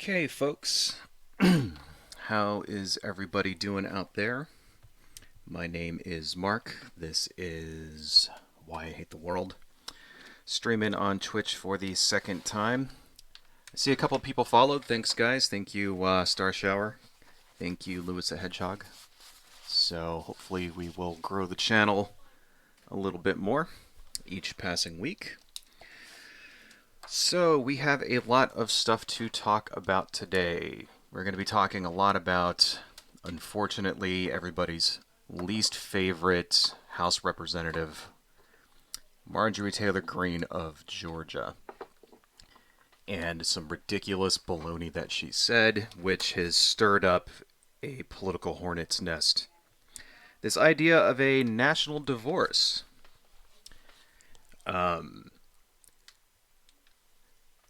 Okay, folks, how is everybody doing out there? My name is Mark. This is Why I Hate the World. Streaming on Twitch for the second time. I see a couple of people followed. Thanks, guys. Thank you, Star Shower. Thank you, Lewis the Hedgehog. So hopefully we will grow the channel a little bit more each passing week. So we have a lot of stuff to talk about today. We're going to be talking a lot about, unfortunately, everybody's least favorite House Representative, Marjorie Taylor Greene of Georgia, and some ridiculous baloney that she said, which has stirred up a political hornet's nest. This idea of a national divorce.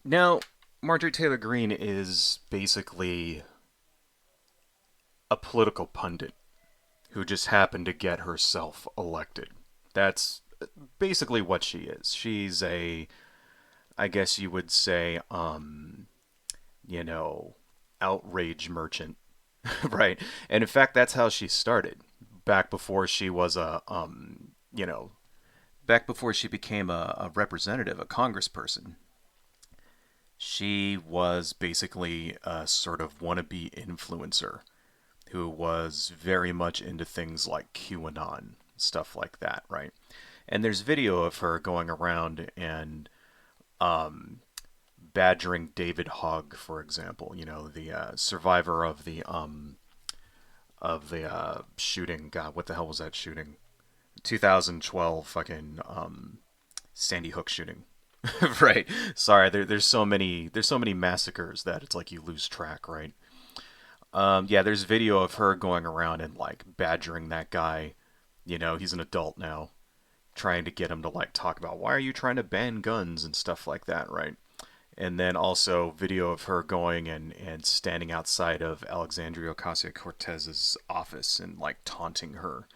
Now, Marjorie Taylor Greene is basically a political pundit who just happened to get herself elected. That's basically what she is. She's a, I guess you would say, you know, outrage merchant, right? And in fact, that's how she started. Back before she was you know, back before she became a representative, a congressperson, she was basically a sort of wannabe influencer who was very much into things like QAnon, stuff like that, right? And there's video of her going around and badgering David Hogg, for example, you know, the survivor of the shooting. God, what the hell was that shooting? 2012 fucking Sandy Hook shooting. Right. Sorry, there's so many massacres that it's like you lose track, right? Yeah, there's video of her going around and like badgering that guy. You know, he's an adult now, trying to get him to like talk about why are you trying to ban guns and stuff like that, right? And then also video of her going and standing outside of Alexandria Ocasio-Cortez's office and like taunting her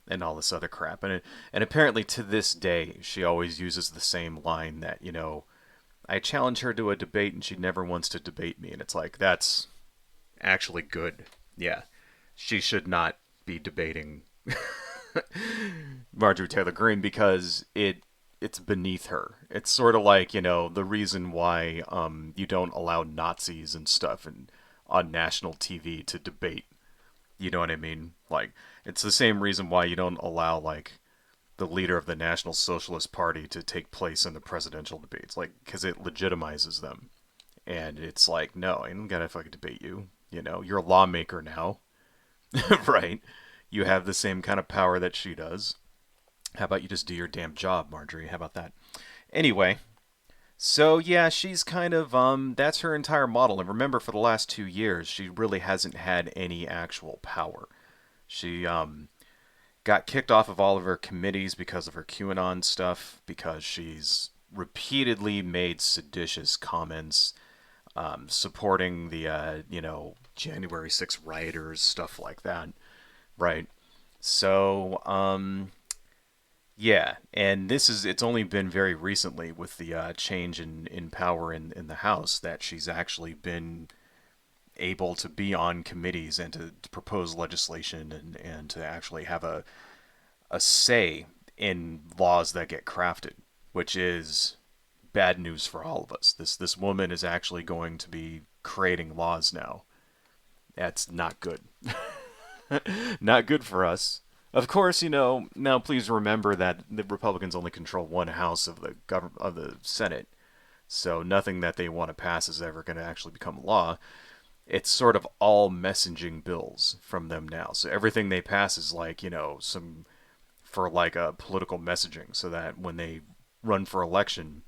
and all this other crap. And apparently to this day, she always uses the same line that, you know, I challenge her to a debate and she never wants to debate me. And it's like, that's actually good. Yeah. She should not be debating Marjorie Taylor Greene because it's beneath her. It's sort of like, you know, the reason why you don't allow Nazis and stuff and on national TV to debate. You know what I mean? Like, it's the same reason why you don't allow, like, the leader of the National Socialist Party to take place in the presidential debates. Like, because it legitimizes them. And it's like, no, I don't gotta fucking debate you. You know, you're a lawmaker now. Right? You have the same kind of power that she does. How about you just do your damn job, Marjorie? How about that? Anyway, so yeah, she's kind of that's her entire model. And remember, for the last 2 years, she really hasn't had any actual power. She got kicked off of all of her committees because of her QAnon stuff, because she's repeatedly made seditious comments supporting the you know, January 6th rioters, stuff like that, right? So yeah, and it's only been very recently with the change in power in the House that she's actually been able to be on committees and to propose legislation and to actually have a say in laws that get crafted, which is bad news for all of us. This woman is actually going to be creating laws now. That's not good. Not good for us. Of course, you know, now please remember that the Republicans only control one house of the government of the Senate. So nothing that they want to pass is ever going to actually become law. It's sort of all messaging bills from them now. So everything they pass is like, you know, some for like a political messaging so that when they run for election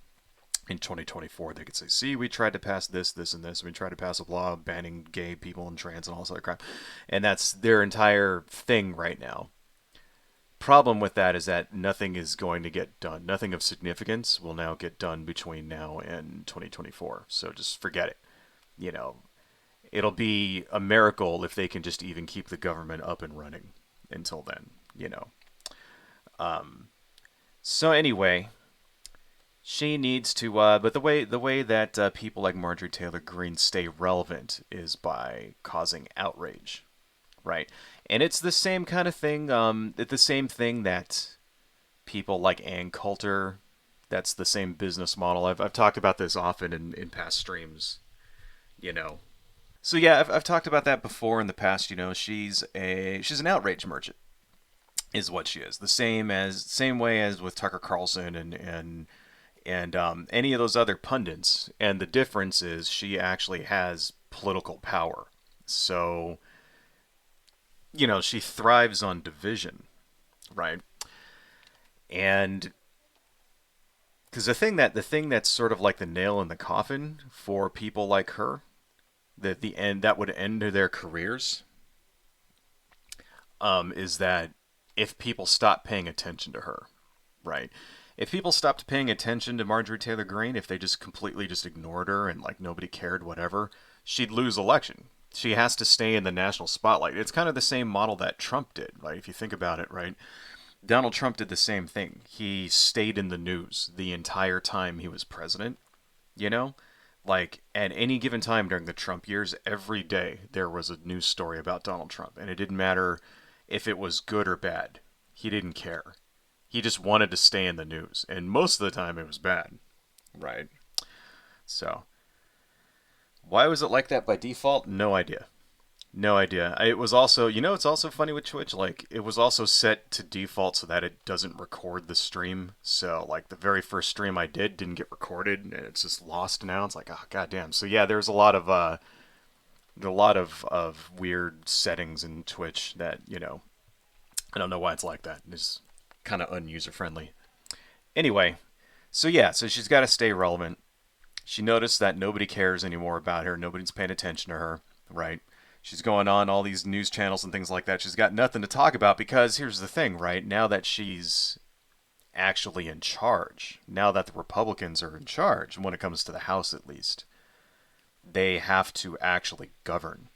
in 2024 they could say, see, we tried to pass this, this, and this. We tried to pass a law banning gay people and trans and all this other crap. And that's their entire thing right now. Problem with that is that nothing is going to get done. Nothing of significance will now get done between now and 2024. So just forget it. You know, it'll be a miracle if they can just even keep the government up and running until then, you know. So anyway, She needs to, but the way that people like Marjorie Taylor Greene stay relevant is by causing outrage, right? And it's the same kind of thing. It's the same thing that people like Ann Coulter. That's the same business model. I've talked about this often in past streams. You know. So yeah, I've talked about that before in the past. She's an outrage merchant, is what she is. The same way as with Tucker Carlson and any of those other pundits. And the difference is she actually has political power. So, she thrives on division, right? And because the thing that's sort of like the nail in the coffin for people like her, that the end that would end their careers, is that if people stop paying attention to her, right? If people stopped paying attention to Marjorie Taylor Greene, if they just completely just ignored her and like nobody cared, whatever, she'd lose election. She has to stay in the national spotlight. It's kind of the same model that Trump did, right? If you think about it, right? Donald Trump did the same thing. He stayed in the news the entire time he was president, you know? Like at any given time during the Trump years, every day there was a news story about Donald Trump, and it didn't matter if it was good or bad. He didn't care. He just wanted to stay in the news, and most of the time it was bad, right? So, why was it like that by default? No idea. No idea. It was also, it's also funny with Twitch. Like, it was also set to default so that it doesn't record the stream. So, like, the very first stream I didn't get recorded, and it's just lost now. It's like, oh goddamn. So yeah, there's a lot of weird settings in Twitch that I don't know why it's like that. It's kind of unuser friendly. Anyway, so yeah, so she's got to stay relevant. She noticed that nobody cares anymore about her. Nobody's paying attention to her, right? She's going on all these news channels and things like that. She's got nothing to talk about because here's the thing, right? Now that she's actually in charge, now that the Republicans are in charge, when it comes to the House at least, they have to actually govern,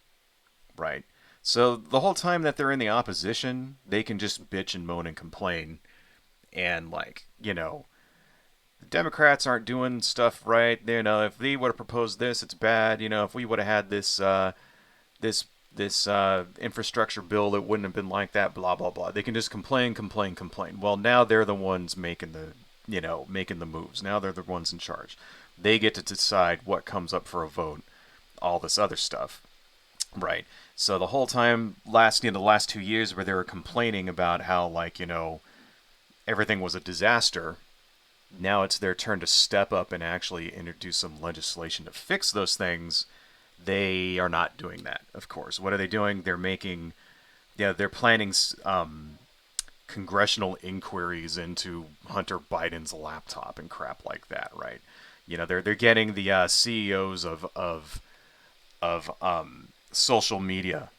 right? So the whole time that they're in the opposition, they can just bitch and moan and complain and like, the Democrats aren't doing stuff right. If they would have proposed this, it's bad. If we would have had this this infrastructure bill, it wouldn't have been like that. Blah blah blah. They can just complain, complain, complain. Well, now they're the ones making the moves. Now they're the ones in charge. They get to decide what comes up for a vote. All this other stuff, right? So the whole time the last 2 years where they were complaining about how everything was a disaster, now it's their turn to step up and actually introduce some legislation to fix those things. They are not doing that, of course. What are they doing? They're planning congressional inquiries into Hunter Biden's laptop and crap like that, right? They're getting the CEOs of social media,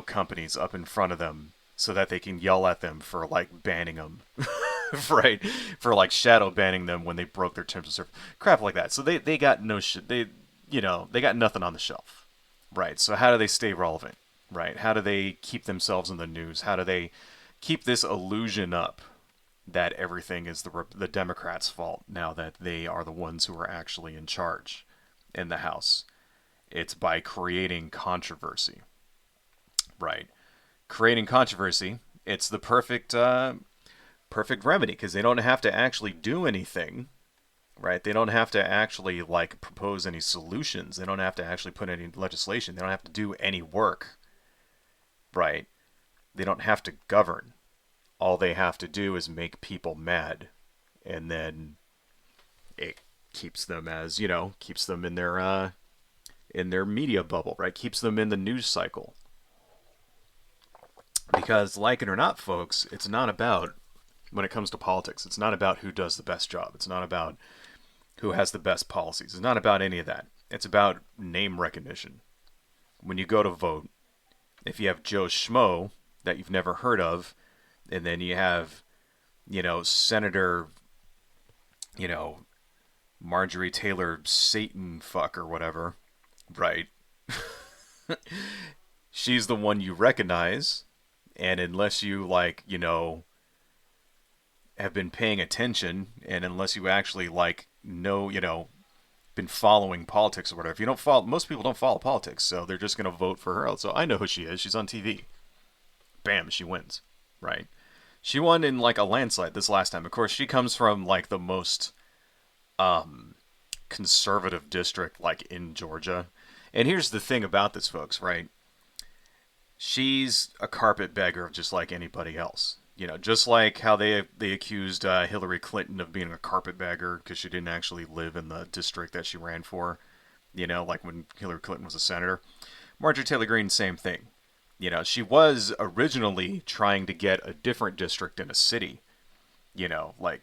companies up in front of them so that they can yell at them for like banning them, right? For like shadow banning them when they broke their terms of service, crap like that. So they got no shit. They got nothing on the shelf, right? So how do they stay relevant, right? How do they keep themselves in the news? How do they keep this illusion up that everything is the Democrats' fault now that they are the ones who are actually in charge in the House? It's by creating controversy, right? Creating controversy. It's the perfect remedy because they don't have to actually do anything, right? They don't have to actually like propose any solutions. They don't have to actually put any legislation. They don't have to do any work, right? They don't have to govern. All they have to do is make people mad, and then it keeps them keeps them in their media bubble, right? Keeps them in the news cycle. Because, like it or not, folks, it's not about, when it comes to politics, it's not about who does the best job. It's not about who has the best policies. It's not about any of that. It's about name recognition. When you go to vote, if you have Joe Schmo that you've never heard of, and then you have, Senator, Marjorie Taylor Satan fuck or whatever, right? She's the one you recognize, and unless you have been paying attention, and unless you actually like know, been following politics or whatever, if you don't follow, most people don't follow politics, so they're just going to vote for her. So I know who she is. She's on TV. Bam, she wins, right? She won in like a landslide this last time. Of course, she comes from like the most conservative district like in Georgia. And here's the thing about this, folks, right? She's a carpetbagger just like anybody else. Just like how they accused Hillary Clinton of being a carpetbagger because she didn't actually live in the district that she ran for. Like when Hillary Clinton was a senator. Marjorie Taylor Greene, same thing. She was originally trying to get a different district in a city. Like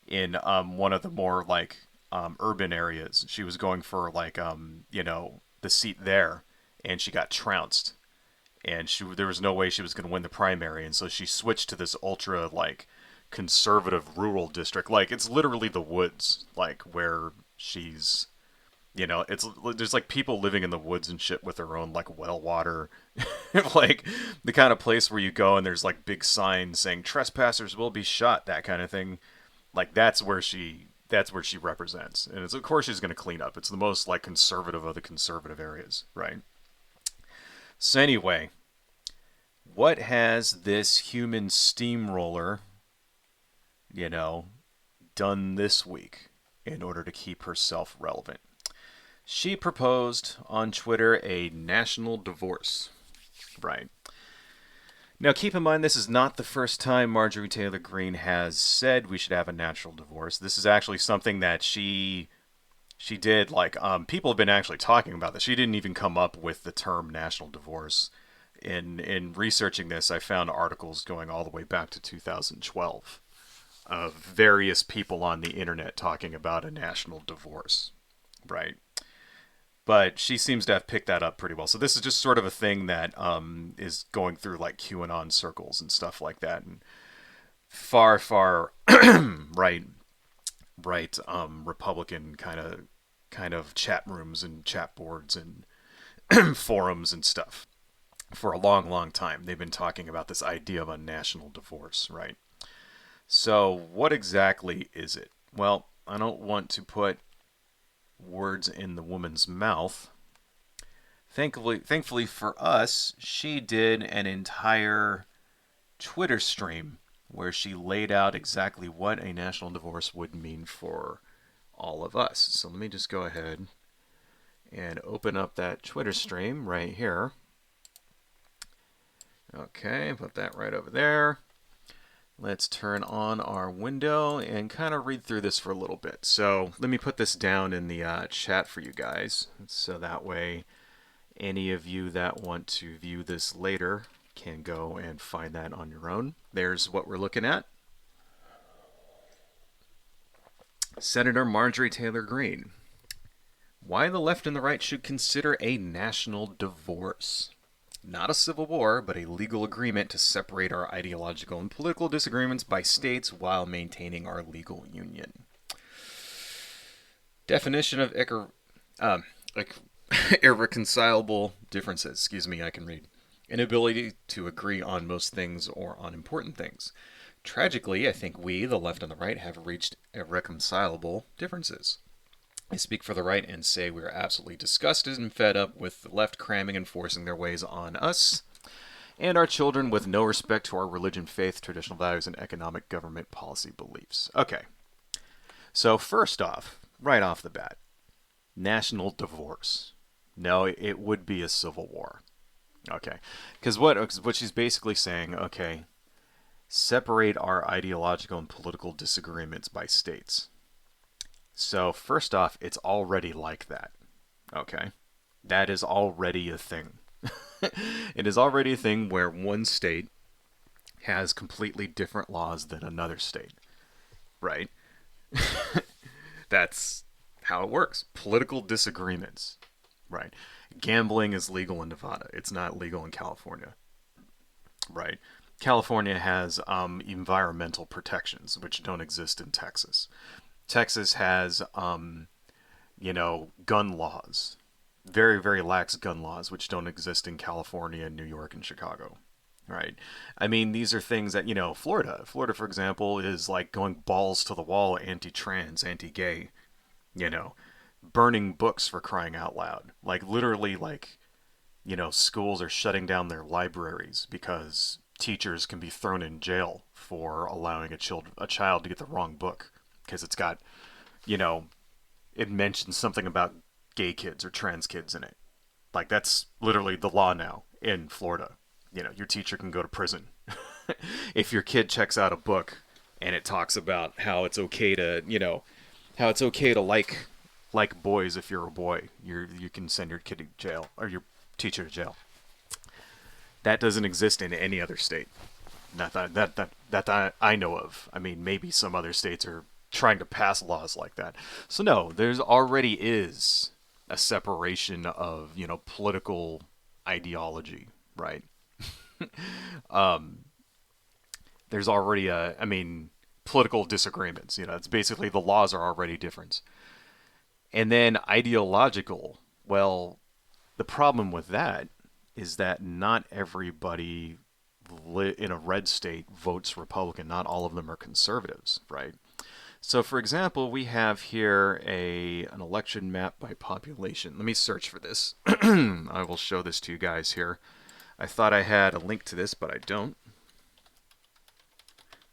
in one of the more like urban areas. She was going for like the seat there, and she got trounced. And there was no way she was going to win the primary, and so she switched to this ultra like conservative rural district. Like it's literally the woods, like where she's it's there's like people living in the woods and shit with their own like well water, like the kind of place where you go and there's like big signs saying trespassers will be shot, that kind of thing. Like that's where she represents, and of course she's going to clean up. It's the most like conservative of the conservative areas, right? So anyway, what has this human steamroller, you know, done this week in order to keep herself relevant? She proposed on Twitter a national divorce. Right. Now, keep in mind, this is not the first time Marjorie Taylor Greene has said we should have a natural divorce. This is actually something that she did. Like, people have been actually talking about this. She didn't even come up with the term national divorce. In researching this, I found articles going all the way back to 2012 of various people on the internet talking about a national divorce. Right. But she seems to have picked that up pretty well. So this is just sort of a thing that is going through like QAnon circles and stuff like that, and far right Republican kind of chat rooms and chat boards and forums and stuff. For a long time, they've been talking about this idea of a national divorce, right? So what exactly is it? Well, I don't want to put words in the woman's mouth. Thankfully for us, she did an entire Twitter stream where she laid out exactly what a national divorce would mean for all of us. So let me just go ahead and open up that Twitter stream right here. Okay, put that right over there. Let's turn on our window and kind of read through this for a little bit. So let me put this down in the chat for you guys, so that way any of you that want to view this later can go and find that on your own. There's what we're looking at. Senator Marjorie Taylor Greene. Why the left and the right should consider a national divorce. Not a civil war, but a legal agreement to separate our ideological and political disagreements by states while maintaining our legal union. Definition of irreconcilable differences. Excuse me, I can read. Inability to agree on most things or on important things. Tragically, I think we, the left and the right, have reached irreconcilable differences. I speak for the right and say we are absolutely disgusted and fed up with the left cramming and forcing their ways on us and our children with no respect to our religion, faith, traditional values, and economic government policy beliefs. Okay. So first off, right off the bat, national divorce. No, it would be a civil war. Okay. Because what she's basically saying, okay, separate our ideological and political disagreements by states. So first off, it's already like that. Okay? That is already a thing. It is already a thing where one state has completely different laws than another state. Right? That's how it works. Political disagreements. Right? Gambling is legal in Nevada. It's not legal in California. Right? California has environmental protections, which don't exist in Texas. Texas has, gun laws. Very, very lax gun laws, which don't exist in California, New York, and Chicago. right? I mean, these are things that, Florida, for example, is like going balls to the wall anti-trans, anti-gay, you know, burning books for crying out loud. Like, literally, like, schools are shutting down their libraries because teachers can be thrown in jail for allowing a child to get the wrong book because you know, it mentions something about gay kids or trans kids in it. Like, that's literally the law now in Florida. Your teacher can go to prison if your kid checks out a book and it talks about how it's okay to like boys. If you're a boy, you can send your kid to jail or your teacher to jail. That doesn't exist in any other state. Not that I know of. I mean, maybe some other states are trying to pass laws like that. So no, there's already is a separation of political ideology, right? There's already I mean, political disagreements. It's basically the laws are already different. And then ideological. Well, the problem with that is that not everybody in a red state votes Republican. Not all of them are conservatives, right? So, for example, we have here an election map by population. Let me search for this. I will show this to you guys here. I thought I had a link to this, but I don't.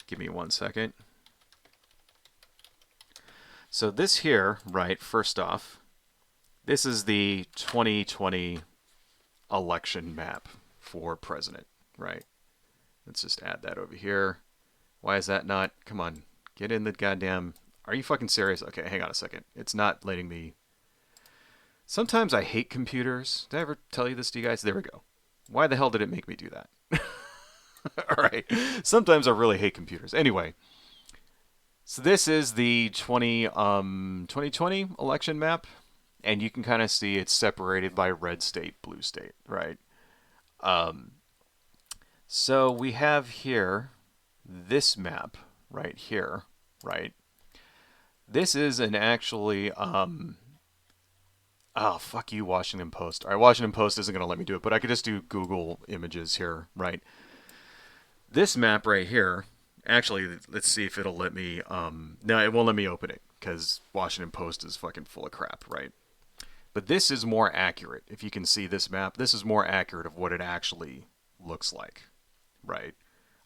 Give me 1 second. So this here, right, first off, this is the 2020 election map for president, right? Let's just add that over here. Why is that not? Come on, get in the goddamn... Are you fucking serious? Okay, hang on a second. It's not letting me... Sometimes I hate computers. Did I ever tell you this to you guys? There we go. Why the hell did it make me do that? All right. Sometimes I really hate computers. Anyway, so this is the 2020 election map, and you can kind of see it's separated by red state, blue state, right? Um, so we have here this map right here, right? This is an actually oh, fuck you, Washington Post. All right, Washington Post isn't going to let me do it, but I could just do Google images here, right? This map right here, actually, let's see if it'll let me, no, it won't let me open it, because Washington Post is fucking full of crap, right? But this is more accurate. If you can see this map, this is more accurate of what it actually looks like, right?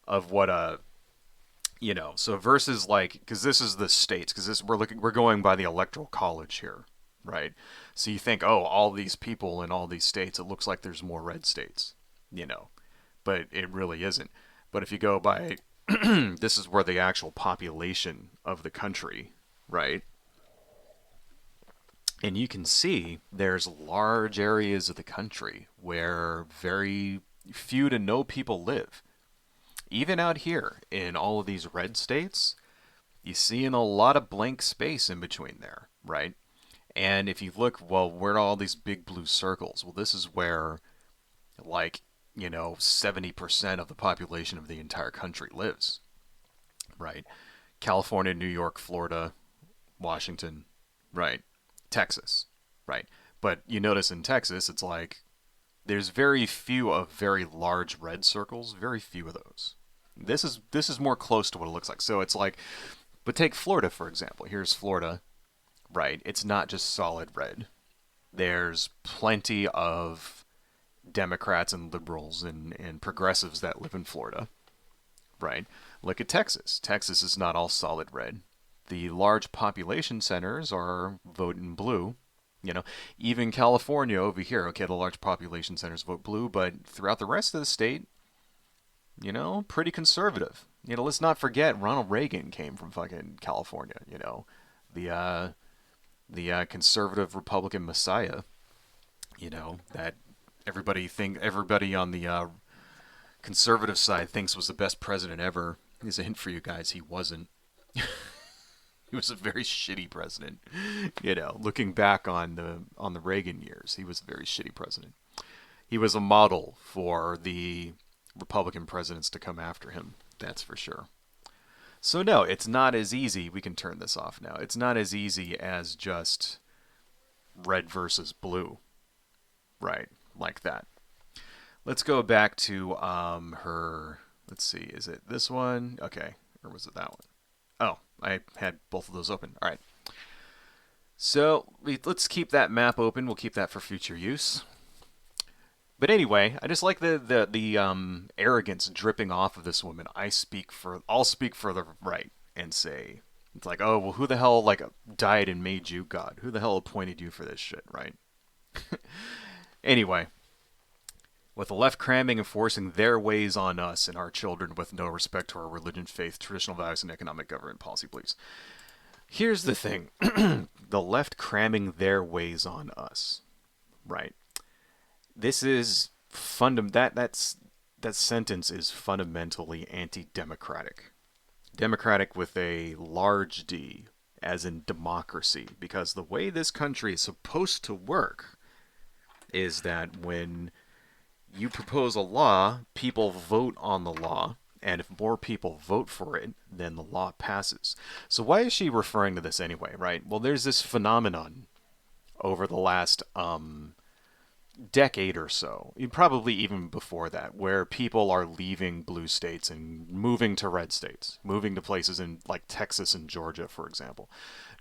Of what so versus like, because this is the states, because this we're going by the electoral college here, right? So you think, oh, all these people in all these states, it looks like there's more red states, but it really isn't. But if you go by, this is where the actual population of the country, right? And you can see there's large areas of the country where very few to no people live. Even out here in all of these red states, you see in a lot of blank space in between there, right? And if you look, well, where are all these big blue circles? Well, this is where, like, 70% of the population of the entire country lives, right? California, New York, Florida, Washington, right? Texas, right? But you notice in Texas, it's like there's very few of very large red circles, very few of those. This is more close to what it looks like. So it's like, but take Florida for example. Here's Florida, right? It's not just solid red. There's plenty of Democrats and liberals and progressives that live in Florida, right? Look at Texas. Texas is not all solid red. The large population centers are voting blue. Even California over here, okay, the large population centers vote blue, but throughout the rest of the state, pretty conservative. Let's not forget Ronald Reagan came from fucking California, the conservative Republican messiah, that everybody on the conservative side thinks was the best president ever. Here's a hint for you guys, he wasn't. He was a very shitty president. Looking back on the Reagan years, he was a very shitty president. He was a model for the Republican presidents to come after him. That's for sure. So no, it's not as easy. We can turn this off now. It's not as easy as just red versus blue, right? Like that. let's go back to her. Let's see, is it this one? Okay, or was it that one? Oh, I had both of those open. All right. So let's keep that map open. We'll keep that for future use. But anyway, I just like the arrogance dripping off of this woman. I'll speak for the right and say it's like, oh well, who the hell like died and made you God? Who the hell appointed you for this shit, right? Anyway, with the left cramming and forcing their ways on us and our children with no respect to our religion, faith, traditional values, and economic government policy beliefs. Here's the thing: the left cramming their ways on us, right? This is that sentence is fundamentally anti-democratic. Democratic with a large D, as in democracy, because the way this country is supposed to work is that when you propose a law, people vote on the law, and if more people vote for it, then the law passes. So why is she referring to this anyway, right? Well, there's this phenomenon over the last decade or so, probably even before that, where people are leaving blue states and moving to red states, moving to places in like Texas and Georgia, for example.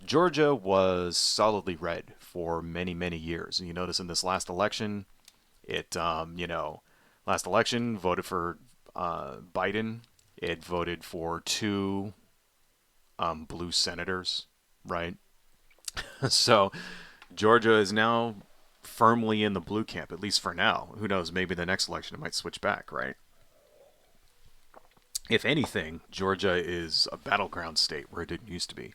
Georgia was solidly red for many, many years. And you notice in this last election, last election voted for Biden. It voted for two blue senators, right? So Georgia is now firmly in the blue camp, at least for now. Who knows? Maybe the next election it might switch back, right? If anything, Georgia is a battleground state where it didn't used to be.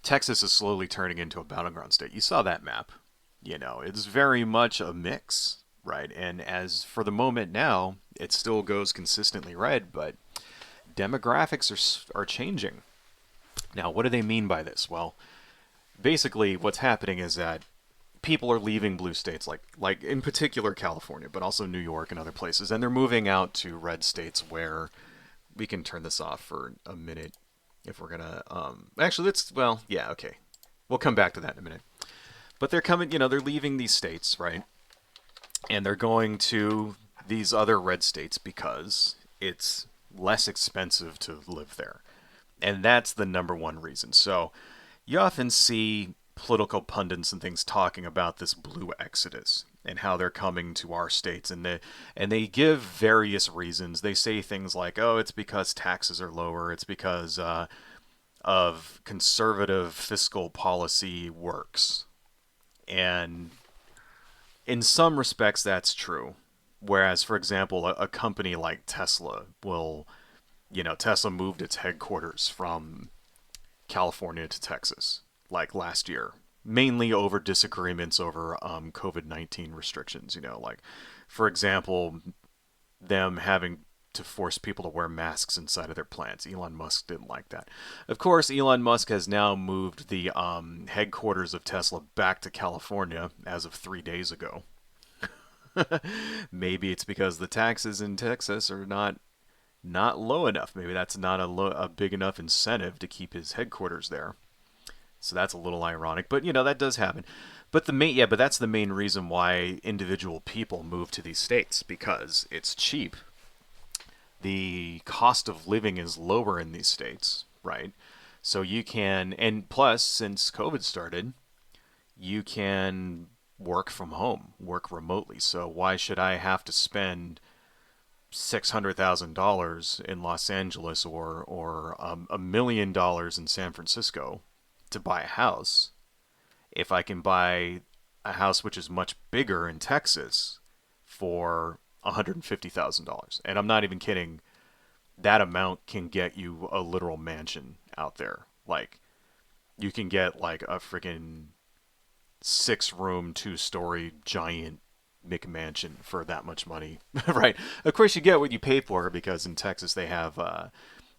Texas is slowly turning into a battleground state. You saw that map. It's very much a mix, right? And as for the moment now, it still goes consistently red, but demographics are changing. Now, what do they mean by this? Well, basically, what's happening is that people are leaving blue states, like in particular California, but also New York and other places, and they're moving out to red states where we can turn this off for a minute if we're gonna. Actually, yeah, okay, we'll come back to that in a minute. But they're coming, they're leaving these states, right? And they're going to these other red states because it's less expensive to live there. And that's the number one reason. So you often see political pundits and things talking about this blue exodus and how they're coming to our states, and they give various reasons. They say things like, "Oh, it's because taxes are lower. It's because of conservative fiscal policy works." And in some respects, that's true. Whereas, for example, a company like Tesla Tesla moved its headquarters from California to Texas, like last year, mainly over disagreements over COVID-19 restrictions. Like, for example, them having to force people to wear masks inside of their plants. Elon Musk didn't like that. Of course, Elon Musk has now moved the headquarters of Tesla back to California as of 3 days ago. Maybe it's because the taxes in Texas are not low enough. Maybe that's not a big enough incentive to keep his headquarters there. So that's a little ironic, but that does happen. But but that's the main reason why individual people move to these states, because it's cheap. The cost of living is lower in these states, right? So you can, and plus, since COVID started, you can work from home, work remotely. So why should I have to spend $600,000 in Los Angeles or $1 million in San Francisco to buy a house if I can buy a house which is much bigger in Texas for $150,000? And I'm not even kidding. That amount can get you a literal mansion out there. Like, you can get like a freaking 6-room, 2-story giant McMansion for that much money, right? Of course, you get what you pay for, because in Texas they have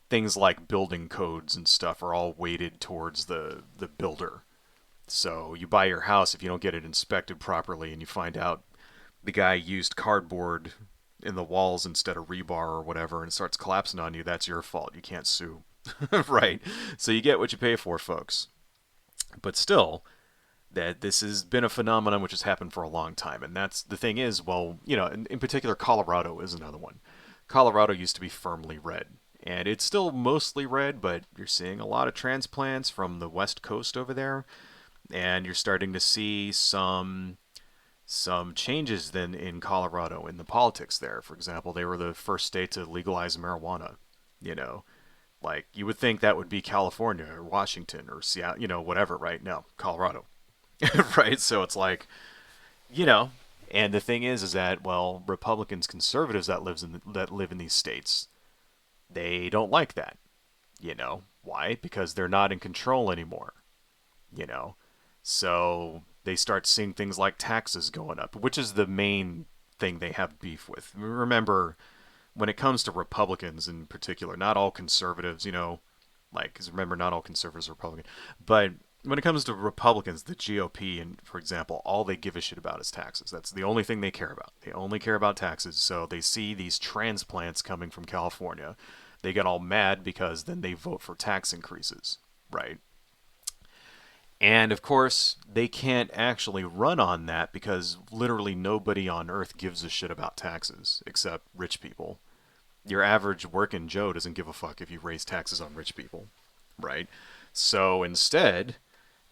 things like building codes and stuff are all weighted towards the builder. So you buy your house, if you don't get it inspected properly and you find out the guy used cardboard in the walls instead of rebar or whatever, and it starts collapsing on you, that's your fault. You can't sue. Right? So you get what you pay for, folks. But still, that this has been a phenomenon which has happened for a long time. And that's the thing is, well, in particular, Colorado is another one. Colorado used to be firmly red, and it's still mostly red, but you're seeing a lot of transplants from the west coast over there, and you're starting to see some changes then in Colorado in the politics there. For example, they were the first state to legalize marijuana. You know, like you would think that would be California or Washington or Seattle, whatever, right? No, Colorado. Right? So it's like, you know, and the thing is that well, Republicans, conservatives that live in these states, they don't like that. Why? Because they're not in control anymore. You know, so they start seeing things like taxes going up, which is the main thing they have beef with. Remember, when it comes to Republicans in particular, not all conservatives, like, because remember, not all conservatives are Republican, but when it comes to Republicans, the GOP, and for example, all they give a shit about is taxes. That's the only thing they care about. They only care about taxes. So they see these transplants coming from California. They get all mad because then they vote for tax increases, right? And of course, they can't actually run on that because literally nobody on earth gives a shit about taxes except rich people. Your average working Joe doesn't give a fuck if you raise taxes on rich people, right? So instead,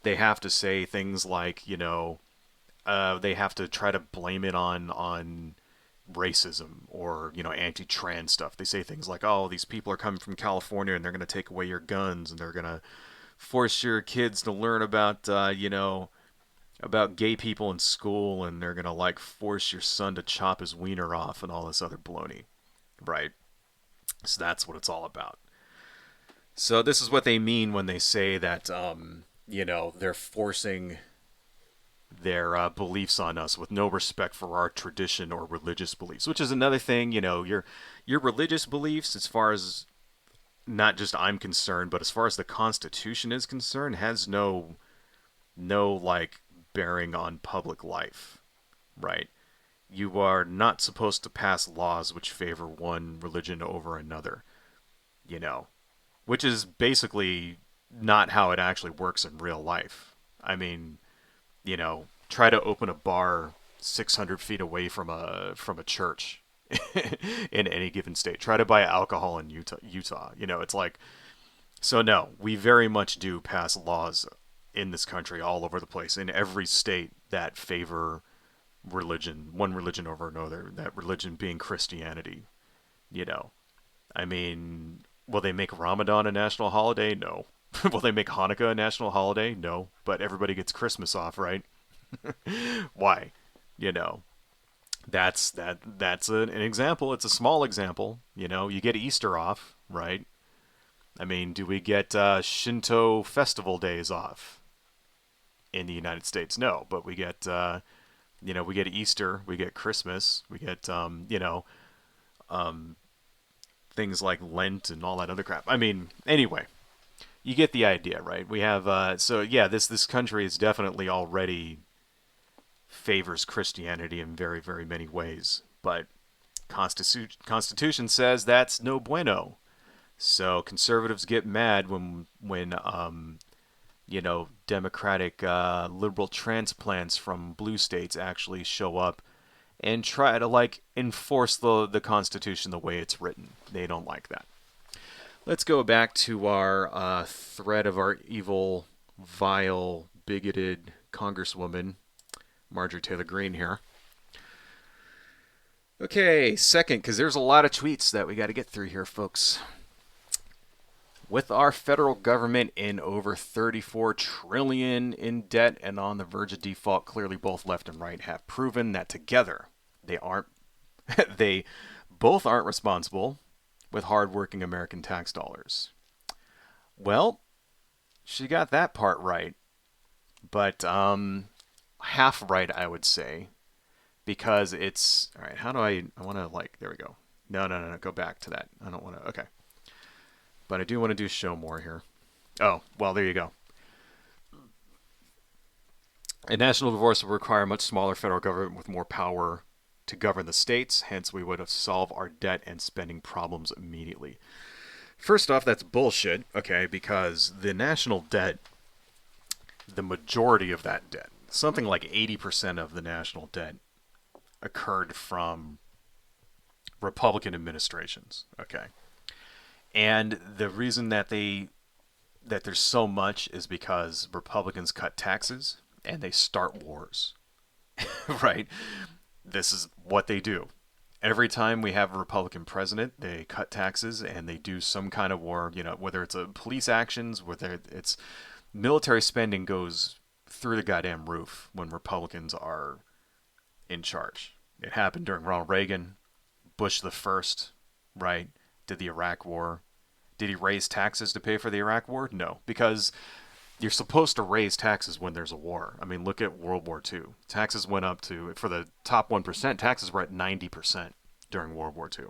they have to say things like, they have to try to blame it on racism or anti-trans stuff. They say things like, "Oh, these people are coming from California and they're going to take away your guns and they're going to force your kids to learn about about gay people in school and they're going to like force your son to chop his wiener off and all this other baloney." Right? So that's what it's all about. So this is what they mean when they say that they're forcing their beliefs on us with no respect for our tradition or religious beliefs, which is another thing. Your religious beliefs, as far as not just I'm concerned, but as far as the Constitution is concerned, has no like bearing on public life, right? You are not supposed to pass laws which favor one religion over another, you know, which is basically not how it actually works in real life. I mean, try to open a bar 600 feet away from a church in any given state. Try to buy alcohol in Utah. It's like so. No, we very much do pass laws in this country all over the place in every state that favor one religion over another. That religion being Christianity. You know, I mean, will they make Ramadan a national holiday? No. Will they make Hanukkah a national holiday? No. But everybody gets Christmas off, right? Why? You know, that's an example. It's a small example. You get Easter off, right? I mean, do we get Shinto festival days off in the United States? No, but we get Easter, we get Christmas, we get um, things like Lent and all that other crap. I mean, anyway, you get the idea, right? We have so yeah, this country is definitely already favors Christianity in very very many ways, but Constitution says that's no bueno. So conservatives get mad when Democratic liberal transplants from blue states actually show up and try to like enforce the Constitution the way it's written. They don't like that. Let's go back to our thread of our evil, vile, bigoted Congresswoman, Marjorie Taylor Greene here. Okay, second, because there's a lot of tweets that we got to get through here, folks. With our federal government in over 34 trillion in debt and on the verge of default, clearly both left and right have proven that together they aren't they both aren't responsible with hardworking American tax dollars. Well, she got that part right, but half right, I would say, because it's all right. How do I want to like? There we go. No, no, no, no. Go back to that. I don't want to. Okay, but I do want to do show more here. Oh, well, there you go. A national divorce would require a much smaller federal government with more power to govern the states. Hence, we would have solved our debt and spending problems immediately. First off, that's bullshit, okay, because the national debt the majority of that debt, something like 80% of the national debt, occurred from Republican administrations. Okay. And the reason that there's so much is because Republicans cut taxes and they start wars. Right? This is what they do. Every time we have a Republican president, they cut taxes and they do some kind of war, whether it's a police actions, whether it's military spending goes through the goddamn roof when Republicans are in charge. It happened during Ronald Reagan, Bush the first, right? Did the Iraq War. Did he raise taxes to pay for the Iraq War? No, because you're supposed to raise taxes when there's a war. I mean, look at World War II. Taxes went up to, for the top 1%, taxes were at 90% during World War II.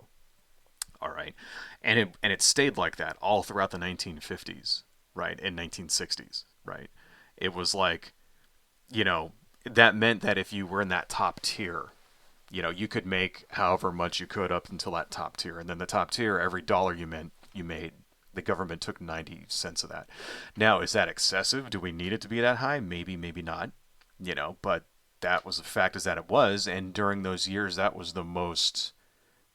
All right. And it stayed like that all throughout the 1950s, right? And 1960s, right? It was like, you know, that meant that if you were in that top tier, you could make however much you could up until that top tier. And then the top tier, every dollar you made, the government took 90 cents of that. Now, is that excessive? Do we need it to be that high? Maybe, maybe not. But that was the fact is that it was. And during those years, that was the most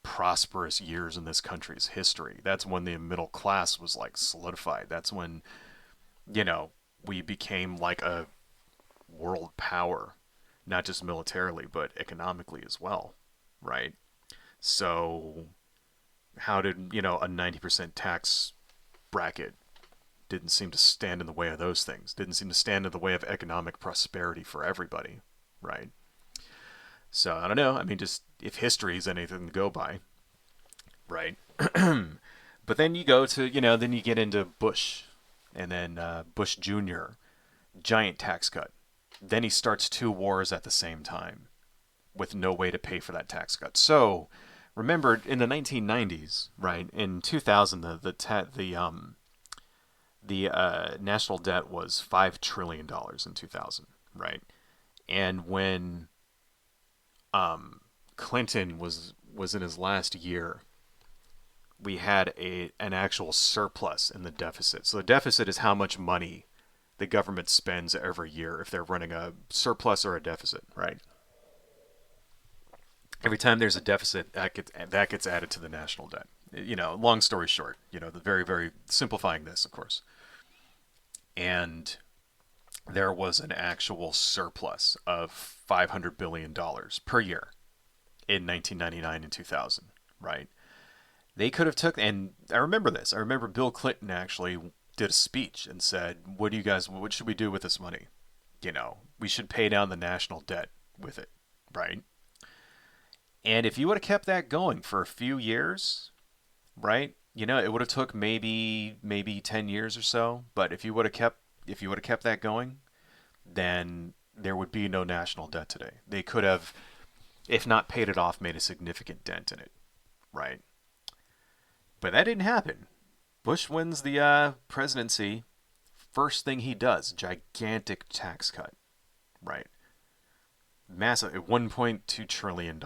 prosperous years in this country's history. That's when the middle class was like solidified. That's when, you know, we became like a world power, not just militarily, but economically as well, right? So, how did, a 90% tax bracket didn't seem to stand in the way of those things, didn't seem to stand in the way of economic prosperity for everybody, right? So, I don't know. I mean, just if history is anything to go by, right? But then you go to, then you get into Bush, and then Bush Jr., giant tax cut. Then he starts two wars at the same time with no way to pay for that tax cut. So, remember in the 1990s, right? In 2000, the national debt was $5 trillion in 2000, right? And when Clinton was in his last year, we had an actual surplus in the deficit. So the deficit is how much money the government spends every year if they're running a surplus or a deficit, right? Every time there's a deficit, that gets added to the national debt. Long story short, the very, very simplifying this, of course. And there was an actual surplus of $500 billion per year in 1999 and 2000, right? They could have took, and I remember this. I remember Bill Clinton actually did a speech and said, what should we do with this money? We should pay down the national debt with it, right? And if you would have kept that going for a few years, right? It would have took maybe 10 years or so, but if you would have kept that going, then there would be no national debt today. They could have, if not paid it off, made a significant dent in it, right? But that didn't happen. Bush wins the presidency. First thing he does, gigantic tax cut, right? Massive, $1.2 trillion,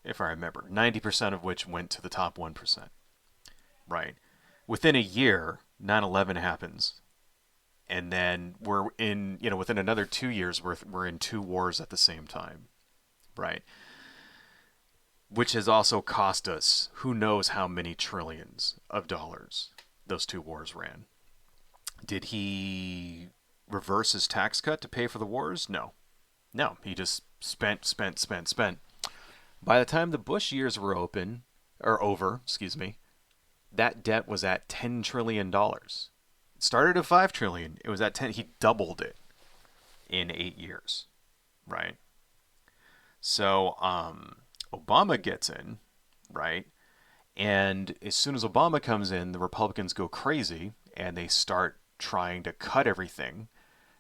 if I remember, 90% of which went to the top 1%, right? Within a year, 9/11 happens, and then we're in, within another 2 years, we're in two wars at the same time, right? Which has also cost us who knows how many trillions of dollars those two wars ran. Did he reverse his tax cut to pay for the wars? No. No, he just spent, spent, spent, spent. By the time the Bush years were over, excuse me, that debt was at $10 trillion. It started at $5 trillion. It was at 10. He doubled it in 8 years, right? So, Obama gets in, right? And as soon as Obama comes in, the Republicans go crazy and they start trying to cut everything.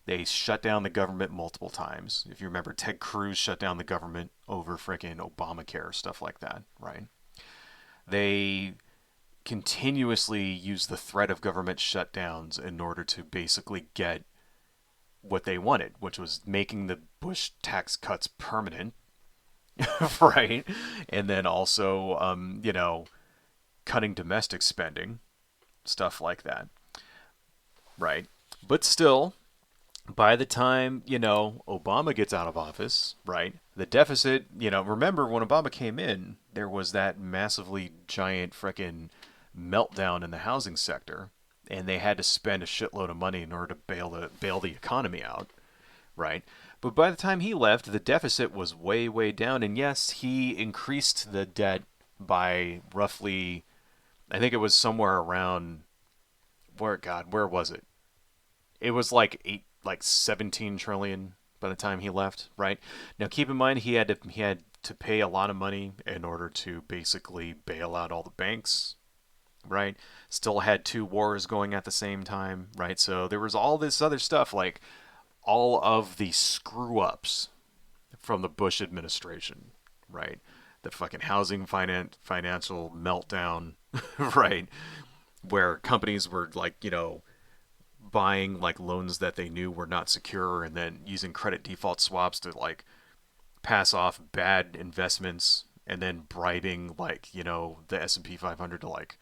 They shut down the government multiple times. If you remember, Ted Cruz shut down the government over frickin' Obamacare, stuff like that, right? They continuously use the threat of government shutdowns in order to basically get what they wanted, which was making the Bush tax cuts permanent, right? And then also, cutting domestic spending, stuff like that, right? But still, By the time, Obama gets out of office, right? The deficit, remember when Obama came in, there was that massively giant frickin' meltdown in the housing sector, and they had to spend a shitload of money in order to bail the economy out, right? But by the time he left, the deficit was way, way down. And yes, he increased the debt by roughly, I think it was somewhere around, where was it? It was like 17 trillion by the time he left, right? Now keep in mind he had to pay a lot of money in order to basically bail out all the banks, right? Still had two wars going at the same time, right? So there was all this other stuff like all of the screw ups from the Bush administration, right? The fucking financial meltdown, right? Where companies were like, buying like loans that they knew were not secure and then using credit default swaps to like pass off bad investments and then bribing like, the S&P 500 to like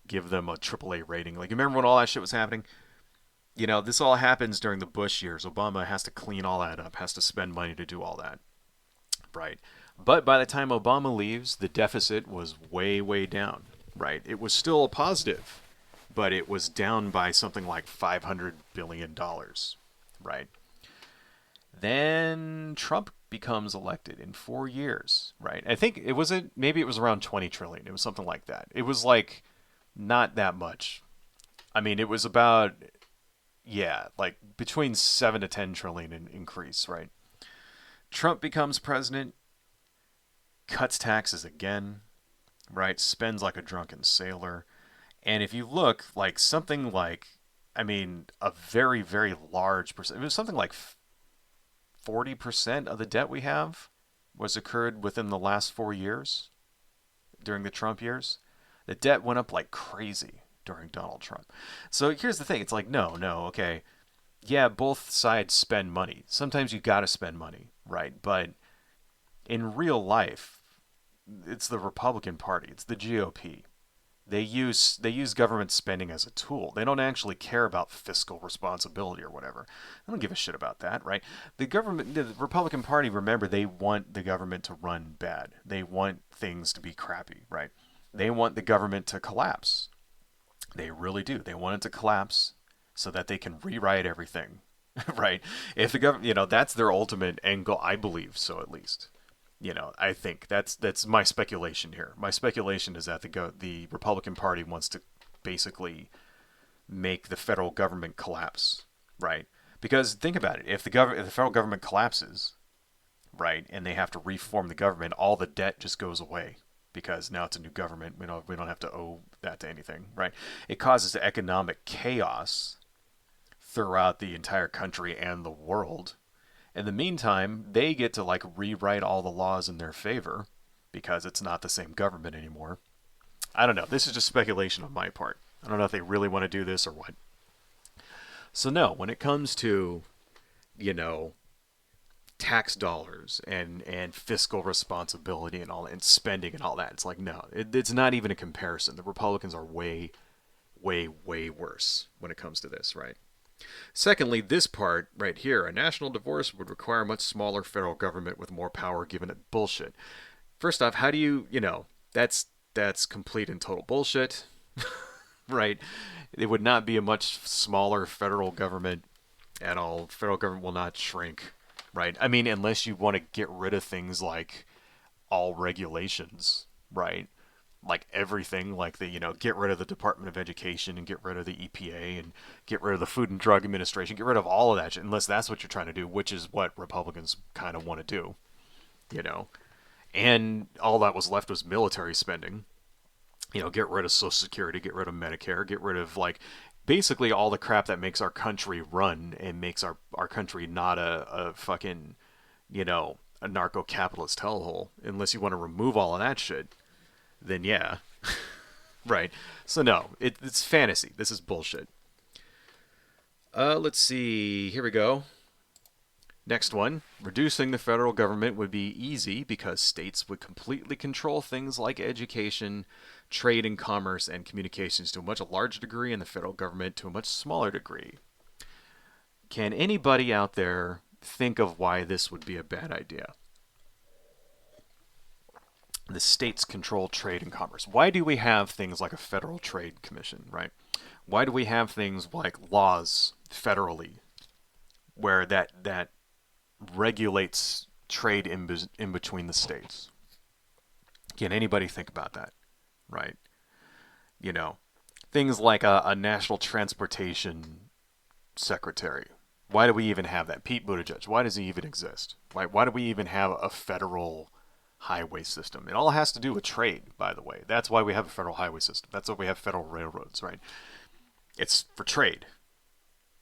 give them a AAA rating. Like, you remember when all that shit was happening? This all happens during the Bush years. Obama has to clean all that up, has to spend money to do all that, right? But by the time Obama leaves, the deficit was way, way down, right? It was still a positive, but it was down by something like $500 billion, right? Then Trump becomes elected in 4 years, right? I think maybe it was around 20 trillion. It was something like that. It was like not that much. I mean, it was about, yeah, like between 7 to 10 trillion in increase, right? Trump becomes president, cuts taxes again, right? Spends like a drunken sailor. And if you look, like something like, I mean, a very, very large percent, it was something like 40% of the debt we have was occurred within the last 4 years during the Trump years. The debt went up like crazy during Donald Trump. So here's the thing, it's like, no, no, okay. Yeah, both sides spend money. Sometimes you got to spend money, right? But in real life, it's the Republican Party, it's the GOP. They use government spending as a tool. They don't actually care about fiscal responsibility or whatever. They don't give a shit about that, right? The Republican Party, remember, they want the government to run bad. They want things to be crappy, right? They want the government to collapse. They really do. They want it to collapse so that they can rewrite everything, right? If the government, that's their ultimate end goal, I believe so at least. I think that's my speculation here. My speculation is that the Republican Party wants to basically make the federal government collapse, right? Because think about it, if the federal government collapses, right, and they have to reform the government, all the debt just goes away because now it's a new government. We don't have to owe that to anything, right? It causes economic chaos throughout the entire country and the world. In the meantime, they get to like rewrite all the laws in their favor because it's not the same government anymore. I don't know. This is just speculation on my part. I don't know if they really want to do this or what. So no, when it comes to, you know, tax dollars and fiscal responsibility and all and spending and all that, it's like no, it's not even a comparison. The Republicans are way, way, way worse when it comes to this, right? Secondly, this part right here, a national divorce would require a much smaller federal government with more power given it bullshit. First off, how do that's complete and total bullshit, right? It would not be a much smaller federal government at all. Federal government will not shrink, right? I mean, unless you want to get rid of things like all regulations, right? Like everything, like get rid of the Department of Education and get rid of the EPA and get rid of the Food and Drug Administration, get rid of all of that shit, unless that's what you're trying to do, which is what Republicans kind of want to do, you know. And all that was left was military spending. Get rid of Social Security, get rid of Medicare, get rid of like basically all the crap that makes our country run and makes our country not a fucking, a narco capitalist hellhole. Unless you want to remove all of that shit, then yeah. Right. So no, it's fantasy. This is bullshit. Let's see. Here we go. Next one. Reducing the federal government would be easy because states would completely control things like education, trade and commerce, and communications to a much larger degree, and the federal government to a much smaller degree. Can anybody out there think of why this would be a bad idea? The states control trade and commerce. Why do we have things like a federal trade commission, right? Why do we have things like laws federally where that regulates trade in between the states? Can anybody think about that, right? You know, things like a national transportation secretary. Why do we even have that? Pete Buttigieg. Why does he even exist? Why do we even have a federal highway system? It all has to do with trade, by the way. That's why we have a federal highway system. That's why we have federal railroads, right? It's for trade,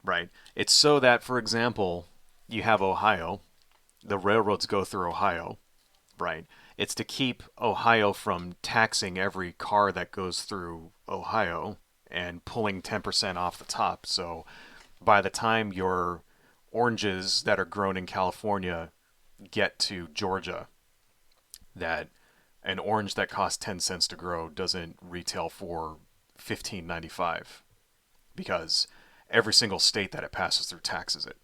right? It's so that, for example, you have Ohio, the railroads go through Ohio, right? It's to keep Ohio from taxing every car that goes through Ohio and pulling 10% off the top. So by the time your oranges that are grown in California get to Georgia, that an orange that costs 10 cents to grow doesn't retail for 15.95 because every single state that it passes through taxes it.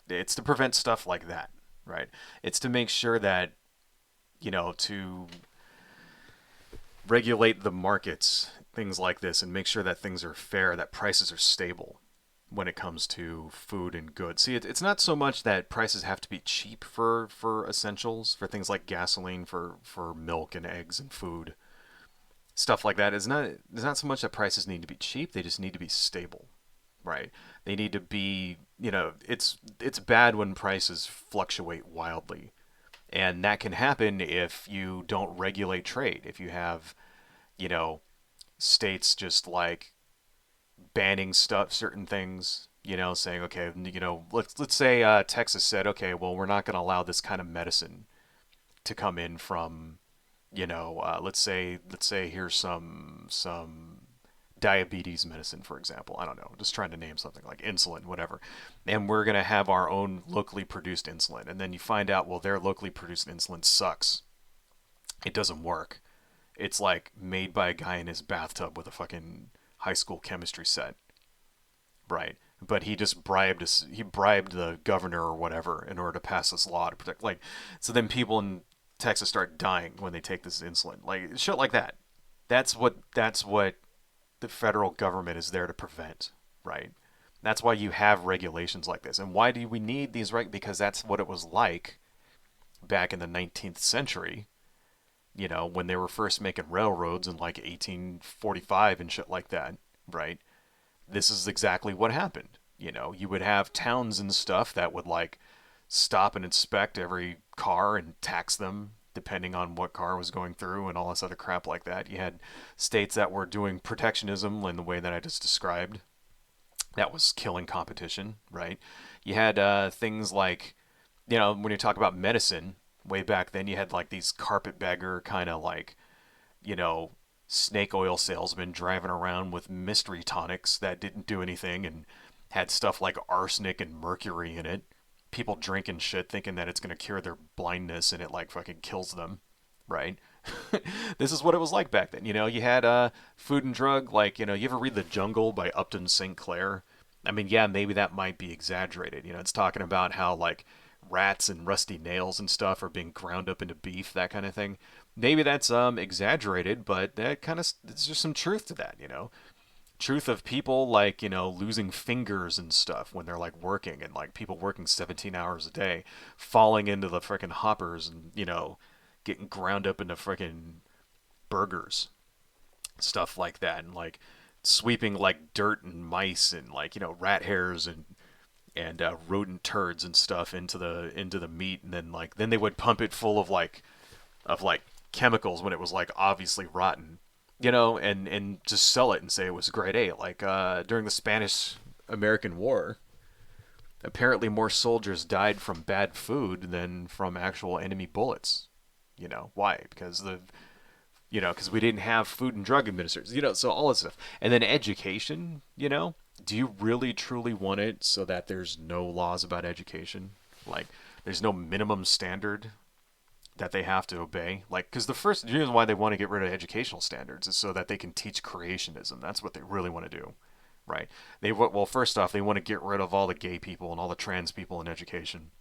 It's to prevent stuff like that, right? It's to make sure that, to regulate the markets, things like this, and make sure that things are fair, that prices are stable when it comes to food and goods. See, it's not so much that prices have to be cheap for essentials, for things like gasoline, for milk and eggs and food, stuff like that. It's not so much that prices need to be cheap; they just need to be stable, right? They need to be, it's bad when prices fluctuate wildly, and that can happen if you don't regulate trade. If you have, you know, states just like banning stuff, certain things, saying, okay, let's say Texas said, okay, well, we're not going to allow this kind of medicine to come in from, let's say here's some diabetes medicine, for example. I don't know, just trying to name something like insulin, whatever. And we're going to have our own locally produced insulin. And then you find out, well, their locally produced insulin sucks. It doesn't work. It's like made by a guy in his bathtub with a fucking high school chemistry set, right? But he bribed the governor or whatever in order to pass this law to protect, like, so then people in Texas start dying when they take this insulin, like shit like that. That's what the federal government is there to prevent, right? That's why you have regulations like this. And why do we need these because that's what it was like back in the 19th century, when they were first making railroads in like 1845 and shit like that, right? This is exactly what happened. You would have towns and stuff that would like stop and inspect every car and tax them depending on what car was going through and all this other crap like that. You had states that were doing protectionism in the way that I just described. That was killing competition, right? You had things like, when you talk about medicine, way back then you had like these carpetbagger kind of like, you know, snake oil salesmen driving around with mystery tonics that didn't do anything and had stuff like arsenic and mercury in it. People drinking shit thinking that it's going to cure their blindness and it like fucking kills them, right? This is what it was like back then. You had food and drug, like, you ever read The Jungle by Upton St. Clair? I mean, yeah, maybe that might be exaggerated. It's talking about how like rats and rusty nails and stuff are being ground up into beef, that kind of thing. Maybe that's exaggerated, but that kind of there's just some truth to that. Truth of people like losing fingers and stuff when they're like working, and like people working 17 hours a day falling into the freaking hoppers and getting ground up into freaking burgers, stuff like that, and like sweeping like dirt and mice and like rat hairs and rodent turds and stuff into the meat, and then they would pump it full of like chemicals when it was like obviously rotten, and just sell it and say it was grade A. Like during the Spanish American War, apparently more soldiers died from bad food than from actual enemy bullets. Why? Because we didn't have food and drug administrators. So all this stuff. And then education. Do you really truly want it so that there's no laws about education? Like, there's no minimum standard that they have to obey. Like, because the first reason why they want to get rid of educational standards is so that they can teach creationism. That's what they really want to do, right? Well, first off, they want to get rid of all the gay people and all the trans people in education,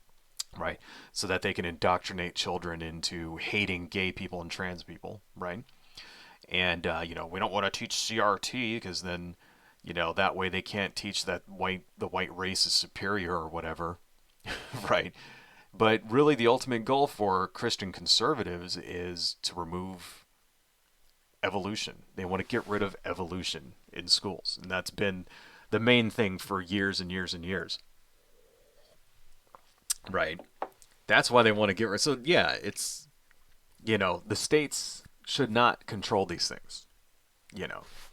right? So that they can indoctrinate children into hating gay people and trans people, right? And we don't want to teach CRT because then, that way they can't teach that the white race is superior or whatever, right? But really, the ultimate goal for Christian conservatives is to remove evolution. They want to get rid of evolution in schools, and that's been the main thing for years and years and years, right? That's why they want to get rid. So yeah, it's the states should not control these things.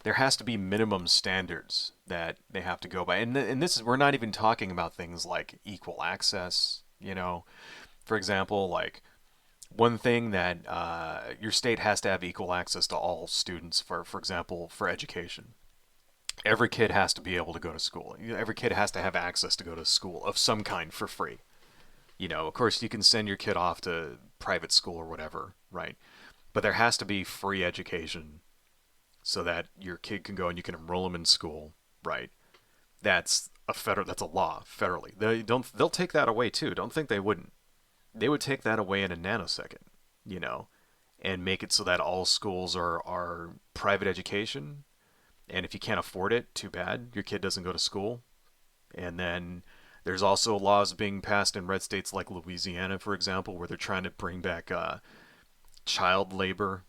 There has to be minimum standards that they have to go by, and this is we're not even talking about things like equal access. For example, like one thing that your state has to have equal access to all students for example, for education. Every kid has to be able to go to school. Every kid has to have access to go to school of some kind for free. Of course, you can send your kid off to private school or whatever, right? But there has to be free education so that your kid can go and you can enroll them in school, right? That's a law federally. They'll take that away too. Don't think they wouldn't. They would take that away in a nanosecond, you know, and make it so that all schools are private education. And if you can't afford it, too bad. Your kid doesn't go to school. And then there's also laws being passed in red states like Louisiana, for example, where they're trying to bring back child labor.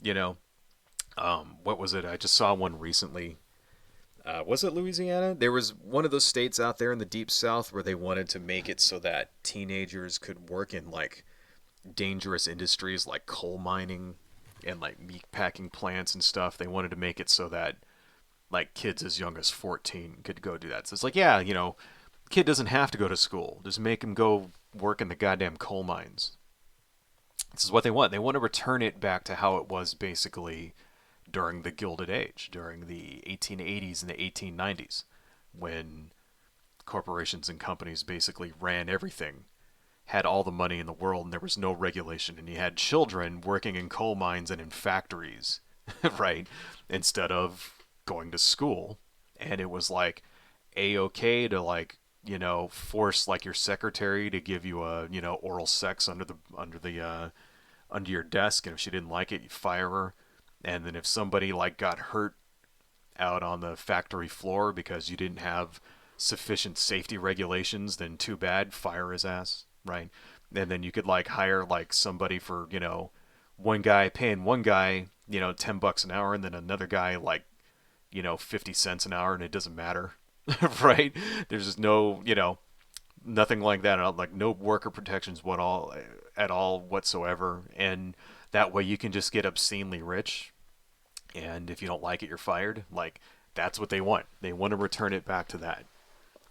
You know, what was it? I just saw one recently. Was it Louisiana? There was one of those states out there in the deep south where they wanted to make it so that teenagers could work in like dangerous industries like coal mining and like meat packing plants and stuff. They wanted to make it so that like kids as young as 14 could go do that. So it's like, yeah, kid doesn't have to go to school. Just make him go work in the goddamn coal mines. This is what they want. They want to return it back to how it was basically during the Gilded Age, during the 1880s and the 1890s, when corporations and companies basically ran everything, had all the money in the world, and there was no regulation, and you had children working in coal mines and in factories, right, instead of going to school. And it was like a-okay to like force like your secretary to give you a oral sex under your desk, and if she didn't like it, you fire her. And then if somebody like got hurt out on the factory floor because you didn't have sufficient safety regulations, then too bad, fire his ass, right? And then you could like hire like somebody for one guy paying one guy $10 an hour, and then another guy like 50 cents an hour, and it doesn't matter, right? There's just no nothing like that, like no worker protections at all whatsoever, and that way you can just get obscenely rich, and if you don't like it, you're fired. Like that's what they want. They want to return it back to that.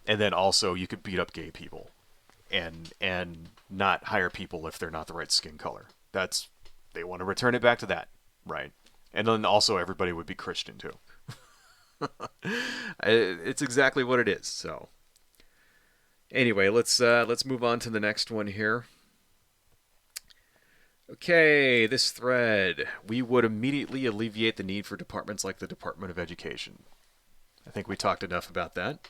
And then also you could beat up gay people and not hire people if they're not the right skin color. They want to return it back to that, right? And then also everybody would be Christian too. It's exactly what it is. So anyway, let's move on to the next one here. Okay, this thread. We would immediately alleviate the need for departments like the Department of Education. I think we talked enough about that.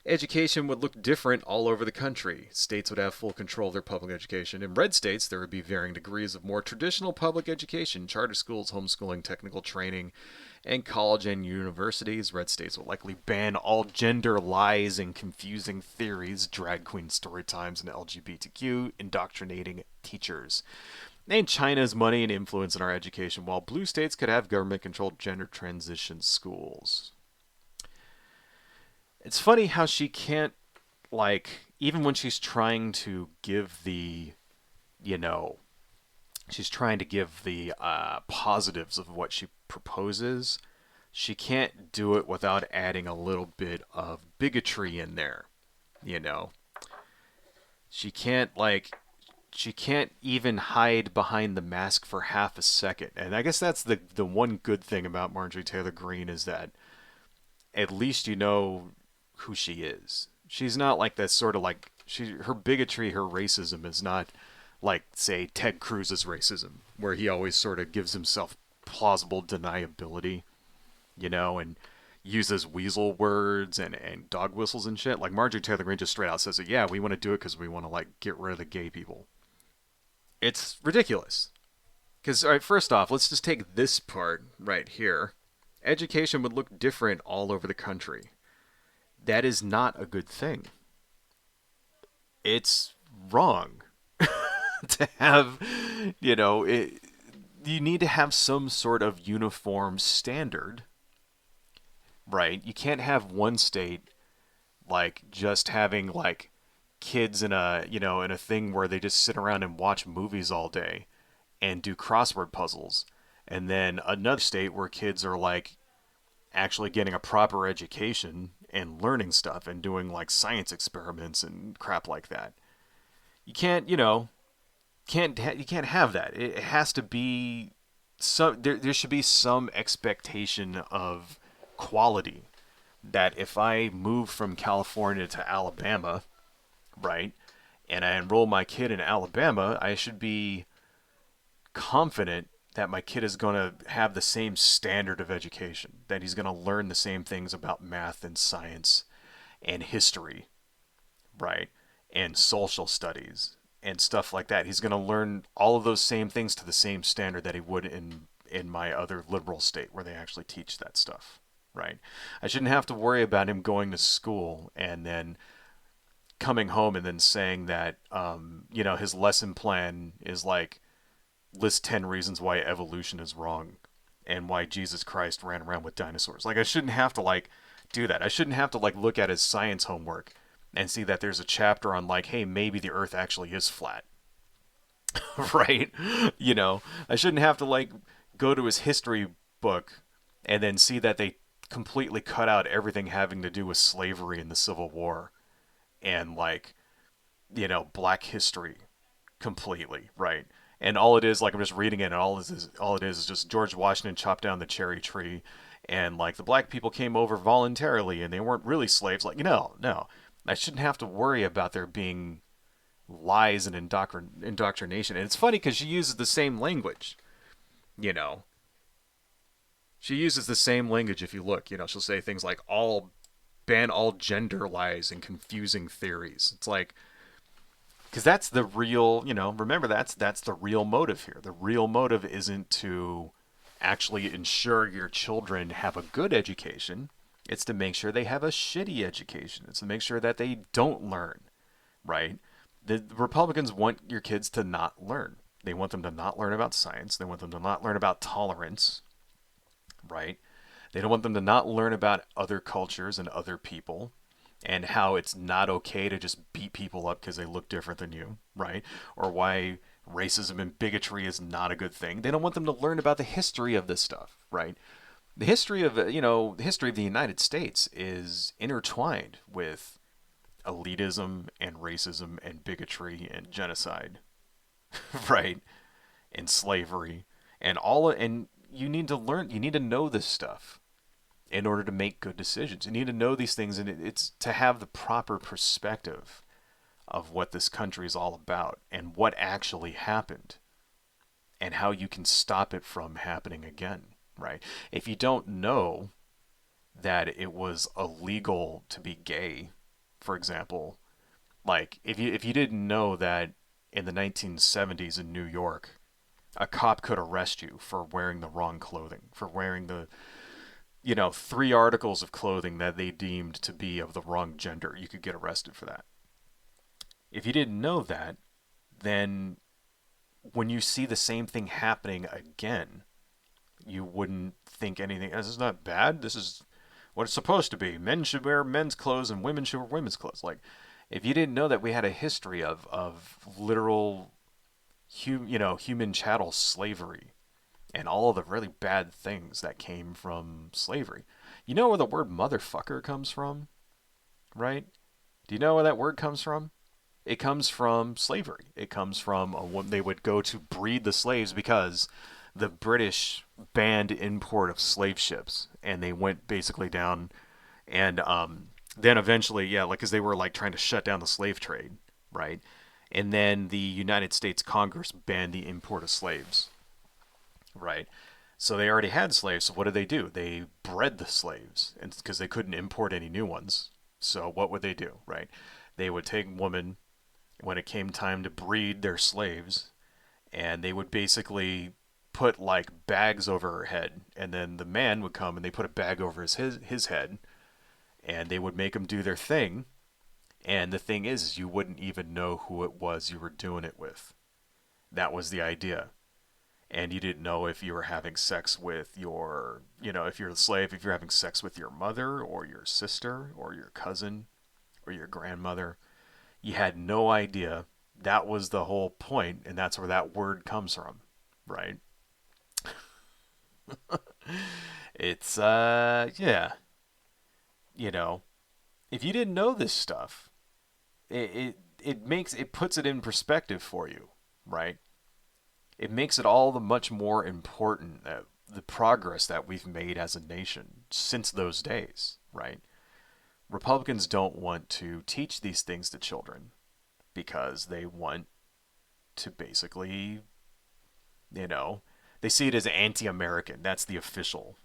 Education would look different all over the country. States would have full control of their public education. In red states, there would be varying degrees of more traditional public education, charter schools, homeschooling, technical training, and college and universities. Red states will likely ban all gender lies and confusing theories, drag queen story times, and LGBTQ, indoctrinating teachers. And China's money and influence in our education, while blue states could have government-controlled gender transition schools. It's funny how she can't, like, even when she's trying to give she's trying to give the positives of what she proposes, she can't do it without adding a little bit of bigotry in there, She can't, she can't even hide behind the mask for half a second. And I guess that's the one good thing about Marjorie Taylor Greene is that at least you know who she is. She's not like that sort of like her bigotry, her racism is not like say Ted Cruz's racism, where he always sort of gives himself plausible deniability, and uses weasel words and dog whistles and shit. Like Marjorie Taylor Greene just straight out says that, yeah, we want to do it because we want to like get rid of the gay people. It's ridiculous. Because, all right, first off, let's just take this part right here. Education would look different all over the country. That is not a good thing. It's wrong to have, you know, you need to have some sort of uniform standard, right? You can't have one state like just having like kids in a, in a thing where they just sit around and watch movies all day and do crossword puzzles, and then another state where kids are like actually getting a proper education and learning stuff and doing like science experiments and crap like that. You can't, you can't have that. It has to be some. There should be some expectation of quality. That if I move from California to Alabama, right, and I enroll my kid in Alabama, I should be confident that my kid is going to have the same standard of education, that he's going to learn the same things about math and science and history, right? And social studies and stuff like that. He's going to learn all of those same things to the same standard that he would in my other liberal state where they actually teach that stuff, right? I shouldn't have to worry about him going to school and then coming home and then saying that his lesson plan is like list 10 reasons why evolution is wrong and why Jesus Christ ran around with dinosaurs. Like I shouldn't have to like do that. I shouldn't have to like look at his science homework and see that there's a chapter on like, hey, maybe the earth actually is flat. Right? I shouldn't have to like go to his history book and then see that they completely cut out everything having to do with slavery in the Civil War and like, black history completely, right? And all it is, like I'm just reading it, and all it is just George Washington chopped down the cherry tree, and like the black people came over voluntarily, and they weren't really slaves. Like, no, I shouldn't have to worry about there being lies and indoctrination. And it's funny because she uses the same language, you know. She uses the same language if you look. She'll say things like all ban all gender lies and confusing theories. It's like because that's the real, remember that's the real motive here. The real motive isn't to actually ensure your children have a good education. It's to make sure they have a shitty education. It's to make sure that they don't learn, right? The Republicans want your kids to not learn. They want them to not learn about science. They want them to not learn about tolerance, right? They don't want them to not learn about other cultures and other people and how it's not okay to just beat people up because they look different than you, right? Or why racism and bigotry is not a good thing. They don't want them to learn about the history of this stuff, right? The history of, the history of the United States is intertwined with elitism and racism and bigotry and genocide, right? And slavery and you need to learn, you need to know this stuff in order to make good decisions. You need to know these things, and it's to have the proper perspective of what this country is all about and what actually happened and how you can stop it from happening again, right? If you don't know that it was illegal to be gay, for example, like if you didn't know that in the 1970s in New York, a cop could arrest you for wearing the wrong clothing, for wearing the 3 articles of clothing that they deemed to be of the wrong gender. You could get arrested for that. If you didn't know that, then when you see the same thing happening again, you wouldn't think anything. This is not bad. This is what it's supposed to be. Men should wear men's clothes and women should wear women's clothes. Like, if you didn't know that we had a history of literal, human chattel slavery and all of the really bad things that came from slavery. You know where the word motherfucker comes from, right? Do you know where that word comes from? It comes from slavery. It comes from they would go to breed the slaves because the British banned import of slave ships, and they went basically down, and then eventually, yeah, like because they were like trying to shut down the slave trade, right? And then the United States Congress banned the import of slaves, right? So they already had slaves. So what did they do? They bred the slaves, and because they couldn't import any new ones. So what would they do, right? They would take women when it came time to breed their slaves, and they would basically put like bags over her head, and then the man would come and they put a bag over his head, and they would make him do their thing. And the thing is, you wouldn't even know who it was you were doing it with. That was the idea. And you didn't know if you were having sex with your, if you're a slave, if you're having sex with your mother or your sister or your cousin or your grandmother. You had no idea. That was the whole point, and that's where that word comes from, right? It's, yeah, you know, if you didn't know this stuff, it puts it in perspective for you, right? It makes it all the much more important that the progress that we've made as a nation since those days, right? Republicans don't want to teach these things to children because they want to basically, you know, they see it as anti-American. That's the official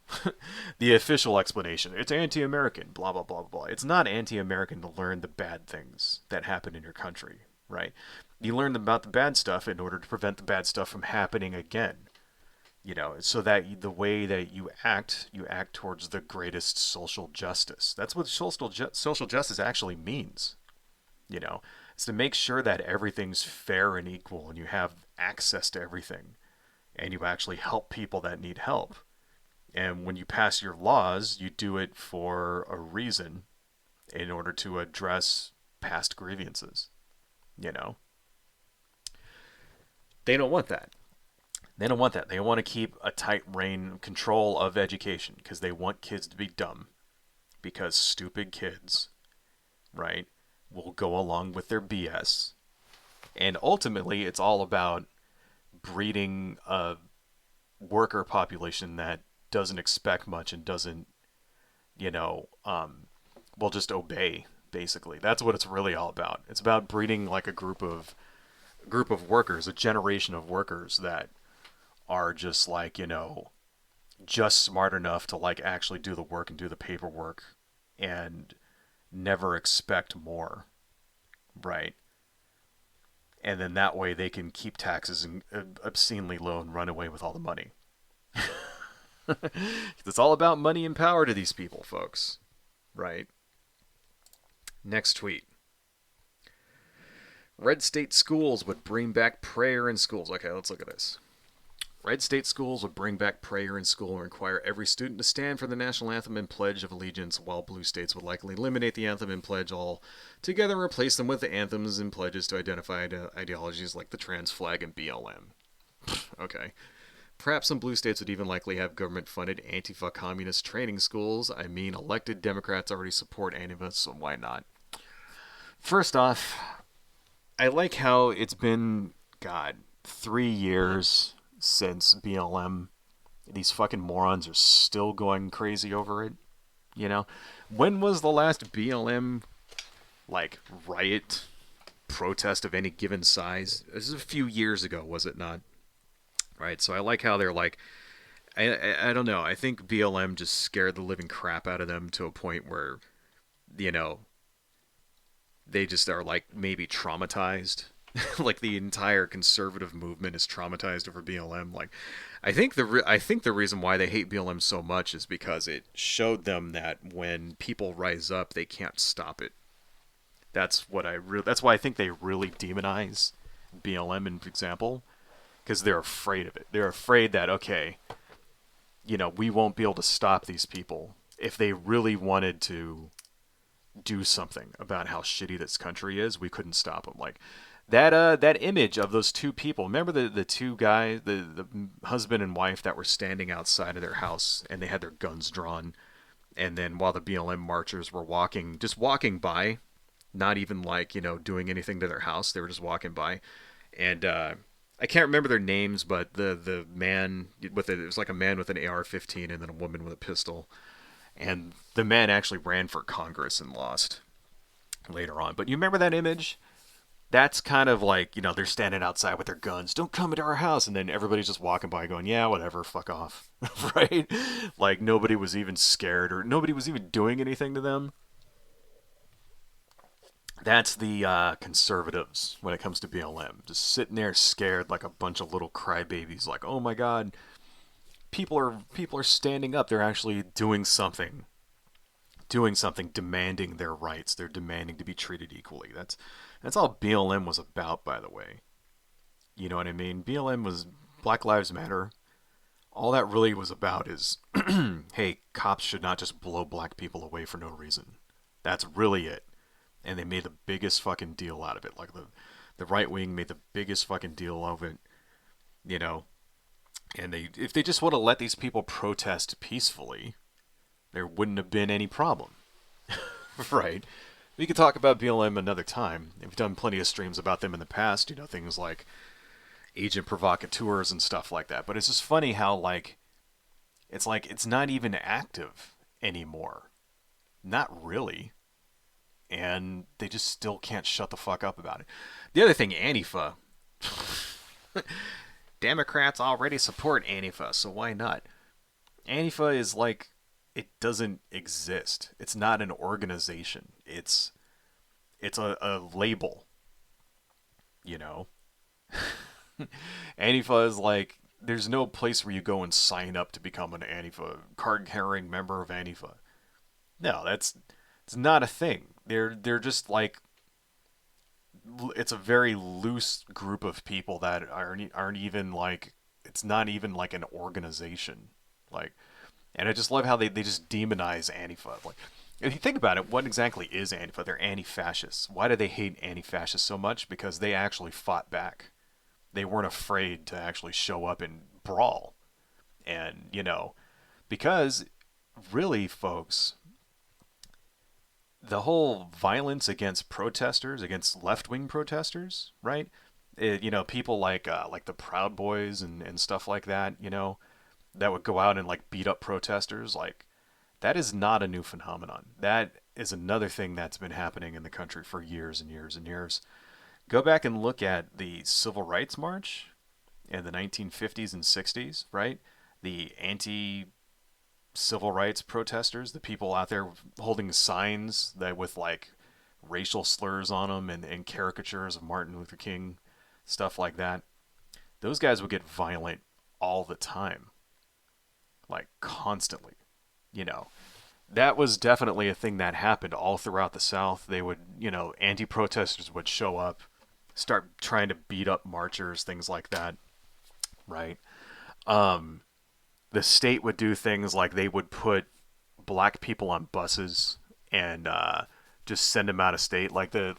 explanation. It's anti-American, blah blah blah blah. It's not anti-American to learn the bad things that happen in your country, right? You learn about the bad stuff in order to prevent the bad stuff from happening again. So that the way that you act towards the greatest social justice. That's what social justice actually means. You know, it's to make sure that everything's fair and equal, and you have access to everything, and you actually help people that need help. And when you pass your laws, you do it for a reason, in order to address past grievances. You know, they don't want that. They don't want that. They want to keep a tight rein control of education because they want kids to be dumb. Because stupid kids, right, will go along with their BS. And ultimately, it's all about breeding a worker population that doesn't expect much and doesn't, you know, will just obey. Basically, that's what it's really all about. It's about breeding like a group of workers, a generation of workers that are just like, just smart enough to like actually do the work and do the paperwork and never expect more, right? And then that way they can keep taxes obscenely low and run away with all the money. It's all about money and power to these people, folks, right? Next tweet. Red state schools would bring back prayer in schools. Okay, let's look at this. Red state schools would bring back prayer in school and require every student to stand for the national anthem and pledge of allegiance, while blue states would likely eliminate the anthem and pledge altogether and replace them with the anthems and pledges to identify ideologies like the trans flag and BLM. Okay. Perhaps some blue states would even likely have government-funded Antifa communist training schools. I mean, elected Democrats already support Antifa, so why not? First off, I like how it's been, God, 3 years since BLM. These fucking morons are still going crazy over it. You know? When was the last BLM, like, riot, protest of any given size? This is a few years ago, was it not? Right, so I like how they're like, I don't know. I think BLM just scared the living crap out of them to a point where, you know, they just are like maybe traumatized. Like the entire conservative movement is traumatized over BLM. Like, I think the reason why they hate BLM so much is because it showed them that when people rise up, they can't stop it. That's why I think they really demonize BLM, in example, because they're afraid of it. They're afraid that, okay, we won't be able to stop these people if they really wanted to do something about how shitty this country is. We couldn't stop them. Like that image of those two people. Remember the two guys, the husband and wife that were standing outside of their house and they had their guns drawn, and then while the BLM marchers were just walking by, not even like doing anything to their house, they were just walking by, and I can't remember their names, but the man it was like a man with an AR-15 and then a woman with a pistol. And the man actually ran for Congress and lost later on. But you remember that image? that's kind of like, they're standing outside with their guns. Don't come into our house. And then everybody's just walking by going, yeah, whatever, fuck off. Right? Like nobody was even scared or nobody was even doing anything to them. That's the conservatives when it comes to BLM. Just sitting there scared like a bunch of little crybabies. Like, oh my God, people are standing up. They're actually doing something, demanding their rights. They're demanding to be treated equally. That's all BLM was about, by the way. You know what I mean? BLM was Black Lives Matter. All that really was about is, hey, cops should not just blow black people away for no reason. That's really it. And they made the biggest fucking deal out of it. Like the right wing made the biggest fucking deal of it, you know. And if they just would have let these people protest peacefully, there wouldn't have been any problem. Right? We could talk about BLM another time. We've done plenty of streams about them in the past, things like agent provocateurs and stuff like that. But it's just funny how it's not even active anymore. Not really. And they just still can't shut the fuck up about it. The other thing, Antifa. Democrats already support Antifa, so why not? Antifa is like, it doesn't exist. It's not an organization. It's a label, you know. Antifa is like, there's no place where you go and sign up to become an Antifa card-carrying member of Antifa. No, it's not a thing. They're just like, it's a very loose group of people that aren't even like, it's not even like an organization. Like, and I just love how they just demonize Antifa. Like, if you think about it, what exactly is Antifa? They're anti-fascists. Why do they hate anti-fascists so much? Because they actually fought back. They weren't afraid to actually show up and brawl. And, because really, folks, the whole violence against protesters, against left-wing protesters, right? People like the Proud Boys and stuff like that, that would go out and like beat up protesters, like that is not a new phenomenon. That is another thing that's been happening in the country for years and years and years. Go back and look at the Civil Rights March in the 1950s and 60s, right? The anti civil rights protesters, the people out there holding signs that with like racial slurs on them and caricatures of Martin Luther King, stuff like that. Those guys would get violent all the time, like constantly, you know. That was definitely a thing that happened all throughout the South. They would, anti-protesters would show up, start trying to beat up marchers, things like that, right? Um, the state would do things like they would put black people on buses and just send them out of state, the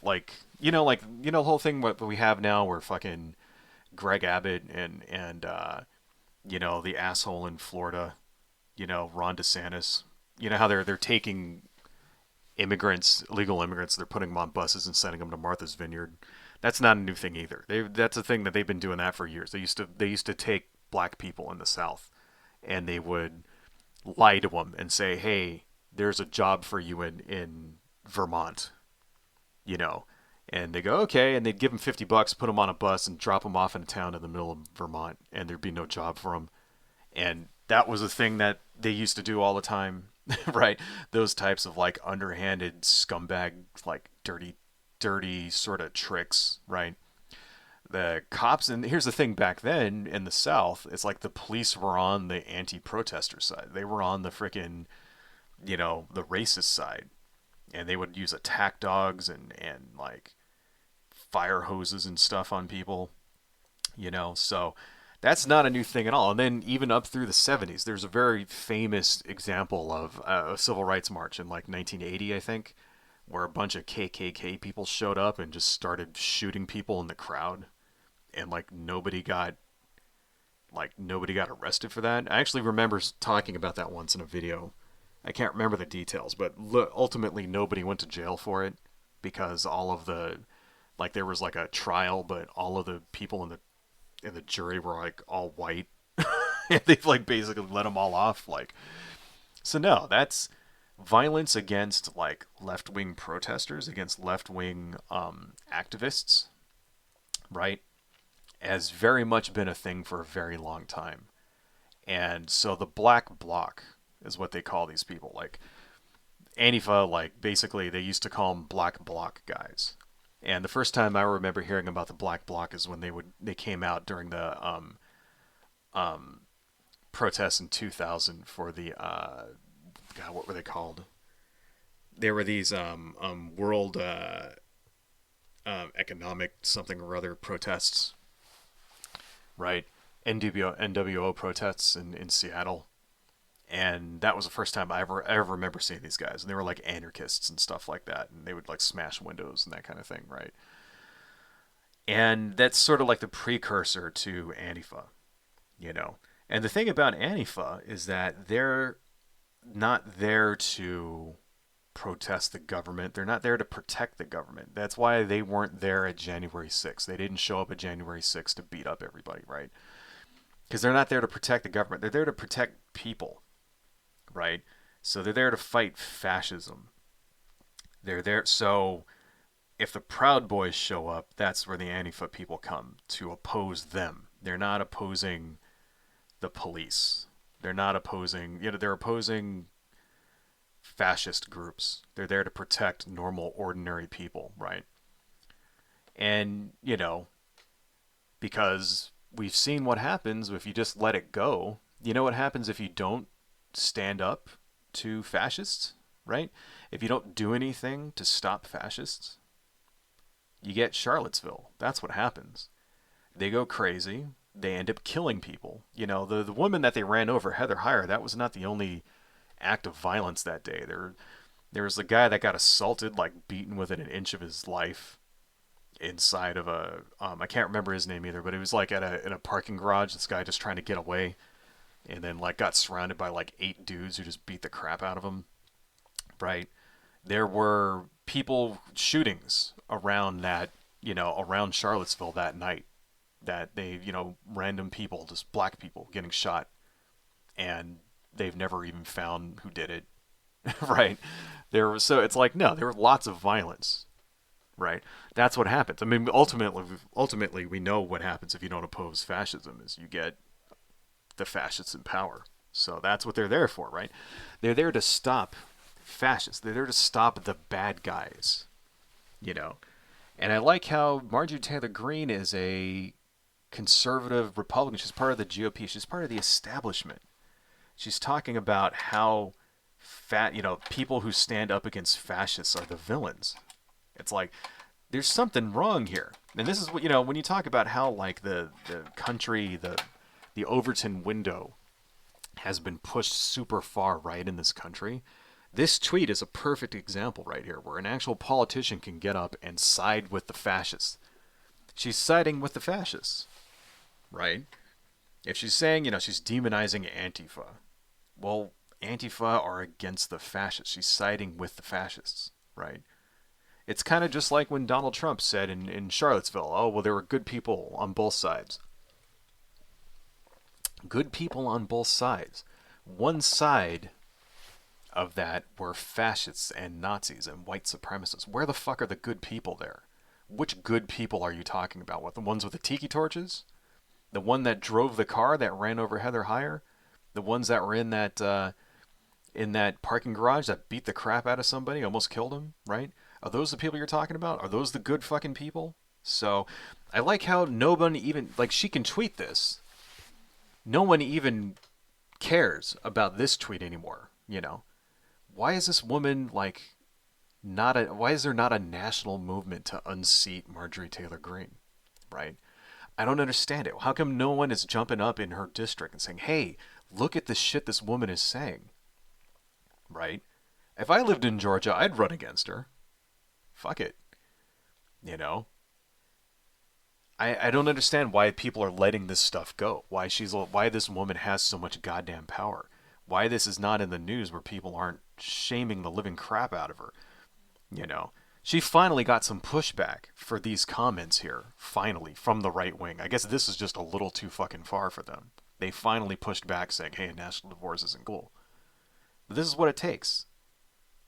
whole thing what we have now, where fucking Greg Abbott and the asshole in Florida, Ron DeSantis, how they're taking illegal immigrants, they're putting them on buses and sending them to Martha's Vineyard. That's not a new thing either. That's a thing that they've been doing that for years. They used to take black people in the South, and they would lie to them and say, "Hey, there's a job for you in Vermont," and they go, "Okay," and they'd give them $50, put them on a bus, and drop them off in a town in the middle of Vermont, and there'd be no job for them. And that was a thing that they used to do all the time, right? Those types of like underhanded scumbag, like dirty sort of tricks, right? The cops, and here's the thing, back then in the South, it's like the police were on the anti-protester side. They were on the freaking, the racist side. And they would use attack dogs and like fire hoses and stuff on people, so that's not a new thing at all. And then even up through the 70s, there's a very famous example of a civil rights march in like 1980, I think, where a bunch of KKK people showed up and just started shooting people in the crowd, and nobody got arrested for that. I actually remember talking about that once in a video. I can't remember the details, but ultimately nobody went to jail for it, because all of the, like, there was like a trial, but all of the people in the jury were like all white. And they like basically let them all off. Like, so no, that's violence against like left wing protesters, against left wing activists. right, has very much been a thing for a very long time. And so the black bloc is what they call these people. Like Antifa, like basically they used to call them black bloc guys. And the first time I remember hearing about the black bloc is when they came out during the um, protests in 2000 for the God, what were they called? There were these world economic something or other protests, right? NWO protests in Seattle, and that was the first time I ever remember seeing these guys. And they were like anarchists and stuff like that, and they would like smash windows and that kind of thing, right? And that's sort of like the precursor to Antifa, you know. And the thing about Antifa is that they're not there to protest the government. They're not there to protect the government. That's why they weren't there at January 6th. They didn't show up at January 6th to beat up everybody, right? Because they're not there to protect the government. They're there to protect people, right? So they're there to fight fascism. They're there. So if the Proud Boys show up, that's where the Antifa people come to oppose them. They're not opposing the police. They're not opposing, they're opposing fascist groups. They're there to protect normal, ordinary people, right? And, because we've seen what happens if you just let it go. You know what happens if you don't stand up to fascists, right? If you don't do anything to stop fascists, you get Charlottesville. That's what happens. They go crazy. They end up killing people. The woman that they ran over, Heather Heyer, that was not the only act of violence that day. There was a guy that got assaulted, like beaten within an inch of his life inside of a I can't remember his name either, but it was like in a parking garage. This guy just trying to get away, and then like got surrounded by like 8 dudes who just beat the crap out of him. Right? There were people shootings around around Charlottesville that night. That random people, just black people getting shot, and they've never even found who did it. Right? So it's like, no, there were lots of violence. Right? That's what happens. I mean, ultimately, we know what happens if you don't oppose fascism is you get the fascists in power. So that's what they're there for, right? They're there to stop fascists. They're there to stop the bad guys, you know. And I like how Marjorie Taylor Greene is a conservative Republican. She's part of the GOP. She's part of the establishment. She's talking about how people who stand up against fascists are the villains. It's like there's something wrong here. And this is what, when you talk about how like the country, the Overton window has been pushed super far right in this country. This tweet is a perfect example right here where an actual politician can get up and side with the fascists. She's siding with the fascists, right? If she's saying, she's demonizing Antifa, well, Antifa are against the fascists. She's siding with the fascists, right? It's kind of just like when Donald Trump said in Charlottesville, oh, well, there were good people on both sides. Good people on both sides. One side of that were fascists and Nazis and white supremacists. Where the fuck are the good people there? Which good people are you talking about? What, the ones with the tiki torches? The one that drove the car that ran over Heather Heyer? The ones that were in that parking garage that beat the crap out of somebody, almost killed him, right? Are those the people you're talking about? Are those the good fucking people? So I like how nobody even, like, she can tweet this. No one even cares about this tweet anymore, Why is this woman, like, why is there not a national movement to unseat Marjorie Taylor Greene, right? I don't understand it. How come no one is jumping up in her district and saying, hey, look at the shit this woman is saying, right? If I lived in Georgia, I'd run against her. Fuck it. I don't understand why people are letting this stuff go. Why this woman has so much goddamn power. Why this is not in the news where people aren't shaming the living crap out of her. She finally got some pushback for these comments here, finally, from the right wing. I guess this is just a little too fucking far for them. They finally pushed back saying, hey, national divorce isn't cool. But this is what it takes.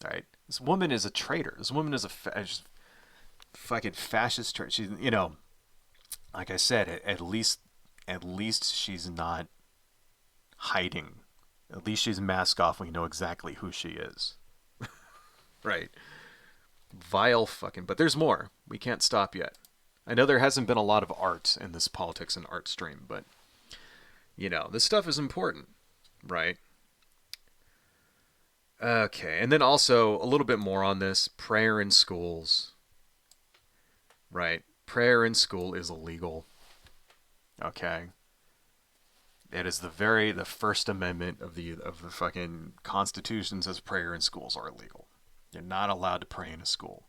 All right? This woman is a traitor. This woman is a fucking fascist traitor. She's, like I said, at least she's not hiding. At least she's mask off. We know exactly who she is. Right. Vile fucking. But there's more. We can't stop yet. I know there hasn't been a lot of art in this politics and art stream, but this stuff is important, right? Okay, and then also a little bit more on this prayer in schools, right? Prayer in school is illegal. Okay, it is the First Amendment of the fucking Constitution says prayer in schools are illegal. You're not allowed to pray in a school.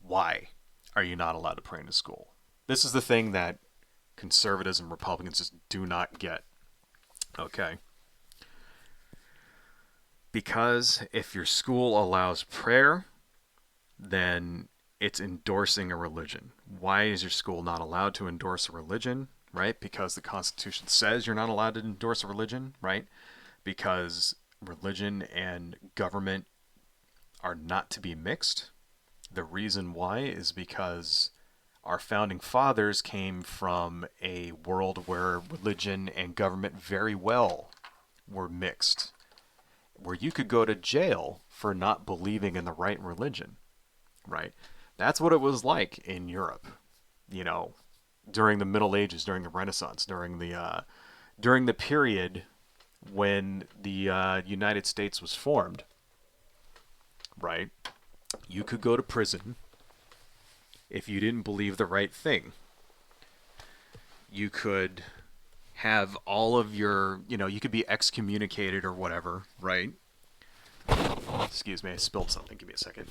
Why are you not allowed to pray in a school? This is the thing that conservatives and Republicans just do not get. Okay. Because if your school allows prayer, then it's endorsing a religion. Why is your school not allowed to endorse a religion? Right? Because the Constitution says you're not allowed to endorse a religion, right? Because religion and government are not to be mixed. The reason why is because our founding fathers came from a world where religion and government very well were mixed, where you could go to jail for not believing in the right religion, right? That's what it was like in Europe, you know, during the Middle Ages, during the Renaissance, during the period when the United States was formed, right? You could go to prison if you didn't believe the right thing. You could have all of your, you could be excommunicated or whatever, right? Excuse me, I spilled something. Give me a second.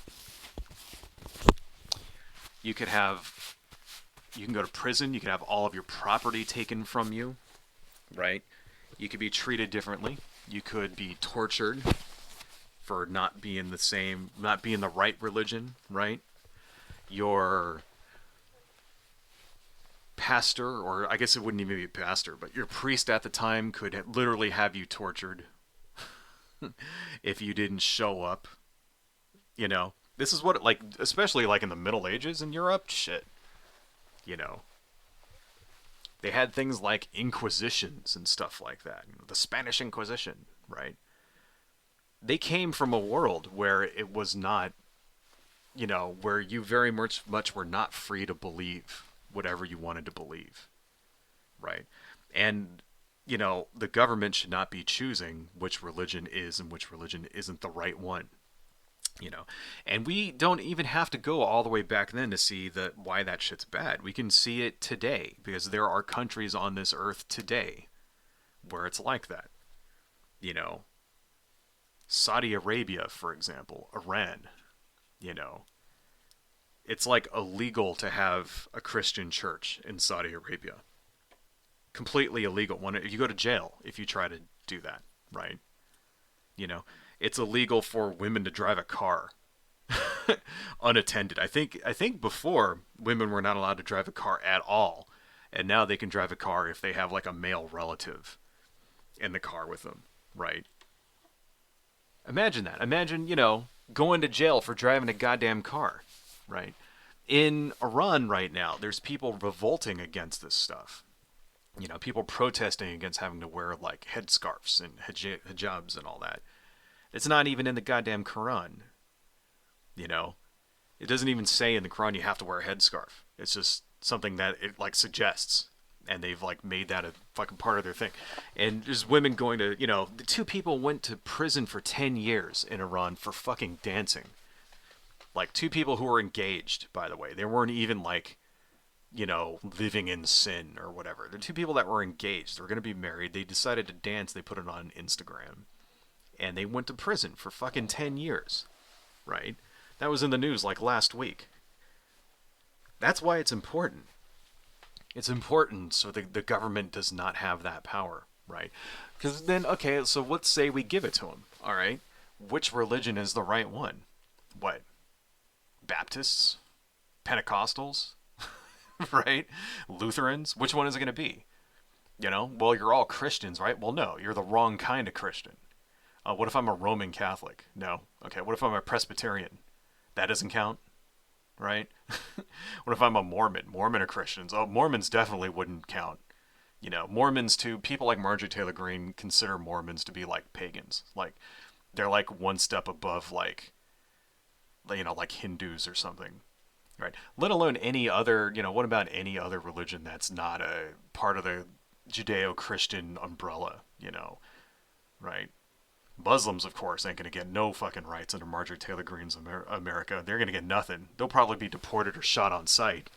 You could have, you can go to prison. You could have all of your property taken from you, right? You could be treated differently. You could be tortured for not being the right religion, right? Your pastor, or I guess it wouldn't even be a pastor, but your priest at the time could literally have you tortured if you didn't show up. This is what, like, especially like in the Middle Ages in Europe, shit. You know, they had things like inquisitions and stuff like that. The Spanish Inquisition, right? They came from a world where it was not, where you very much were not free to believe whatever you wanted to believe, right? And, the government should not be choosing which religion is and which religion isn't the right one, And we don't even have to go all the way back then to see why that shit's bad. We can see it today because there are countries on this earth today where it's like that, Saudi Arabia, for example, Iran, it's like illegal to have a Christian church in Saudi Arabia. Completely illegal. You go to jail if you try to do that, right? You know, it's illegal for women to drive a car unattended. I think before women were not allowed to drive a car at all, and now they can drive a car if they have like a male relative in the car with them, right? Imagine that. Imagine, going to jail for driving a goddamn car, right? In Iran right now, there's people revolting against this stuff. People protesting against having to wear like headscarves and hijabs and all that. It's not even in the goddamn Quran. It doesn't even say in the Quran you have to wear a headscarf. It's just something that it like suggests, and they've like made that a fucking part of their thing. And there's women going to, the two people went to prison for 10 years in Iran for fucking dancing. Like two people who were engaged, by the way. They weren't even like, living in sin or whatever. They're two people that were engaged. They were going to be married. They decided to dance. They put it on Instagram. And they went to prison for fucking 10 years. Right? That was in the news like last week. That's why it's important. It's important so the government does not have that power, right? Because then, okay, so let's say we give it to them, all right? Which religion is the right one? What? Baptists? Pentecostals? Right? Lutherans? Which one is it going to be? Well, you're all Christians, right? Well, no, you're the wrong kind of Christian. What if I'm a Roman Catholic? No. Okay, what if I'm a Presbyterian? That doesn't count? right? What if I'm a Mormon? Mormon or Christians? Oh, Mormons definitely wouldn't count. You know, Mormons too. People like Marjorie Taylor Greene consider Mormons to be like pagans. Like they're like one step above like like Hindus or something, right? Let alone any other. What about any other religion that's not a part of the Judeo-Christian umbrella? Right? Muslims, of course, ain't gonna get no fucking rights under Marjorie Taylor Greene's America. They're gonna get nothing. They'll probably be deported or shot on sight.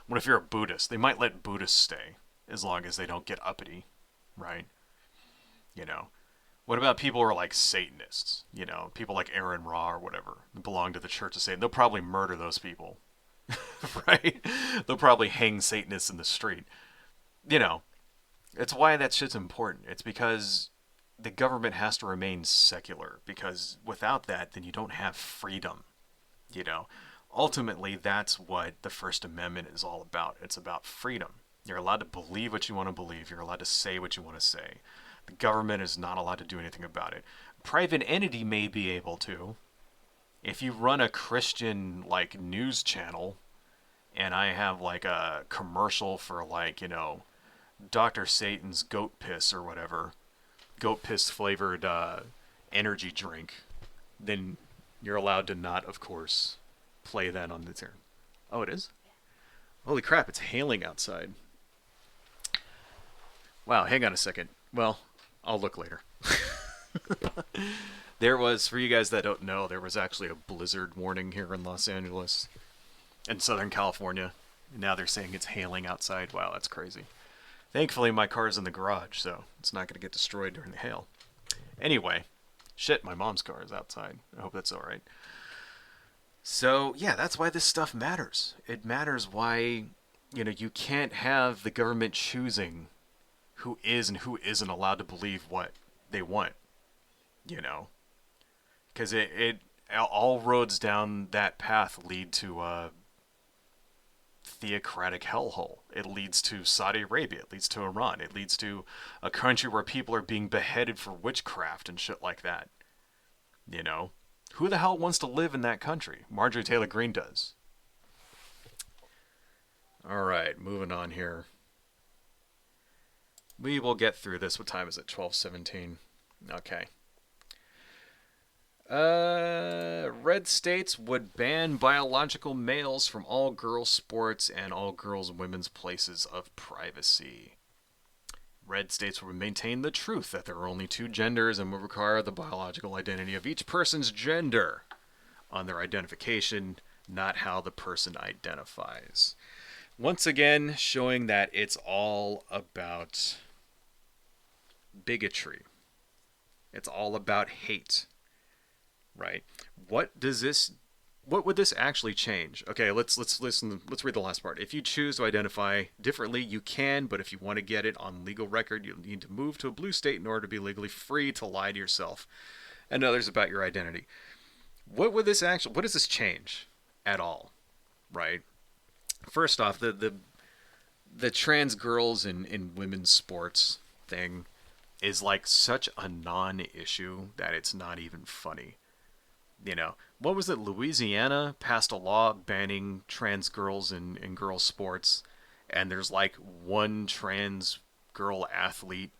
What if you're a Buddhist? They might let Buddhists stay as long as they don't get uppity, right? You know, what about people who are like Satanists? People like Aaron Ra or whatever belong to the Church of Satan. They'll probably murder those people, right? They'll probably hang Satanists in the street. You know, it's why that shit's important. It's because the government has to remain secular because without that, then you don't have freedom. You know, ultimately, that's what the First Amendment is all about. It's about freedom. You're allowed to believe what you want to believe. You're allowed to say what you want to say. The government is not allowed to do anything about it. Private entity may be able to. If you run a Christian like news channel and I have like a commercial for like, Dr. Satan's goat piss or whatever, goat piss flavored energy drink, then you're allowed to not, of course, play that on the turn. Oh, it is? Holy crap, it's hailing outside. Wow, hang on a second. Well, I'll look later. There was, for you guys that don't know, there was actually a blizzard warning here in Los Angeles and Southern California. Now they're saying it's hailing outside. Wow, that's crazy. Thankfully, my car's in the garage, so it's not going to get destroyed during the hail. Anyway, shit, my mom's car is outside. I hope that's alright. So, yeah, that's why this stuff matters. It matters why, you can't have the government choosing who is and who isn't allowed to believe what they want, Because it all roads down that path lead to a theocratic hellhole. It leads to Saudi Arabia. It leads to Iran. It leads to a country where people are being beheaded for witchcraft and shit like that. Who the hell wants to live in that country? Marjorie Taylor Greene does. Alright, moving on here. We will get through this. What time is it? 12:17. Okay. Red states would ban biological males from all girls' sports and all girls' and women's places of privacy. Red states would maintain the truth that there are only two genders and would require the biological identity of each person's gender on their identification, not how the person identifies. Once again, showing that it's all about bigotry. It's all about hate. Right? What would this actually change? Okay, let's listen. Let's read the last part. If you choose to identify differently, you can, but if you want to get it on legal record, you'll need to move to a blue state in order to be legally free to lie to yourself and others about your identity. What does this change at all? Right? First off, the trans girls in women's sports thing is like such a non-issue that it's not even funny. What was it? Louisiana passed a law banning trans girls in girls' sports, and there's like one trans girl athlete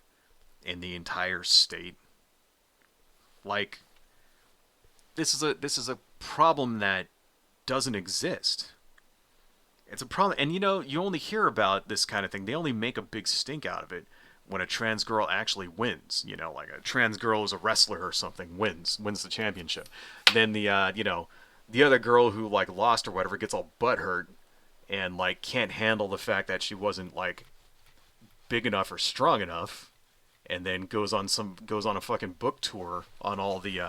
in the entire state. Like, this is a problem that doesn't exist. It's a problem, and you only hear about this kind of thing. They only make a big stink out of it when a trans girl actually wins, like a trans girl who's a wrestler or something wins the championship. Then the other girl who like lost or whatever gets all butthurt and like can't handle the fact that she wasn't like big enough or strong enough, and then goes on a fucking book tour on all the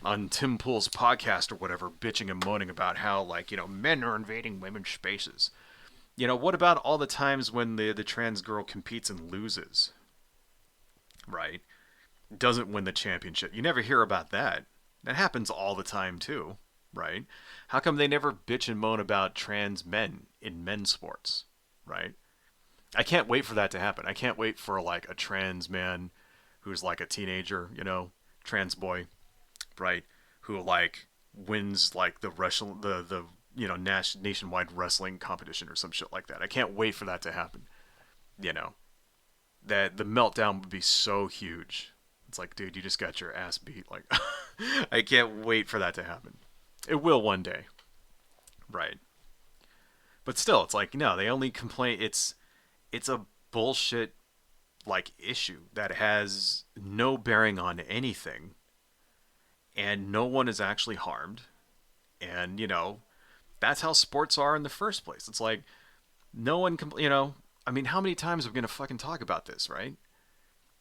on Tim Pool's podcast or whatever, bitching and moaning about how like men are invading women's spaces. What about all the times when the trans girl competes and loses? Right? Doesn't win the championship. You never hear about that. That happens all the time too, right? How come they never bitch and moan about trans men in men's sports, right? I can't wait for that to happen. I can't wait for like a trans man who's like a teenager, trans boy, right? Who like wins like the nationwide wrestling competition or some shit like that. I can't wait for that to happen. You know, that the meltdown would be so huge. It's like, dude, you just got your ass beat. Like, I can't wait for that to happen. It will one day, right? But still, it's like, no, they only complain. It's a bullshit like issue that has no bearing on anything, and no one is actually harmed. And that's how sports are in the first place. It's like no one can, I mean, how many times are we gonna fucking talk about this, right?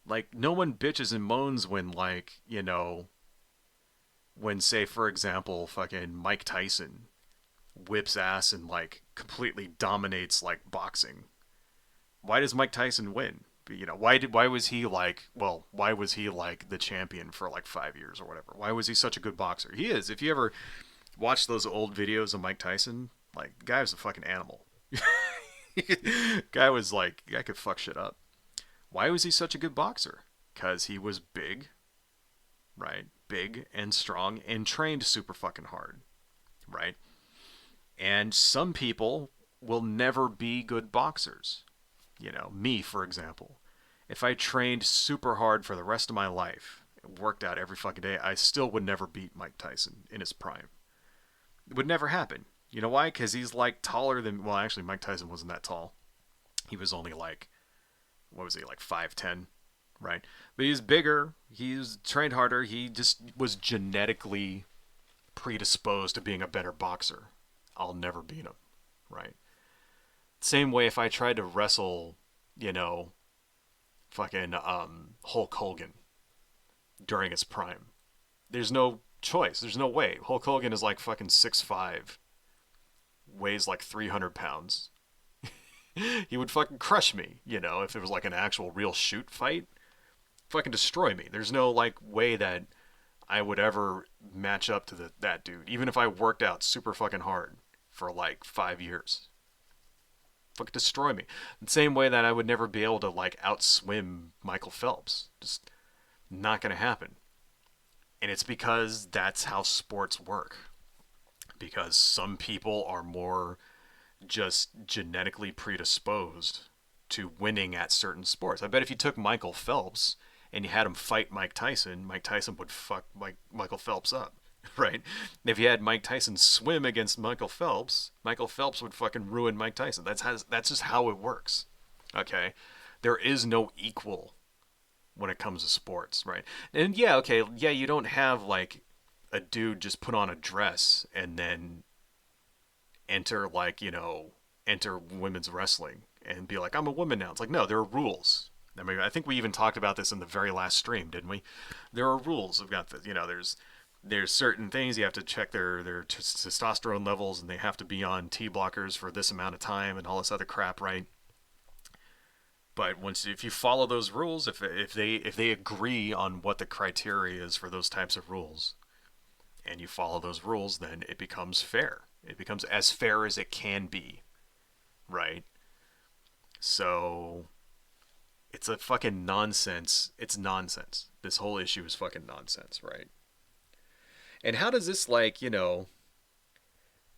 Like, no one bitches and moans when, like, when, say, for example, fucking Mike Tyson whips ass and, like, completely dominates, like, boxing. Why does Mike Tyson win? Why was he like the champion for like 5 years or whatever? Why was he such a good boxer? He is. If you ever watch those old videos of Mike Tyson, like, the guy was a fucking animal. Guy was like, guy could fuck shit up. Why was he such a good boxer? Because he was big, right? Big and strong and trained super fucking hard, right? And some people will never be good boxers. Me, for example. If I trained super hard for the rest of my life, worked out every fucking day, I still would never beat Mike Tyson in his prime. It would never happen. You know why? Because he's like taller than. Well, actually, Mike Tyson wasn't that tall. He was only like, what was he, like 5'10", right? But he's bigger. He's trained harder. He just was genetically predisposed to being a better boxer. I'll never beat him, right? Same way if I tried to wrestle, you know, fucking Hulk Hogan during his prime. There's no choice. There's no way. Hulk Hogan is like fucking 6'5", weighs like 300 pounds. He would fucking crush me, if it was like an actual real shoot fight. Fucking destroy me. There's no like way that I would ever match up to that dude, even if I worked out super fucking hard for like 5 years. Fucking destroy me. The same way that I would never be able to like outswim Michael Phelps. Just not gonna happen. And it's because that's how sports work. Because some people are more just genetically predisposed to winning at certain sports. I bet if you took Michael Phelps and you had him fight Mike Tyson would fuck Michael Phelps up, right? If you had Mike Tyson swim against Michael Phelps would fucking ruin Mike Tyson. That's just how it works. Okay, there is no equal when it comes to sports, right? And yeah, okay, yeah, you don't have like a dude just put on a dress and then enter enter women's wrestling and be like, I'm a woman now. It's like, no, there are rules. I mean, I think we even talked about this in the very last stream, didn't we? There are rules. We've got there's certain things you have to check their testosterone levels, and they have to be on T blockers for this amount of time and all this other crap, right? But if you follow those rules, if they agree on what the criteria is for those types of rules, and you follow those rules, then it becomes fair. It becomes as fair as it can be, right? So it's a fucking nonsense. It's nonsense. This whole issue is fucking nonsense, right? And how does this I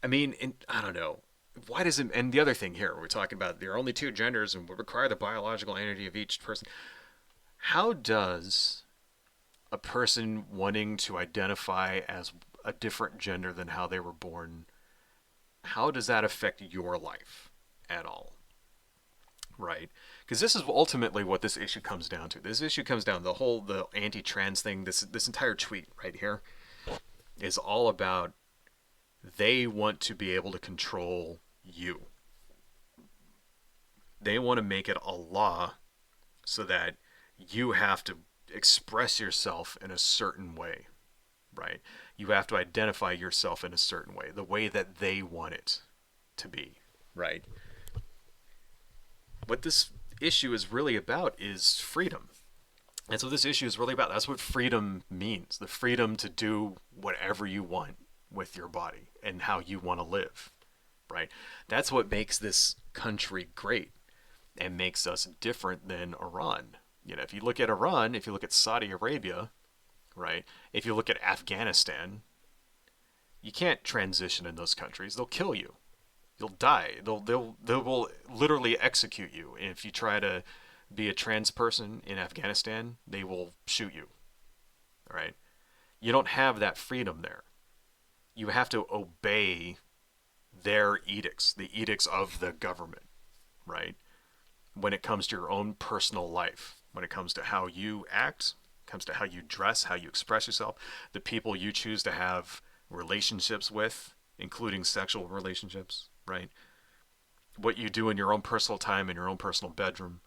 mean, I don't know. Why does it? And the other thing here, we're talking about there are only two genders and we require the biological identity of each person. How does a person wanting to identify as a different gender than how they were born, how does that affect your life at all? Right? Because this is ultimately what this issue comes down to. This issue comes down to the anti-trans thing. This entire tweet right here is all about they want to be able to control you. They want to make it a law so that you have to express yourself in a certain way, right? You have to identify yourself in a certain way, the way that they want it to be, right? What this issue is really about is freedom. That's what this issue is really about. That's what freedom means. The freedom to do whatever you want with your body and how you want to live, right? That's what makes this country great and makes us different than Iran. If you look at Iran, if you look at Saudi Arabia, right? If you look at Afghanistan, You can't transition in those countries. They'll kill you. You'll die. They will literally execute you. And if you try to be a trans person in Afghanistan, they will shoot you. All right? You don't have that freedom there. You have to obey their edicts, the edicts of the government, right? When it comes to your own personal life, when it comes to how you act, comes to how you dress, how you express yourself, the people you choose to have relationships with, including sexual relationships, right? What you do in your own personal time in your own personal bedroom,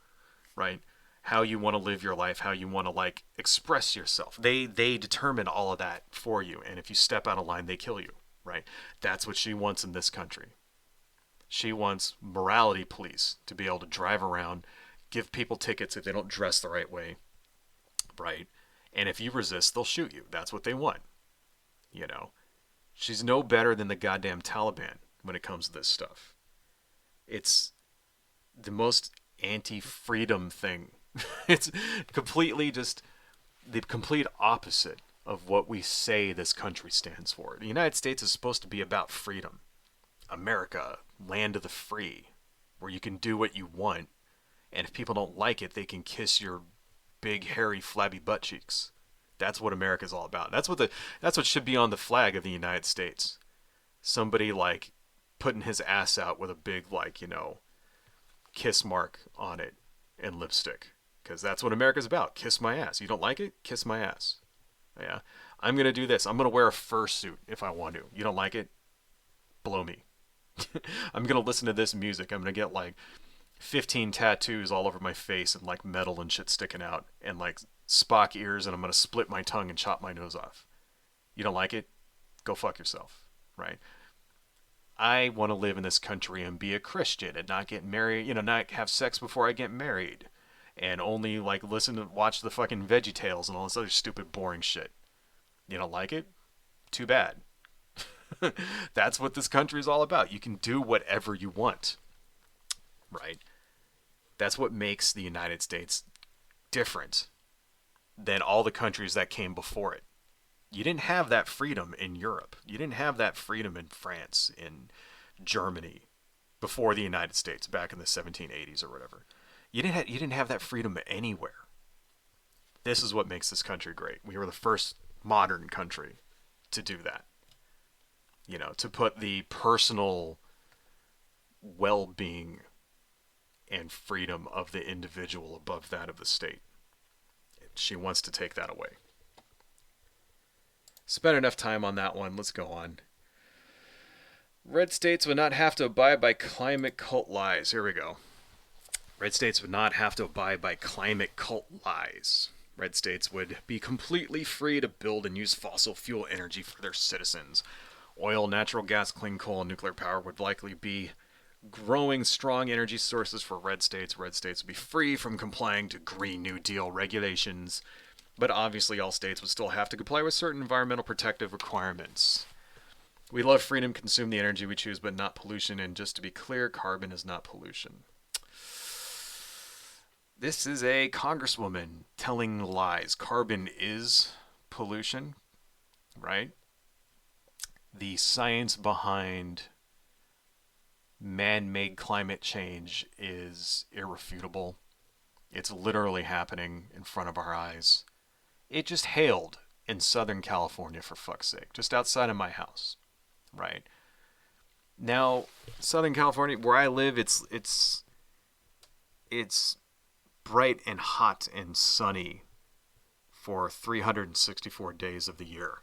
right? How you want to live your life, how you want to like express yourself. They determine all of that for you, and if you step out of line, they kill you, right? That's what she wants in this country. She wants morality police to be able to drive around, give people tickets if they don't dress the right way, right? And if you resist, they'll shoot you. That's what they want, you know. She's no better than the goddamn Taliban when it comes to this stuff. It's the most anti-freedom thing. It's completely just the complete opposite of what we say this country stands for. The United States is supposed to be about freedom. America, land of the free, where you can do what you want, and if people don't like it, they can kiss your big, hairy, flabby butt cheeks. That's what America's all about. That's what should be on the flag of the United States. Somebody like putting his ass out with a big like, kiss mark on it and lipstick. Because that's what America's about. Kiss my ass. You don't like it? Kiss my ass. Yeah. I'm going to do this. I'm going to wear a fursuit if I want to. You don't like it? Blow me. I'm going to listen to this music. I'm going to get like 15 tattoos all over my face and like metal and shit sticking out and like Spock ears, and I'm going to split my tongue and chop my nose off. You don't like it? Go fuck yourself. Right? I want to live in this country and be a Christian and not get married, not have sex before I get married. And only like watch the fucking Veggie Tales and all this other stupid boring shit. You don't like it? Too bad. That's what this country is all about. You can do whatever you want. Right? That's what makes the United States different than all the countries that came before it. You didn't have that freedom in Europe. You didn't have that freedom in France, in Germany, before the United States, back in the 1780s or whatever. You didn't have that freedom anywhere. This is what makes this country great. We were the first modern country to do that. To put the personal well-being and freedom of the individual above that of the state. She wants to take that away. Spent enough time on that one. Let's go on. Red states would not have to abide by climate cult lies. Here we go. Red states would not have to abide by climate cult lies. Red states would be completely free to build and use fossil fuel energy for their citizens. Oil, natural gas, clean coal, and nuclear power would likely be growing strong energy sources for red states. Red states would be free from complying to Green New Deal regulations, but obviously all states would still have to comply with certain environmental protective requirements. We love freedom, consume the energy we choose, but not pollution, and just to be clear, carbon is not pollution. This is a congresswoman telling lies. Carbon is pollution, right? The science behind man-made climate change is irrefutable. It's literally happening in front of our eyes. It just hailed in Southern California, for fuck's sake, just outside of my house, right? Now, Southern California, where I live, it's bright and hot and sunny for 364 days of the year.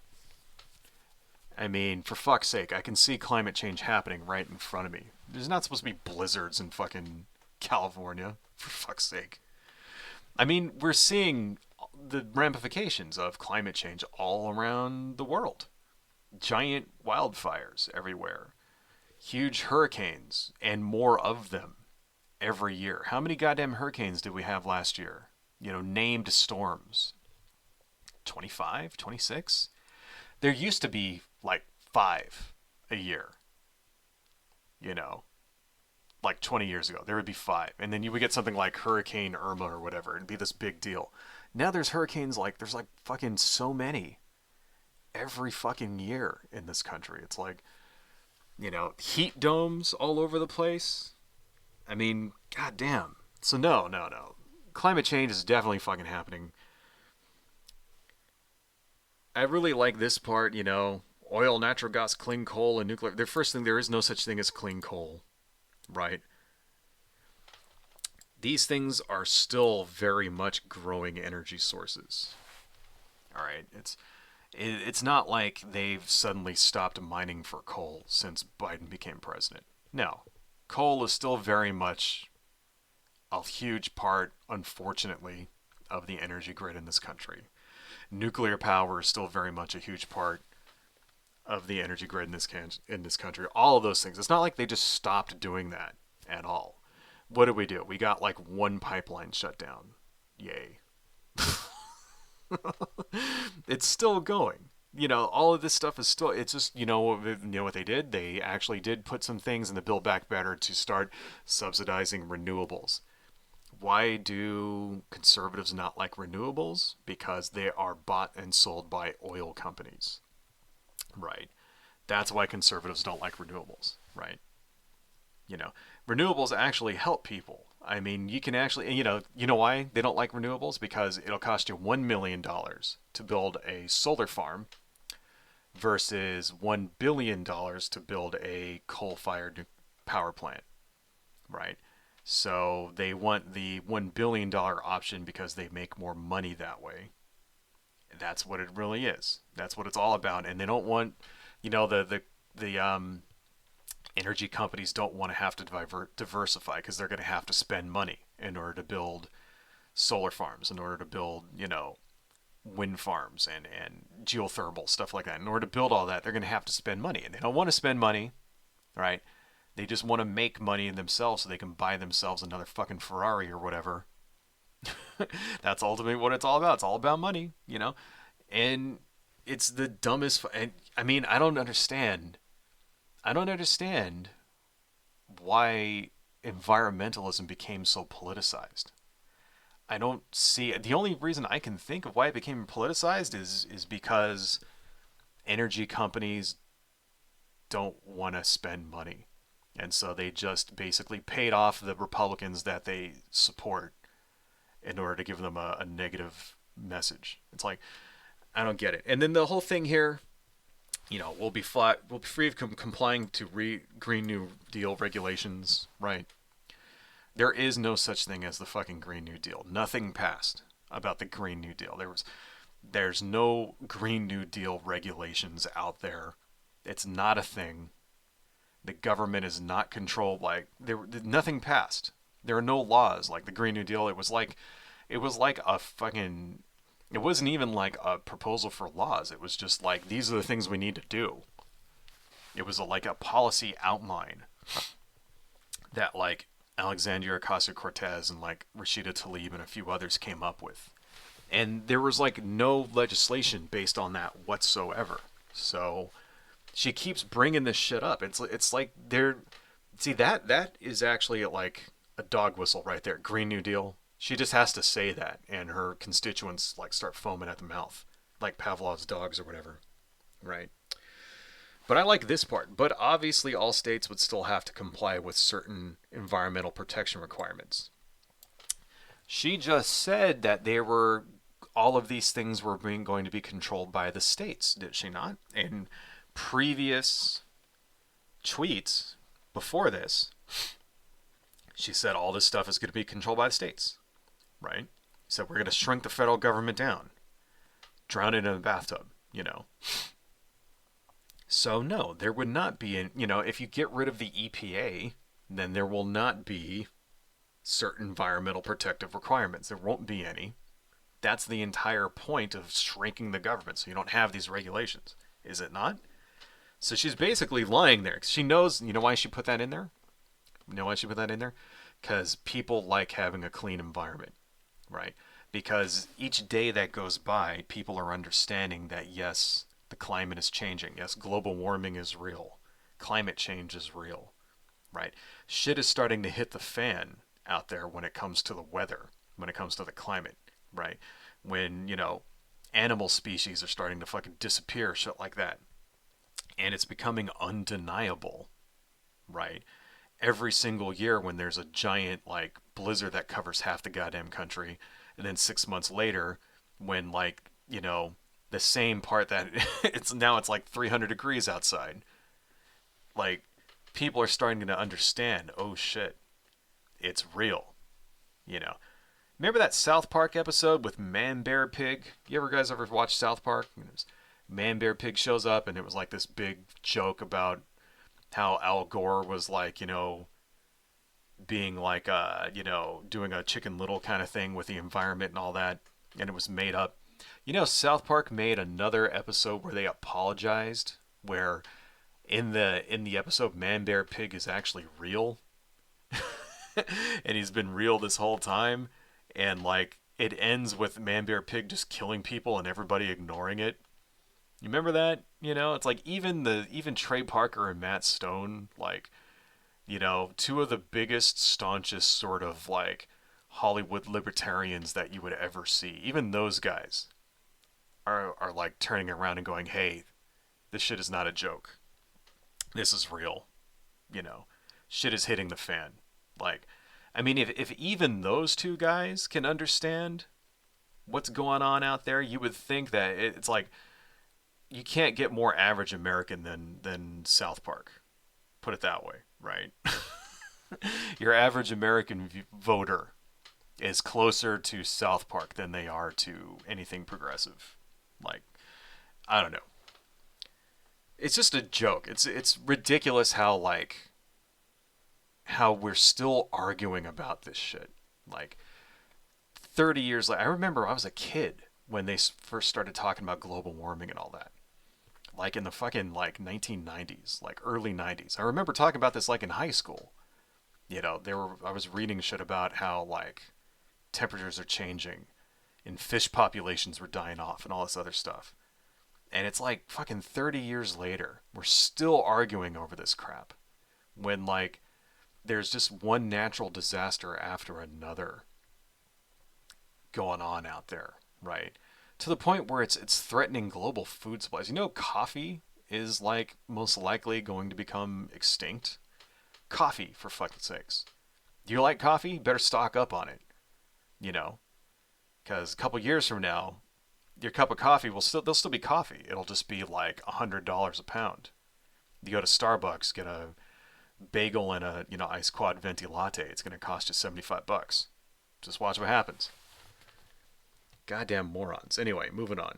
I mean, for fuck's sake, I can see climate change happening right in front of me. There's not supposed to be blizzards in fucking California, for fuck's sake. I mean, we're seeing the ramifications of climate change all around the world. Giant wildfires everywhere. Huge hurricanes, and more of them every year. How many goddamn hurricanes did we have last year? Named storms. 25? 26? There used to be like 5 a year. Like 20 years ago, there would be 5. And then you would get something like Hurricane Irma or whatever. It'd be this big deal. Now there's hurricanes there's fucking so many. every fucking year in this country. It's like, heat domes all over the place. I mean, goddamn. So no, no, no. Climate change is definitely fucking happening. I really like this part, oil, natural gas, clean coal, and nuclear. The first thing, there is no such thing as clean coal, right? These things are still very much growing energy sources. All right, it's not like they've suddenly stopped mining for coal since Biden became president. No, coal is still very much a huge part, unfortunately, of the energy grid in this country. Nuclear power is still very much a huge part of the energy grid in this country. All of those things. It's not like they just stopped doing that at all. What did we do? We got like one pipeline shut down. Yay. It's still going. All of this stuff is still. It's just what they did. They actually did put some things in the Build Back Better to start subsidizing renewables. Why do conservatives not like renewables? Because they are bought and sold by oil companies, right? That's why conservatives don't like renewables, right? You know, renewables actually help people. I mean, you can actually, you know why they don't like renewables? Because it'll cost you $1 million to build a solar farm versus $1 billion to build a coal-fired power plant, right? So they want the $1 billion option because they make more money that way. That's what it really is. That's what it's all about. And they don't want, the energy companies don't want to have to diversify because they're going to have to spend money in order to build solar farms, in order to build, wind farms and geothermal stuff like that. In order to build all that, they're going to have to spend money, and they don't want to spend money, right? They just want to make money themselves so they can buy themselves another fucking Ferrari or whatever. That's ultimately what it's all about. It's all about money. And it's the dumbest. And I mean, I don't understand. I don't understand why environmentalism became so politicized. I don't see the only reason I can think of why it became politicized is because energy companies don't want to spend money. And so they just basically paid off the Republicans that they support in order to give them a negative message. It's like, I don't get it. And then the whole thing here, we'll be free of complying to Green New Deal regulations, right? There is no such thing as the fucking Green New Deal. Nothing passed about the Green New Deal. There's no Green New Deal regulations out there. It's not a thing. The government is not controlled nothing passed. There are no laws like the Green New Deal. It was like a fucking it wasn't even like a proposal for laws. It was just like these are the things we need to do. It was like a policy outline that like Alexandria Ocasio-Cortez and like Rashida Tlaib and a few others came up with. And there was like no legislation based on that whatsoever. So she keeps bringing this shit up. It's like they're see that is actually like a dog whistle right there. Green New Deal. She just has to say that, and her constituents like start foaming at the mouth, like Pavlov's dogs or whatever, right? But I like this part. But obviously, all states would still have to comply with certain environmental protection requirements. She just said that all of these things were going to be controlled by the states, did she not? In previous tweets before this, she said all this stuff is going to be controlled by the states, right? She said we're going to shrink the federal government down, drown it in a bathtub. So no, there would not be if you get rid of the EPA, then there will not be certain environmental protective requirements. There won't be any. That's the entire point of shrinking the government, so you don't have these regulations, is it not? So she's basically lying there. She knows, why she put that in there? You know why she put that in there? Because people like having a clean environment, right? Because each day that goes by, people are understanding that, yes, the climate is changing. Yes, global warming is real. Climate change is real, right? Shit is starting to hit the fan out there when it comes to the weather, when it comes to the climate, right? When, Animal species are starting to fucking disappear, shit like that. And it's becoming undeniable, right? Every single year when there's a giant like blizzard that covers half the goddamn country, and then 6 months later, when like the same part that it's like 300 degrees outside, like people are starting to understand. Oh shit, it's real. You know, remember that South Park episode with Man Bear Pig? You ever guys ever watch South Park? Man Bear Pig shows up, and it was like this big joke about how Al Gore was like, being like, doing a Chicken Little kind of thing with the environment and all that, and it was made up. South Park made another episode where they apologized, where in the episode Man Bear Pig is actually real, and he's been real this whole time, and like it ends with Man Bear Pig just killing people and everybody ignoring it. You remember that? It's like even Trey Parker and Matt Stone, like, two of the biggest, staunchest sort of like Hollywood libertarians that you would ever see. Even those guys are like turning around and going, "Hey, this shit is not a joke. This is real." You know, Shit is hitting the fan. Like, I mean, if even those two guys can understand what's going on out there, you would think that it's like you can't get more average American than South Park. Put it that way, right? Your average American voter is closer to South Park than they are to anything progressive. Like, I don't know. It's just a joke. It's ridiculous how we're still arguing about this shit. Like 30 years later, I remember I was a kid when they first started talking about global warming and all that. Like in the fucking like 1990s, like early 90s. I remember talking about this like in high school. I was reading shit about how like temperatures are changing and fish populations were dying off and all this other stuff. And it's like fucking 30 years later, we're still arguing over this crap. When like there's just one natural disaster after another going on out there, right? To the point where it's threatening global food supplies. Coffee is like most likely going to become extinct. Coffee, for fucking sakes. Do you like coffee? You better stock up on it. You know, because a couple years from now, your cup of coffee there'll still be coffee. It'll just be like $100 a pound. You go to Starbucks, get a bagel and a iced quad venti latte. It's going to cost you $75. Just watch what happens. Goddamn morons. Anyway, moving on.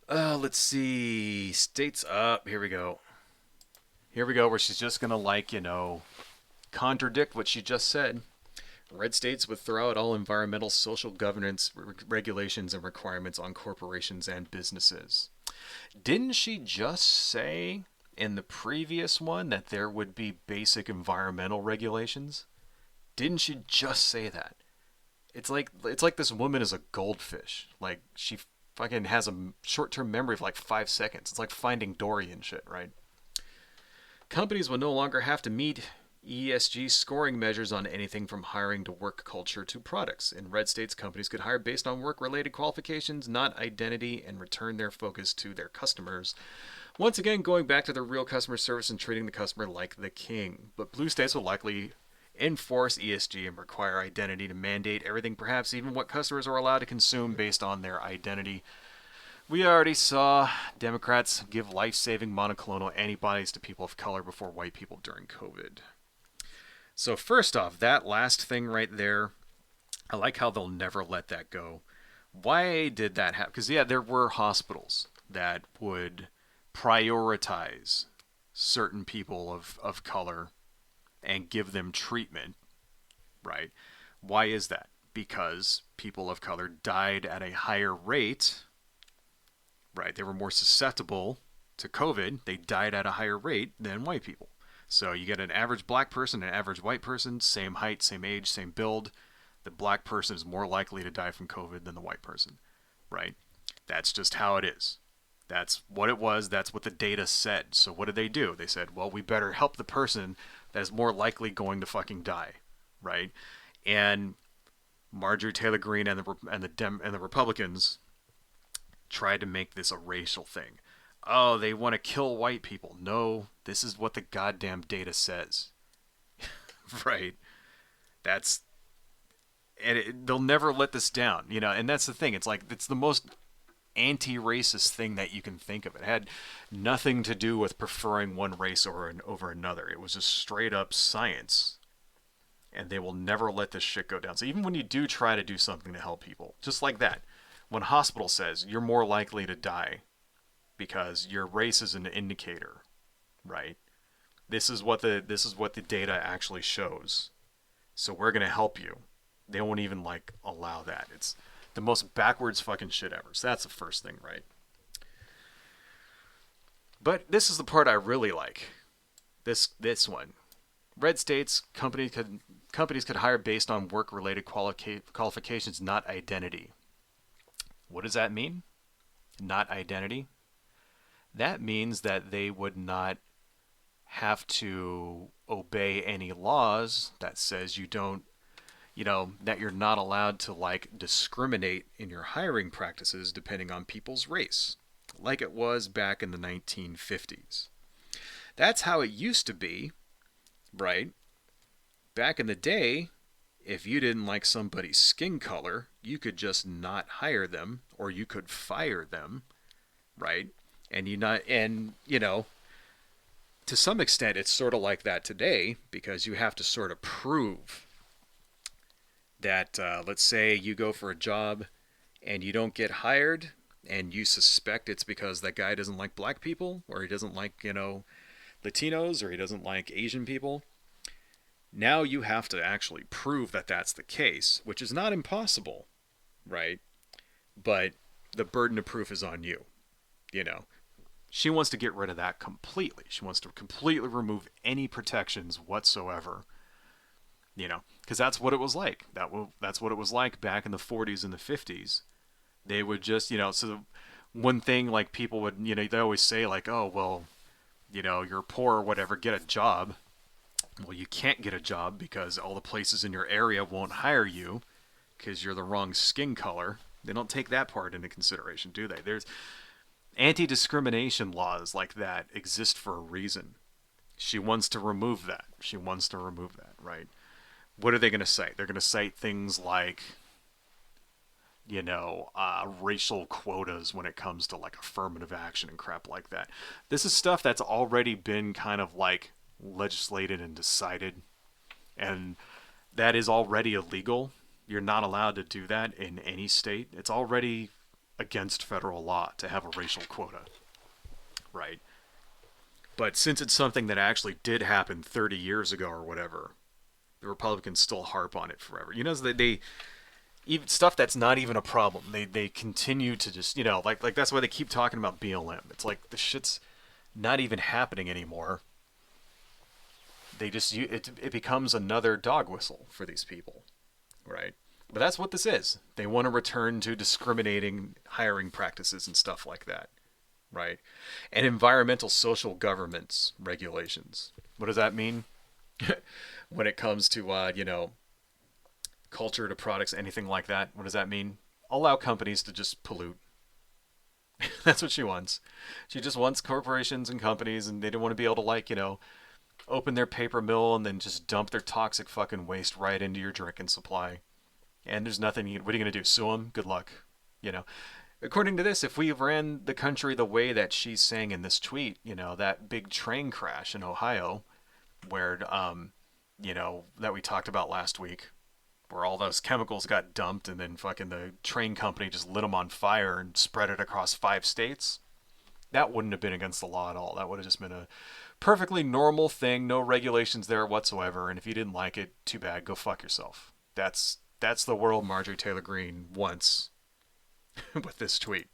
Let's see. States up. Here we go. Where she's just going to contradict what she just said. Red states would throw out all environmental, social governance regulations and requirements on corporations and businesses. Didn't she just say in the previous one that there would be basic environmental regulations? Didn't she just say that? It's like this woman is a goldfish. Like she fucking has a short-term memory of like 5 seconds. It's like Finding Dory and shit, right? Companies will no longer have to meet ESG scoring measures on anything from hiring to work culture to products. In red states, companies could hire based on work-related qualifications, not identity, and return their focus to their customers. Once again, going back to the real customer service and treating the customer like the king. But blue states will likely enforce ESG and require identity to mandate everything, perhaps even what customers are allowed to consume based on their identity. We already saw Democrats give life-saving monoclonal antibodies to people of color before white people during COVID. So first off, that last thing right there, I like how they'll never let that go. Why did that happen? Because, yeah, there were hospitals that would prioritize certain people of color and give them treatment, right? Why is that? Because people of color died at a higher rate, right? They were more susceptible to COVID. They died at a higher rate than white people. So you get an average black person, an average white person, same height, same age, same build. The black person is more likely to die from COVID than the white person, right? That's just how it is. That's what it was. That's what the data said. So what did they do? They said, well, we better help the person that is more likely going to fucking die, right? And Marjorie Taylor Greene and the Republicans tried to make this a racial thing. Oh, they want to kill white people. No, this is what the goddamn data says. Right? That's they'll never let this down, and that's the thing. It's like it's the most anti-racist thing that you can think of. It had nothing to do with preferring one race over another. It was just straight up science, and they will never let this shit go down. So even when you do try to do something to help people, just like that, when a hospital says you're more likely to die because your race is an indicator, right? This is what the data actually shows. So we're gonna help you. They won't even like allow that. It's the most backwards fucking shit ever. So that's the first thing, right? But this is the part I really like. This one. Red states companies could hire based on work related qualifications, not identity. What does that mean? Not identity. That means that they would not have to obey any laws that says you don't, that you're not allowed to like discriminate in your hiring practices depending on people's race, like it was back in the 1950s. That's how it used to be, right? Back in the day, if you didn't like somebody's skin color, you could just not hire them or you could fire them, right? And you not and to some extent it's sort of like that today because you have to sort of prove that let's say you go for a job and you don't get hired and you suspect it's because that guy doesn't like black people or he doesn't like, Latinos or he doesn't like Asian people. Now you have to actually prove that that's the case, which is not impossible, right? But the burden of proof is on you, you know. She wants to get rid of that completely. She wants to completely remove any protections whatsoever, because that's what it was like. That's what it was like back in the 40s and the 50s. They would just, so one thing like people would, they always say like, oh, well, you're poor or whatever, get a job. Well, you can't get a job because all the places in your area won't hire you because you're the wrong skin color. They don't take that part into consideration, do they? There's anti-discrimination laws like that exist for a reason. She wants to remove that. She wants to remove that, right? What are they going to say? They're going to cite things like, racial quotas when it comes to like affirmative action and crap like that. This is stuff that's already been kind of like legislated and decided, and that is already illegal. You're not allowed to do that in any state. It's already against federal law to have a racial quota, right? But since it's something that actually did happen 30 years ago or whatever, the Republicans still harp on it forever. They even stuff that's not even a problem. They continue to just, like that's why they keep talking about BLM. It's like the shit's not even happening anymore. They just it becomes another dog whistle for these people, right? But that's what this is. They want to return to discriminating hiring practices and stuff like that, right? And environmental social governance regulations. What does that mean? When it comes to culture to products, anything like that, what does that mean? Allow companies to just pollute. That's what she wants. She just wants corporations and companies, and they don't want to be able to open their paper mill and then just dump their toxic fucking waste right into your drinking supply. And there's nothing. What are you going to do? Sue them? Good luck. According to this, if we ran the country the way that she's saying in this tweet, that big train crash in Ohio, where, that we talked about last week, where all those chemicals got dumped and then fucking the train company just lit them on fire and spread it across 5 states, that wouldn't have been against the law at all. That would have just been a perfectly normal thing, no regulations there whatsoever. And if you didn't like it, too bad, go fuck yourself. That's the world Marjorie Taylor Greene wants with this tweet.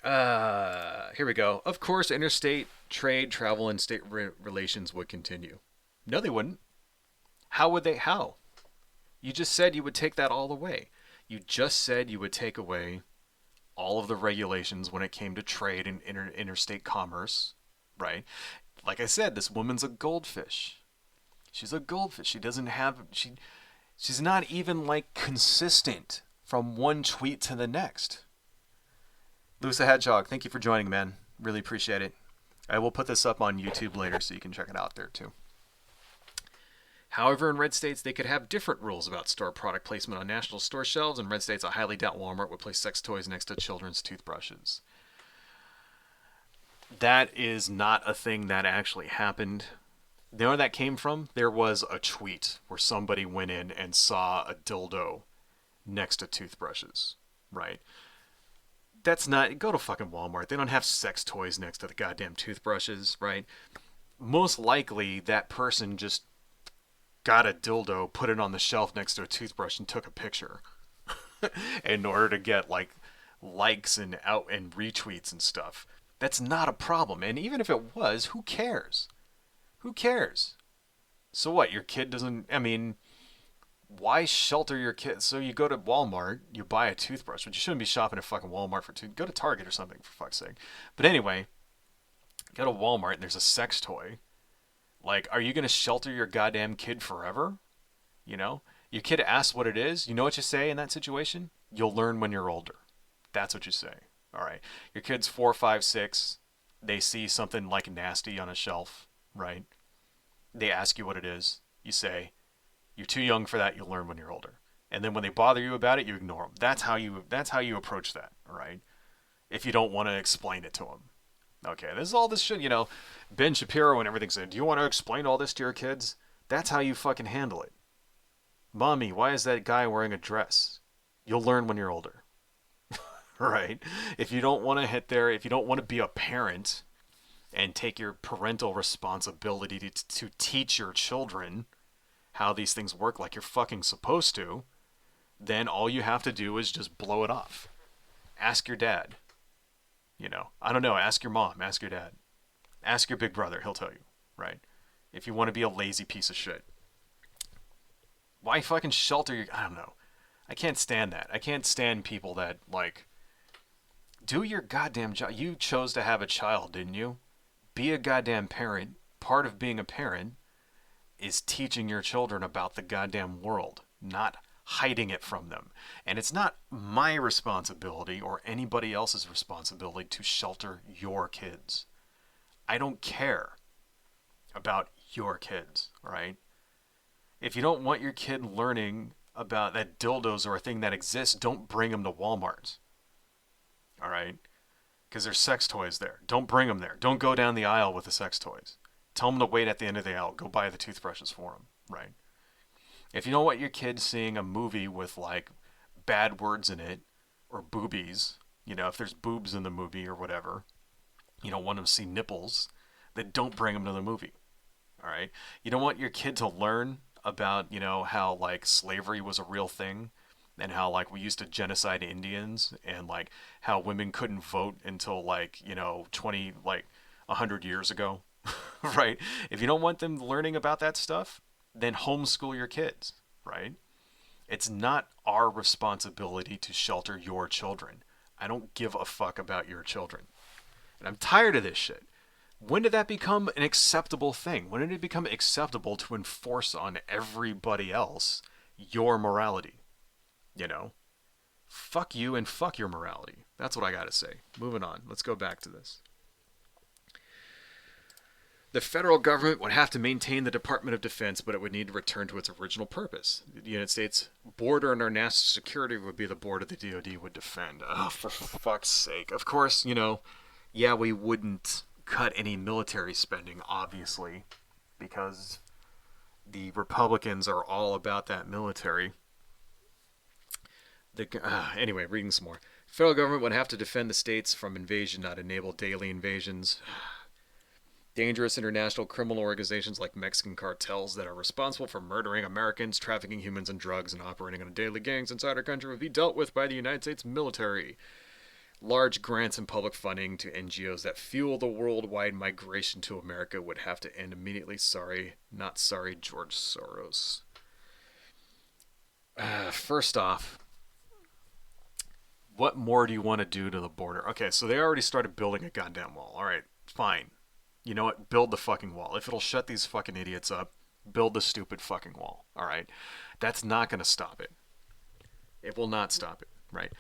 Here we go. Of course, interstate trade, travel, and state relations would continue. No, they wouldn't. How would they? How? You just said you would take that all away. You just said you would take away all of the regulations when it came to trade and interstate commerce, right? Like I said, this woman's a goldfish. She's a goldfish. She doesn't have She's not even like consistent from one tweet to the next. Lewis the Hedgehog, thank you for joining, man. Really appreciate it. I will put this up on YouTube later so you can check it out there too. However, in red states, they could have different rules about store product placement on national store shelves. In red states, I highly doubt Walmart would place sex toys next to children's toothbrushes. That is not a thing that actually happened. You know where that came from? There was a tweet where somebody went in and saw a dildo next to toothbrushes, right? That's not... Go to fucking Walmart. They don't have sex toys next to the goddamn toothbrushes, right? Most likely, that person just got a dildo, put it on the shelf next to a toothbrush, and took a picture in order to get like likes and retweets and stuff. That's not a problem. And even if it was, who cares? Who cares? So what? Your kid doesn't... I mean, why shelter your kid? So you go to Walmart, you buy a toothbrush, but you shouldn't be shopping at fucking Walmart for Go to Target or something, for fuck's sake. But anyway, go to Walmart and there's a sex toy. Like, are you going to shelter your goddamn kid forever? You know? Your kid asks what it is. You know what you say in that situation? You'll learn when you're older. That's what you say. All right. Your kid's 4, 5, 6. They see something like nasty on a shelf, right? They ask you what it is. You say, you're too young for that. You'll learn when you're older. And then when they bother you about it, you ignore them. That's how you approach that, all right? If you don't want to explain it to them. Okay, this is all this shit, you know, Ben Shapiro and everything said, do you want to explain all this to your kids? That's how you fucking handle it. Mommy, why is that guy wearing a dress? You'll learn when you're older. Right? If you don't want to hit there, if you don't want to be a parent and take your parental responsibility to teach your children how these things work like you're fucking supposed to, then all you have to do is just blow it off. Ask your dad. You know, I don't know. Ask your mom. Ask your dad. Ask your big brother. He'll tell you, right? If you want to be a lazy piece of shit. Why fucking shelter your... I don't know. I can't stand that. I can't stand people that, like... Do your goddamn job. You chose to have a child, didn't you? Be a goddamn parent. Part of being a parent is teaching your children about the goddamn world, not hiding it from them. And it's not my responsibility or anybody else's responsibility to shelter your kids. I don't care about your kids, right? If you don't want your kid learning about that dildos are a thing that exists, don't bring them to Walmart. All right? Because there's sex toys there. Don't bring them there. Don't go down the aisle with the sex toys. Tell them to wait at the end of the aisle. Go buy the toothbrushes for them, right? If you don't want your kid seeing a movie with, like, bad words in it, or boobies, you know, if there's boobs in the movie or whatever, you don't want them to see nipples, then don't bring them to the movie, all right? You don't want your kid to learn about, you know, how, like, slavery was a real thing, and how, like, we used to genocide Indians, and, like, how women couldn't vote until, like, you know, 100 years ago, right? If you don't want them learning about that stuff, then homeschool your kids, right? It's not our responsibility to shelter your children. I don't give a fuck about your children. And I'm tired of this shit. When did that become an acceptable thing? When did it become acceptable to enforce on everybody else your morality? You know? Fuck you and fuck your morality. That's what I gotta say. Moving on. Let's go back to this. The federal government would have to maintain the Department of Defense, but it would need to return to its original purpose. The United States border and our national security would be the border the DoD would defend. Oh, for fuck's sake. Of course, you know, yeah, we wouldn't cut any military spending, obviously, because the Republicans are all about that military. Anyway, reading some more. Federal government would have to defend the states from invasion, not enable daily invasions. Dangerous international criminal organizations like Mexican cartels that are responsible for murdering Americans, trafficking humans and drugs, and operating on daily gangs inside our country would be dealt with by the United States military. Large grants and public funding to NGOs that fuel the worldwide migration to America would have to end immediately. Sorry, not sorry, George Soros. First off, what more do you want to do to the border? Okay, so they already started building a goddamn wall. All right, fine. You know what? Build the fucking wall. If it'll shut these fucking idiots up, build the stupid fucking wall. All right? That's not going to stop it. It will not stop it, right?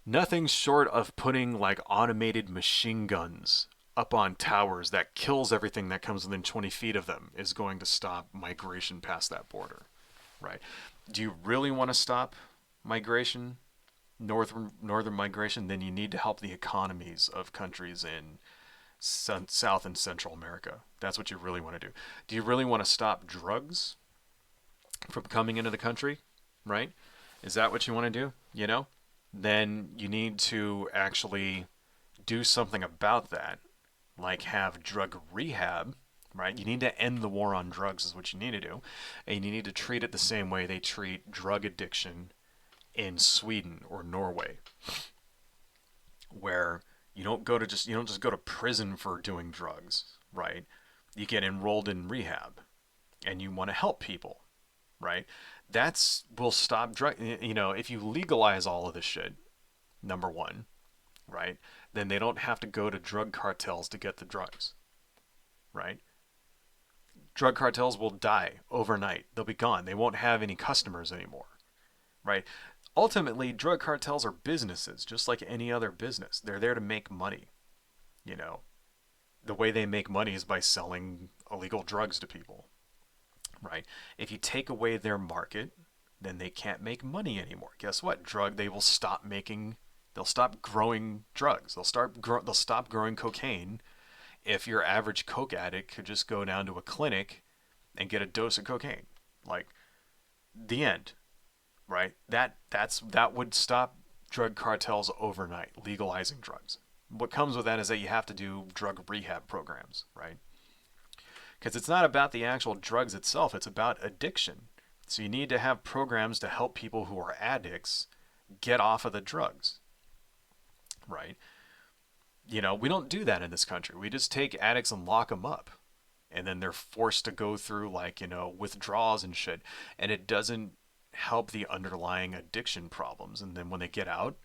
Nothing short of putting like automated machine guns up on towers that kills everything that comes within 20 feet of them is going to stop migration past that border, right? Do you really want to stop migration, northern migration? Then you need to help the economies of countries in South and Central America. That's what you really want to do. Do you really want to stop drugs from coming into the country, right? Is that what you want to do? Then you need to actually do something about that, like have drug rehab, right? You need to end the war on drugs, is what you need to do. And you need to treat it the same way they treat drug addiction in Sweden or Norway, where you don't just go to prison for doing drugs, right? You get enrolled in rehab and you want to help people, right? That's will stop drug. If you legalize all of this shit, number one, right? Then they don't have to go to drug cartels to get the drugs, right? Drug cartels will die overnight. They'll be gone. They won't have any customers anymore, right? Ultimately, drug cartels are businesses, just like any other business. They're there to make money. You know, the way they make money is by selling illegal drugs to people, right? If you take away their market, then they can't make money anymore. Guess what? They will stop making. They'll stop growing drugs. They'll stop growing cocaine. If your average coke addict could just go down to a clinic and get a dose of cocaine, like the end, right? That would stop drug cartels overnight, legalizing drugs. What comes with that is that you have to do drug rehab programs, right? Because it's not about the actual drugs itself, it's about addiction. So you need to have programs to help people who are addicts get off of the drugs, right? We don't do that in this country. We just take addicts and lock them up. And then they're forced to go through withdrawals and shit. And it doesn't help the underlying addiction problems. And then when they get out,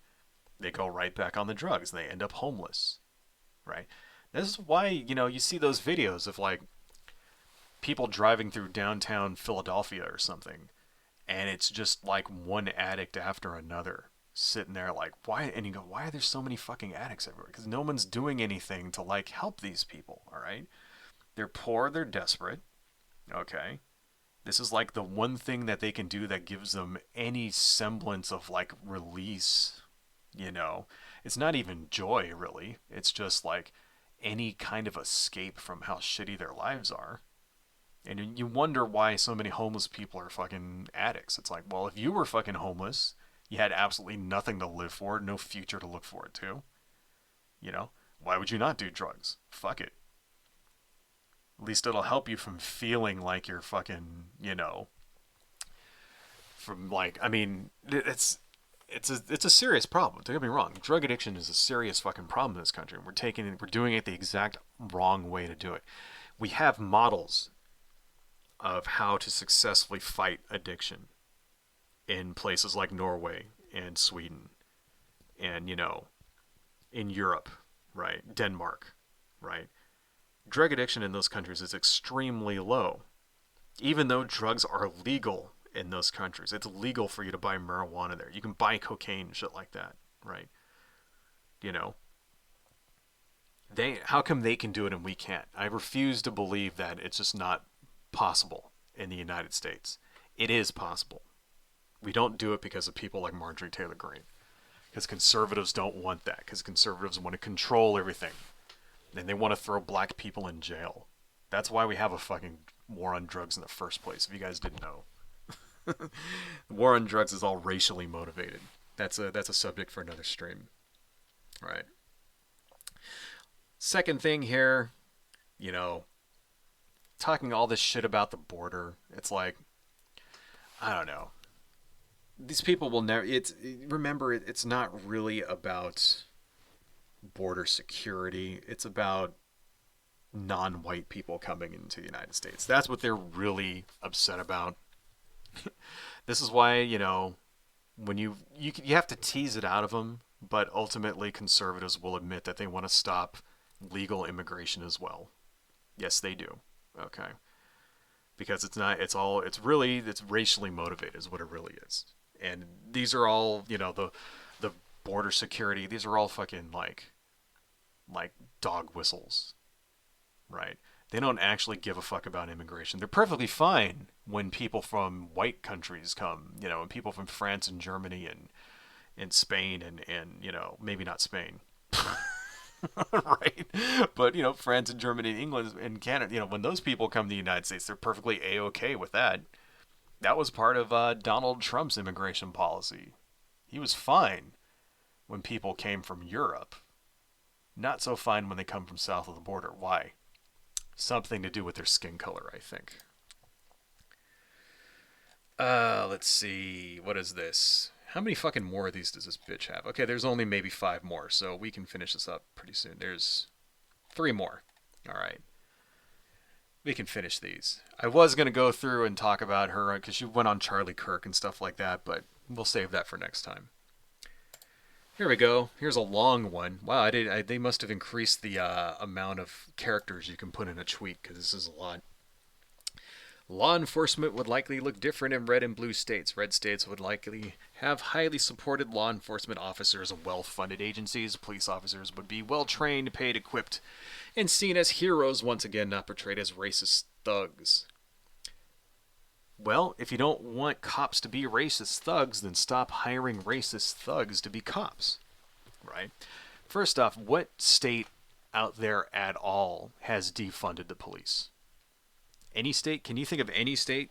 they go right back on the drugs. They end up homeless, right? This is why, you see those videos of people driving through downtown Philadelphia or something. And it's just like one addict after another sitting there like, why? And you go, why are there so many fucking addicts everywhere? Because no one's doing anything to help these people, all right? They're poor, they're desperate, okay? This is the one thing that they can do that gives them any semblance of release, It's not even joy, really. It's just any kind of escape from how shitty their lives are. And you wonder why so many homeless people are fucking addicts. It's well, if you were fucking homeless, you had absolutely nothing to live for, no future to look forward to. Why would you not do drugs? Fuck it. At least it'll help you from feeling like you're fucking, from it's a serious problem. Don't get me wrong. Drug addiction is a serious fucking problem in this country. And we're doing it the exact wrong way to do it. We have models of how to successfully fight addiction in places like Norway and Sweden and, in Europe, right? Denmark, right? Drug addiction in those countries is extremely low. Even though drugs are legal in those countries, it's legal for you to buy marijuana there. You can buy cocaine and shit like that, right? How come they can do it and we can't? I refuse to believe that it's just not possible in the United States. It is possible. We don't do it because of people like Marjorie Taylor Greene. Because conservatives don't want that. Because conservatives want to control everything. And they want to throw black people in jail. That's why we have a fucking war on drugs in the first place, if you guys didn't know. The war on drugs is all racially motivated. That's a subject for another stream. Right. Second thing here, talking all this shit about the border. It's I don't know. These people will never. Remember, it's not really about border security. It's about non-white people coming into the United States. That's what they're really upset about. This is why when you have to tease it out of them, but ultimately conservatives will admit that they want to stop legal immigration as well. Yes, they do. Okay. because it's not. It's racially motivated is what it really is. And these are all, the border security. These are all fucking like dog whistles, right? They don't actually give a fuck about immigration. They're perfectly fine when people from white countries come, and people from France and Germany and Spain and maybe not Spain. Right? But, France and Germany and England and Canada, when those people come to the United States, they're perfectly A-OK with that. That was part of Donald Trump's immigration policy. He was fine when people came from Europe. Not so fine when they come from south of the border. Why? Something to do with their skin color, I think. Let's see. What is this? How many fucking more of these does this bitch have? Okay, there's only maybe 5 more, so we can finish this up pretty soon. There's 3 more. All right. We can finish these. I was going to go through and talk about her because she went on Charlie Kirk and stuff like that, but we'll save that for next time. Here we go. Here's a long one. Wow, they must have increased the amount of characters you can put in a tweet because this is a lot. Law enforcement would likely look different in red and blue states. Red states would likely have highly supported law enforcement officers and well-funded agencies. Police officers would be well-trained, paid, equipped, and seen as heroes once again, not portrayed as racist thugs. Well, if you don't want cops to be racist thugs, then stop hiring racist thugs to be cops, right? First off, what state out there at all has defunded the police? Any state? Can you think of any state?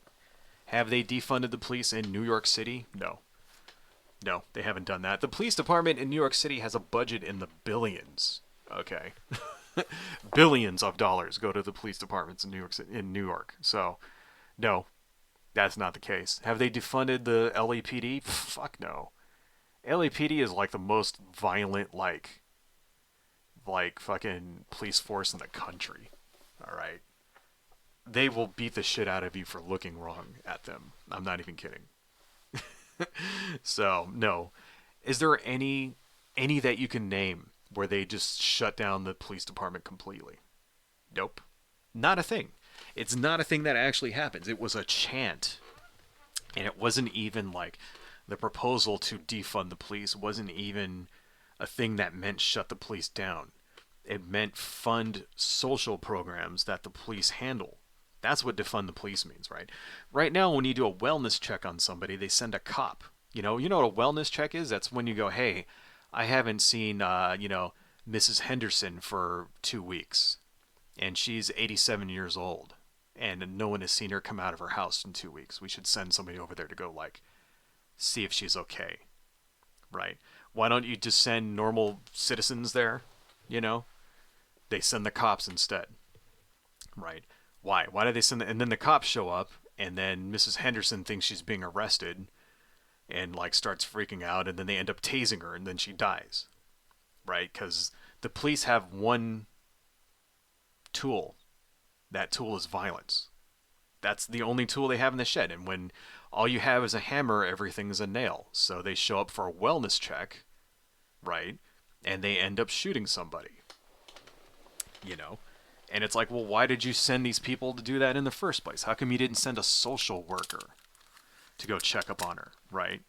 Have they defunded the police in New York City? No. No, they haven't done that. The police department in New York City has a budget in the billions. Okay. Billions of dollars go to the police departments in New York. So, no, that's not the case. Have they defunded the LAPD? Fuck no. LAPD is like the most violent, like fucking police force in the country. All right. They will beat the shit out of you for looking wrong at them. I'm not even kidding. So, no. Is there any that you can name where they just shut down the police department completely? Nope. Not a thing. It's not a thing that actually happens. It was a chant. And it wasn't even like the proposal to defund the police wasn't even a thing that meant shut the police down. It meant fund social programs that the police handle. That's what defund the police means, right? Right now, when you do a wellness check on somebody, they send a cop. You know what a wellness check is? That's when you go, hey, I haven't seen, Mrs. Henderson for 2 weeks, and she's 87 years old, and no one has seen her come out of her house in 2 weeks. We should send somebody over there to go, see if she's okay, right? Why don't you just send normal citizens there, They send the cops instead, right? Why? Why do they send and then the cops show up, and then Mrs. Henderson thinks she's being arrested, and starts freaking out, and then they end up tasing her, and then she dies, right? Because the police have one tool. That tool is violence. That's the only tool they have in the shed, and when all you have is a hammer, everything's a nail. So they show up for a wellness check, right? And they end up shooting somebody, And it's like, well, why did you send these people to do that in the first place? How come you didn't send a social worker to go check up on her, right?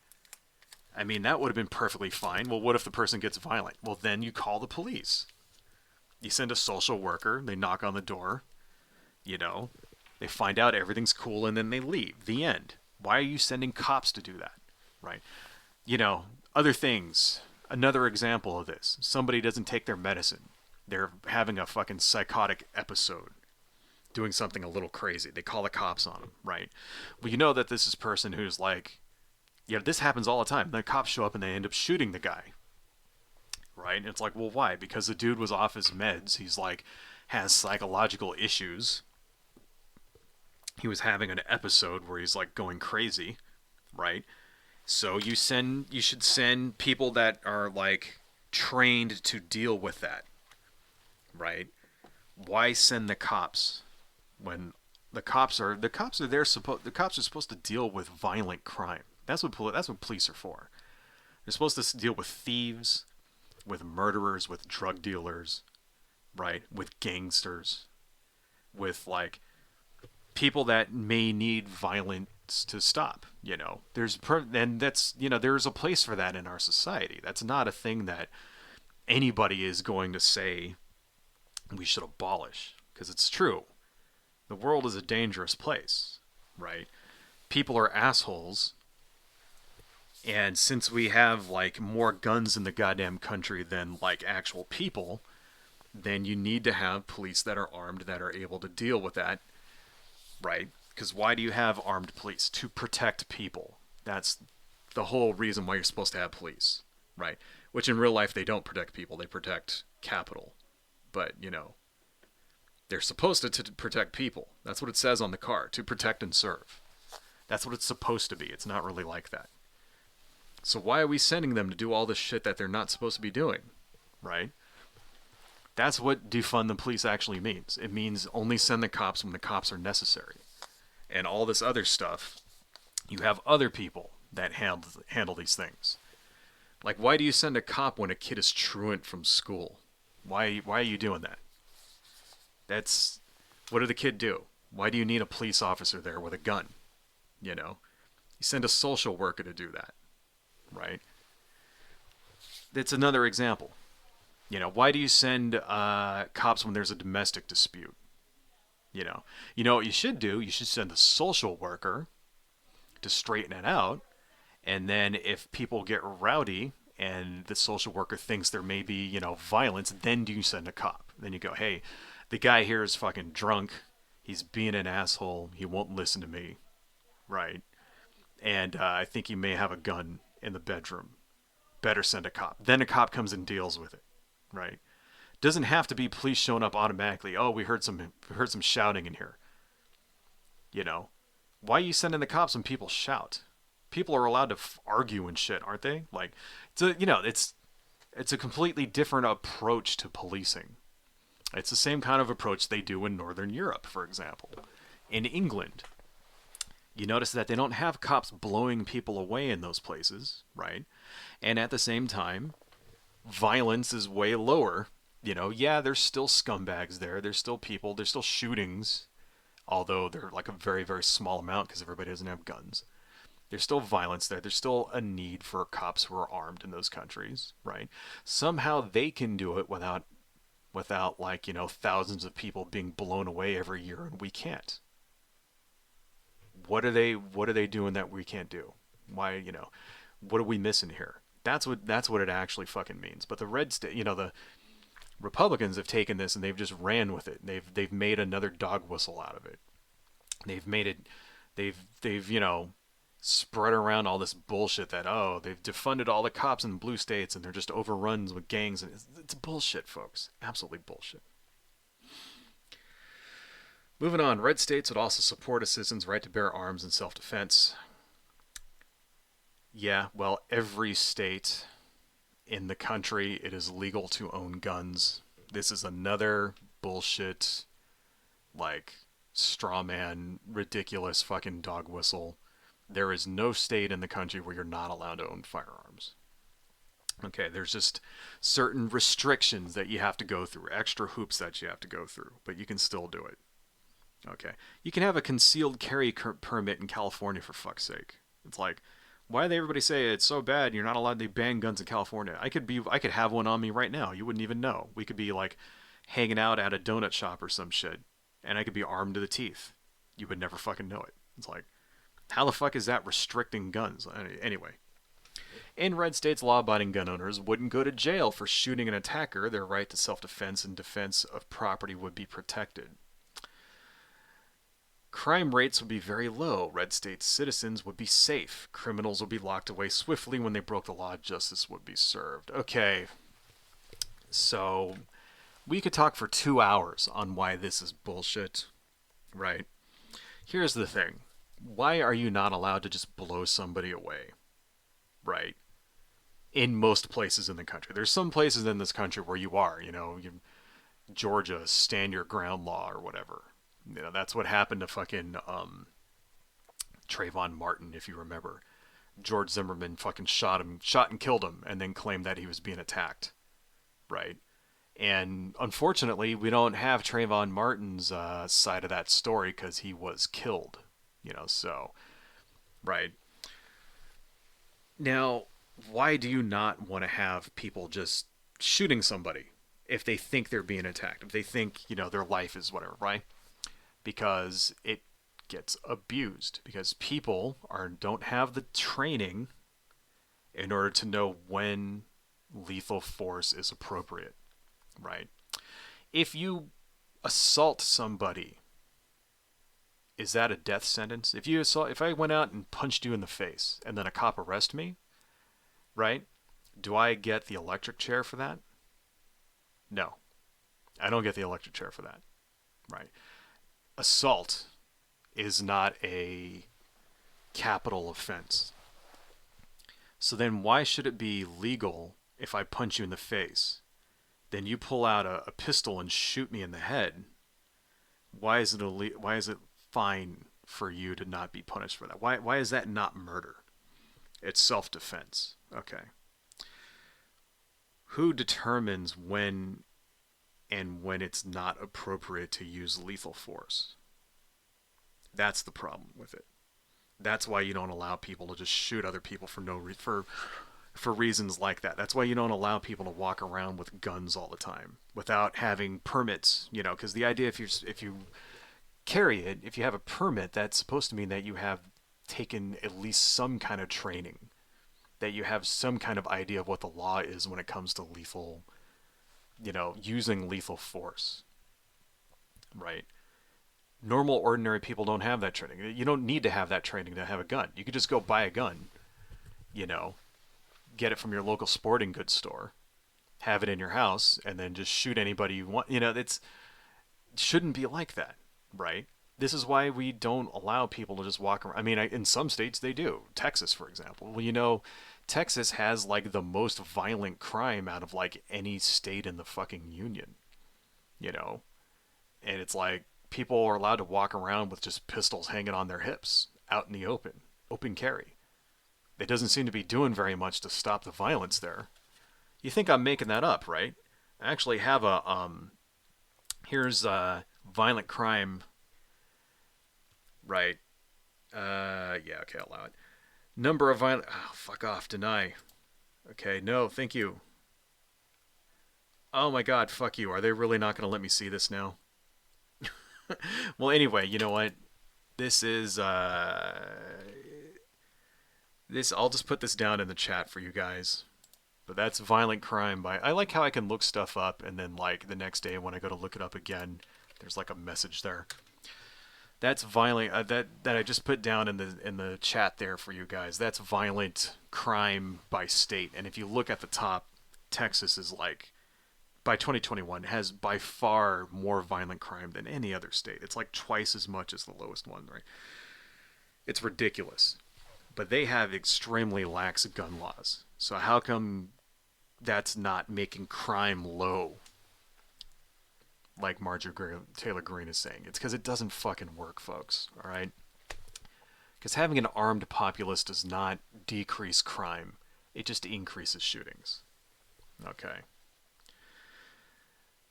I mean, that would have been perfectly fine. Well, what if the person gets violent? Well, then you call the police. You send a social worker, they knock on the door, they find out everything's cool, and then they leave. The end. Why are you sending cops to do that, right? Other things. Another example of this. Somebody doesn't take their medicine. They're having a fucking psychotic episode, doing something a little crazy. They call the cops on them, right? Well, you know that this is a person who's this happens all the time. The cops show up and they end up shooting the guy, right? And it's like, well, why? Because the dude was off his meds. He's has psychological issues. He was having an episode where he's going crazy, right? So you should send people that are trained to deal with that. Right? Why send the cops when the cops are there? The cops are supposed to deal with violent crime. That's what police are for. They're supposed to deal with thieves, with murderers, with drug dealers, right? With gangsters, with people that may need violence to stop. And that's there's a place for that in our society. That's not a thing that anybody is going to say we should abolish, because it's true. The world is a dangerous place, right? People are assholes, and since we have like more guns in the goddamn country than like actual people, then you need to have police that are armed that are able to deal with that, right? Because why do you have armed police? To protect people. That's the whole reason why you're supposed to have police, right? Which in real life they don't protect people, they protect capital. But, they're supposed to protect people. That's what it says on the car, to protect and serve. That's what it's supposed to be. It's not really like that. So why are we sending them to do all this shit that they're not supposed to be doing, right? That's what defund the police actually means. It means only send the cops when the cops are necessary. And all this other stuff, you have other people that handle these things. Like, why do you send a cop when a kid is truant from school? Why are you doing that? What did the kid do? Why do you need a police officer there with a gun? You send a social worker to do that, right? It's another example. Why do you send cops when there's a domestic dispute? What you should do? You should send a social worker to straighten it out. And then if people get rowdy and the social worker thinks there may be, violence, then do you send a cop? Then you go, hey, the guy here is fucking drunk. He's being an asshole. He won't listen to me, right? And I think he may have a gun in the bedroom. Better send a cop. Then a cop comes and deals with it, right? Doesn't have to be police showing up automatically. Oh, we heard some shouting in here. Why are you sending the cops when people shout? People are allowed to argue and shit, aren't they? Like, it's a completely different approach to policing. It's the same kind of approach they do in Northern Europe, for example. In England, you notice that they don't have cops blowing people away in those places, right? And at the same time, violence is way lower. Yeah, there's still scumbags there. There's still people. There's still shootings, although they're like a very, very small amount because everybody doesn't have guns. There's still violence there. There's still a need for cops who are armed in those countries, right? Somehow they can do it without like, thousands of people being blown away every year, and we can't. What are they doing that we can't do? Why, what are we missing here? That's what it actually fucking means. But the the Republicans have taken this and they've just ran with it. They've made another dog whistle out of it. They've spread around all this bullshit that, oh, they've defunded all the cops in blue states and they're just overrun with gangs, and it's bullshit, folks. Absolutely bullshit. Moving on, red states would also support a citizen's right to bear arms in self-defense. Yeah, well, every state in the country, it is legal to own guns. This is another bullshit, like, straw man, ridiculous fucking dog whistle. There is no state in the country where you're not allowed to own firearms. Okay, there's just certain restrictions that you have to go through, extra hoops that you have to go through, but you can still do it. Okay, you can have a concealed carry permit in California, for fuck's sake. It's like, why do everybody say it's so bad you're not allowed to ban guns in California? I could have one on me right now. You wouldn't even know. We could be like hanging out at a donut shop or some shit, and I could be armed to the teeth. You would never fucking know it. It's like, how the fuck is that restricting guns? Anyway. In red states, law-abiding gun owners wouldn't go to jail for shooting an attacker. Their right to self-defense and defense of property would be protected. Crime rates would be very low. Red state citizens would be safe. Criminals would be locked away swiftly. When they broke the law, justice would be served. Okay, so we could talk for 2 hours on why this is bullshit, right? Here's the thing. Why are you not allowed to just blow somebody away, right? In most places in the country. There's some places in this country where you are, Georgia, stand your ground law or whatever. That's what happened to fucking Trayvon Martin, if you remember. George Zimmerman fucking shot and killed him, and then claimed that he was being attacked, right? And unfortunately, we don't have Trayvon Martin's side of that story because he was killed. So right now, why do you not want to have people just shooting somebody if they think they're being attacked? If they think their life is whatever, right? Because it gets abused because people don't have the training in order to know when lethal force is appropriate, right? If you assault somebody, is that a death sentence? If I went out and punched you in the face and then a cop arrests me, right? Do I get the electric chair for that? No, I don't get the electric chair for that, right? Assault is not a capital offense. So then why should it be legal if I punch you in the face? Then you pull out a pistol and shoot me in the head. Why is it fine for you to not be punished for that? Why is that not murder? It's self-defense. Okay. Who determines when and when it's not appropriate to use lethal force? That's the problem with it. That's why you don't allow people to just shoot other people for reasons like that. That's why you don't allow people to walk around with guns all the time without having permits. Because the idea if you carry it, if you have a permit, that's supposed to mean that you have taken at least some kind of training, that you have some kind of idea of what the law is when it comes to lethal, using lethal force, right? Normal, ordinary people don't have that training. You don't need to have that training to have a gun. You could just go buy a gun, you know, get it from your local sporting goods store, have it in your house, and then just shoot anybody you want. It shouldn't be like that, right? This is why we don't allow people to just walk around. I mean, in some states they do. Texas, for example. Well, Texas has like the most violent crime out of like any state in the fucking union, you know? And it's like people are allowed to walk around with just pistols hanging on their hips out in the open carry. It doesn't seem to be doing very much to stop the violence there. You think I'm making that up, right? I actually have here's violent crime, right? Yeah, okay, I'll allow it. Number of violent, oh, fuck off, deny. Okay, no, thank you. Oh my god, fuck you. Are they really not going to let me see this now? Well, anyway, you know what? This is, I'll just put this down in the chat for you guys. But that's violent crime by, I like how I can look stuff up and then like the next day when I go to look it up again, there's like a message there. That's violent, that I just put down in the chat there for you guys. That's violent crime by state. And if you look at the top, Texas is like, by 2021, has by far more violent crime than any other state. It's like twice as much as the lowest one, right? It's ridiculous. But they have extremely lax gun laws. So how come that's not making crime low? Like Marjorie Taylor Greene is saying. It's because it doesn't fucking work, folks. All right? Because having an armed populace does not decrease crime. It just increases shootings. Okay.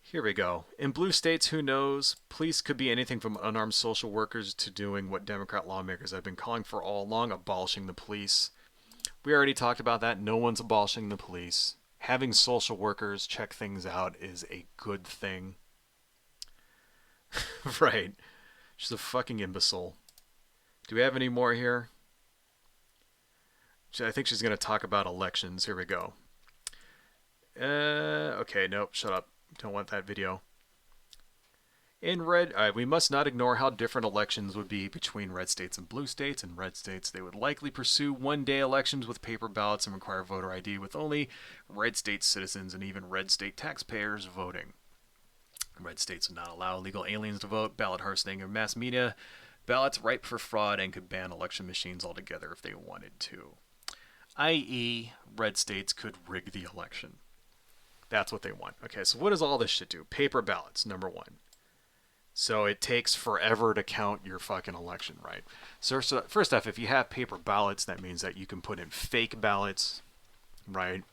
Here we go. In blue states, who knows? Police could be anything from unarmed social workers to doing what Democrat lawmakers have been calling for all along, abolishing the police. We already talked about that. No one's abolishing the police. Having social workers check things out is a good thing. Right. She's a fucking imbecile. Do we have any more here? I think she's going to talk about elections. Here we go. Okay, nope, shut up. Don't want that video. In red, we must not ignore how different elections would be between red states and blue states. In red states, they would likely pursue one-day elections with paper ballots and require voter ID with only red state citizens and even red state taxpayers voting. Red states would not allow illegal aliens to vote, ballot harvesting, or mass media ballots ripe for fraud, and could ban election machines altogether if they wanted to. I.e., red states could rig the election. That's what they want. Okay, so what does all this shit do? Paper ballots, number one. So it takes forever to count your fucking election, right? So first off, if you have paper ballots, that means that you can put in fake ballots, right?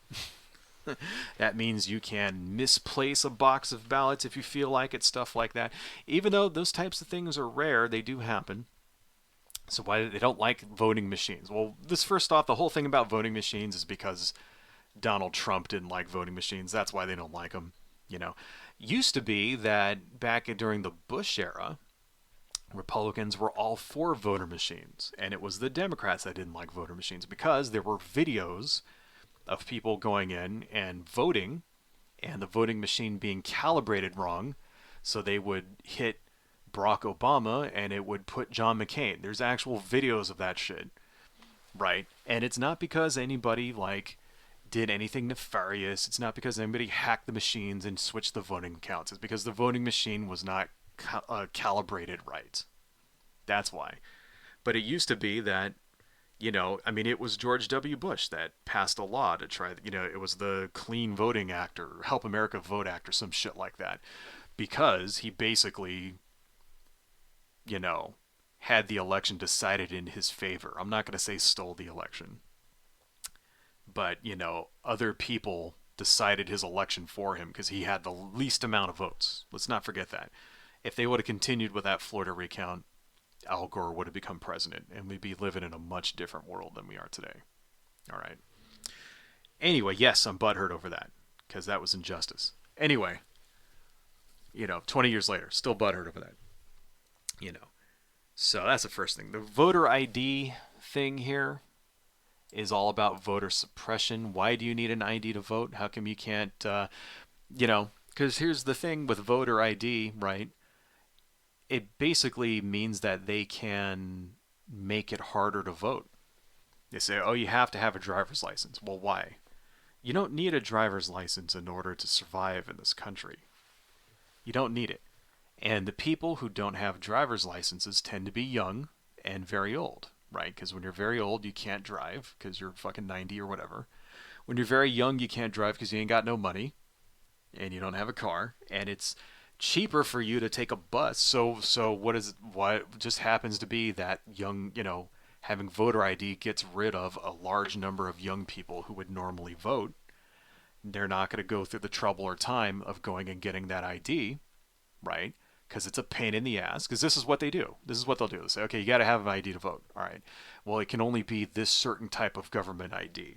That means you can misplace a box of ballots if you feel like it, stuff like that. Even though those types of things are rare, they do happen. So why they don't like voting machines? Well, this first off, the whole thing about voting machines is because Donald Trump didn't like voting machines. That's why they don't like them. You know, used to be that back during the Bush era, Republicans were all for voter machines, and it was the Democrats that didn't like voter machines because there were videos of people going in and voting, and the voting machine being calibrated wrong, so they would hit Barack Obama and it would put John McCain. There's actual videos of that shit, right? And it's not because anybody like did anything nefarious. It's not because anybody hacked the machines and switched the voting counts. It's because the voting machine was not calibrated right. That's why. But it used to be that, I mean, it was George W. Bush that passed a law to try, it was the Clean Voting Act or Help America Vote Act or some shit like that. Because he basically, you know, had the election decided in his favor. I'm not going to say stole the election, but, other people decided his election for him because he had the least amount of votes. Let's not forget that. If they would have continued with that Florida recount, Al Gore would have become president, and we'd be living in a much different world than we are today. All right. Anyway, yes, I'm butthurt over that because that was injustice. Anyway, 20 years later, still butthurt over that. You know, so that's the first thing. The voter ID thing here is all about voter suppression. Why do you need an ID to vote? How come you can't, because here's the thing with voter ID, right? It basically means that they can make it harder to vote. They say, oh, you have to have a driver's license. Well, why? You don't need a driver's license in order to survive in this country. You don't need it. And the people who don't have driver's licenses tend to be young and very old, right? Because when you're very old, you can't drive because you're fucking 90 or whatever. When you're very young, you can't drive because you ain't got no money and you don't have a car, and it's cheaper for you to take a bus. So what just happens to be that young, having voter ID gets rid of a large number of young people who would normally vote. They're not going to go through the trouble or time of going and getting that ID, right? Because it's a pain in the ass. Because this is what they do. This is what they'll do. They say, okay, you got to have an ID to vote. All right. Well, it can only be this certain type of government ID.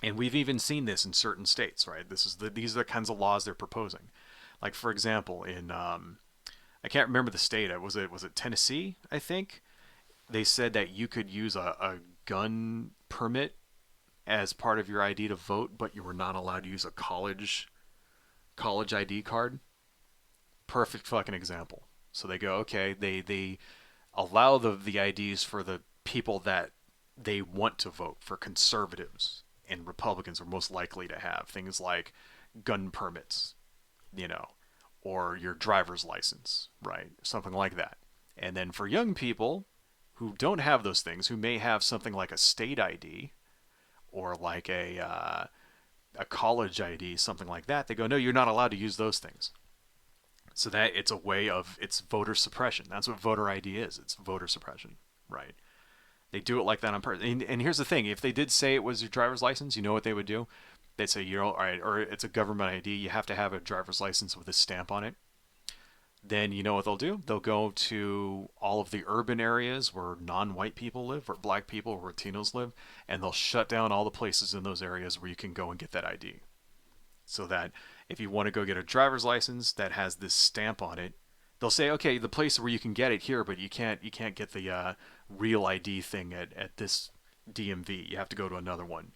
And we've even seen this in certain states, right? These are the kinds of laws they're proposing. Like, for example, in I can't remember the state. Was it Tennessee? I think they said that you could use a gun permit as part of your ID to vote, but you were not allowed to use a college ID card. Perfect fucking example. So they go, okay, they allow the IDs for the people that they want to vote for. Conservatives and Republicans are most likely to have things like gun permits, or your driver's license, right? Something like that. And then for young people who don't have those things, who may have something like a state ID or like a college ID, something like that, they go, no, you're not allowed to use those things. So that it's voter suppression. That's what voter ID is. It's voter suppression, right? They do it like that on purpose. And here's the thing: if they did say it was your driver's license, you know what they would do? They'd say, all right, or it's a government ID. You have to have a driver's license with a stamp on it. Then you know what they'll do? They'll go to all of the urban areas where non-white people live, or black people, or Latinos live, and they'll shut down all the places in those areas where you can go and get that ID. So that if you want to go get a driver's license that has this stamp on it, they'll say, okay, the place where you can get it here, but you can't get the real ID thing at this DMV. You have to go to another one,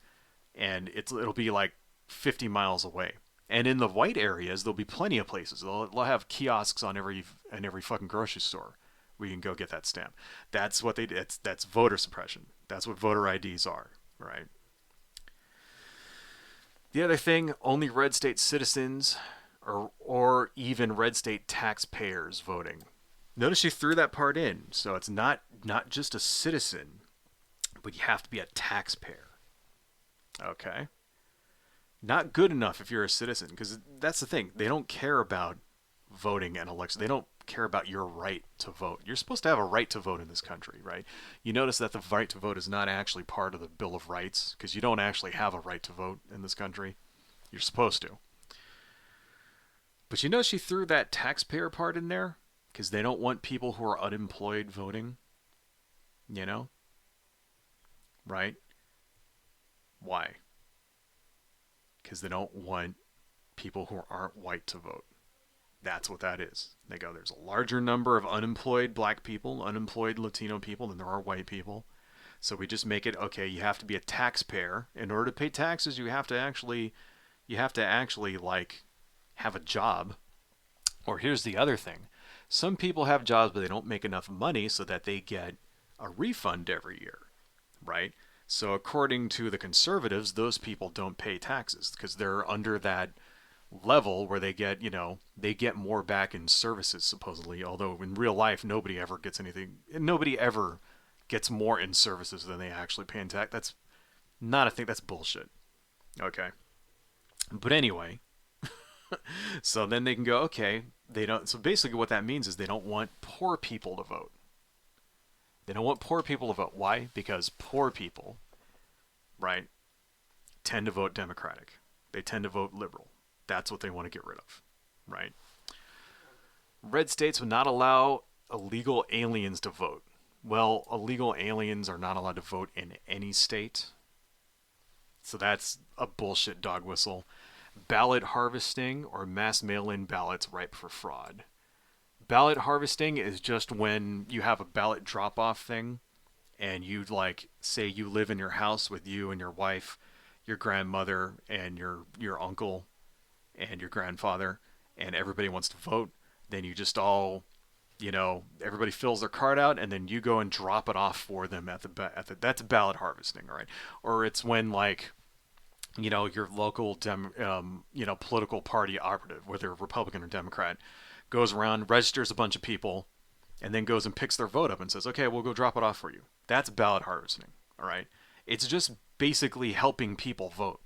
and it'll be like 50 miles away. And in the white areas, there'll be plenty of places. They'll have kiosks in every fucking grocery store where you can go get that stamp. That's what they did. That's voter suppression. That's what voter IDs are, right? The other thing, only red state citizens or even red state taxpayers voting. Notice she threw that part in. So it's not just a citizen, but you have to be a taxpayer. Okay? Not good enough if you're a citizen, because that's the thing. They don't care about voting and election. They don't care about your right to vote. You're supposed to have a right to vote in this country, right? You notice that the right to vote is not actually part of the Bill of Rights, because you don't actually have a right to vote in this country. You're supposed to. But you know she threw that taxpayer part in there because they don't want people who are unemployed voting, you know? Right? Why? Because they don't want people who aren't white to vote. That's what that is. They go, there's a larger number of unemployed black people, unemployed Latino people than there are white people. So we just make it okay, you have to be a taxpayer. In order to pay taxes, you have to actually like have a job. Or here's the other thing. Some people have jobs but they don't make enough money so that they get a refund every year, right? So according to the conservatives, those people don't pay taxes because they're under that level where they get more back in services supposedly, although in real life nobody ever gets anything, nobody ever gets more in services than they actually pay in tax. That's not a thing, that's bullshit. Okay. But anyway, so then they can go, okay, they don't, so basically what that means is they don't want poor people to vote. They don't want poor people to vote. Why? Because poor people, right, tend to vote Democratic. They tend to vote liberal. That's what they want to get rid of, right? Red states would not allow illegal aliens to vote. Well, illegal aliens are not allowed to vote in any state. So that's a bullshit dog whistle. Ballot harvesting or mass mail in ballots ripe for fraud. Ballot harvesting is just when you have a ballot drop off thing and you like say you live in your house with you and your wife, your grandmother and your uncle and your grandfather and everybody wants to vote, then you just all, everybody fills their card out and then you go and drop it off for them that's ballot harvesting, all right? Or it's when like your local political party operative, whether Republican or Democrat, goes around, registers a bunch of people, and then goes and picks their vote up and says, okay, we'll go drop it off for you. That's ballot harvesting, all right? It's just basically helping people vote.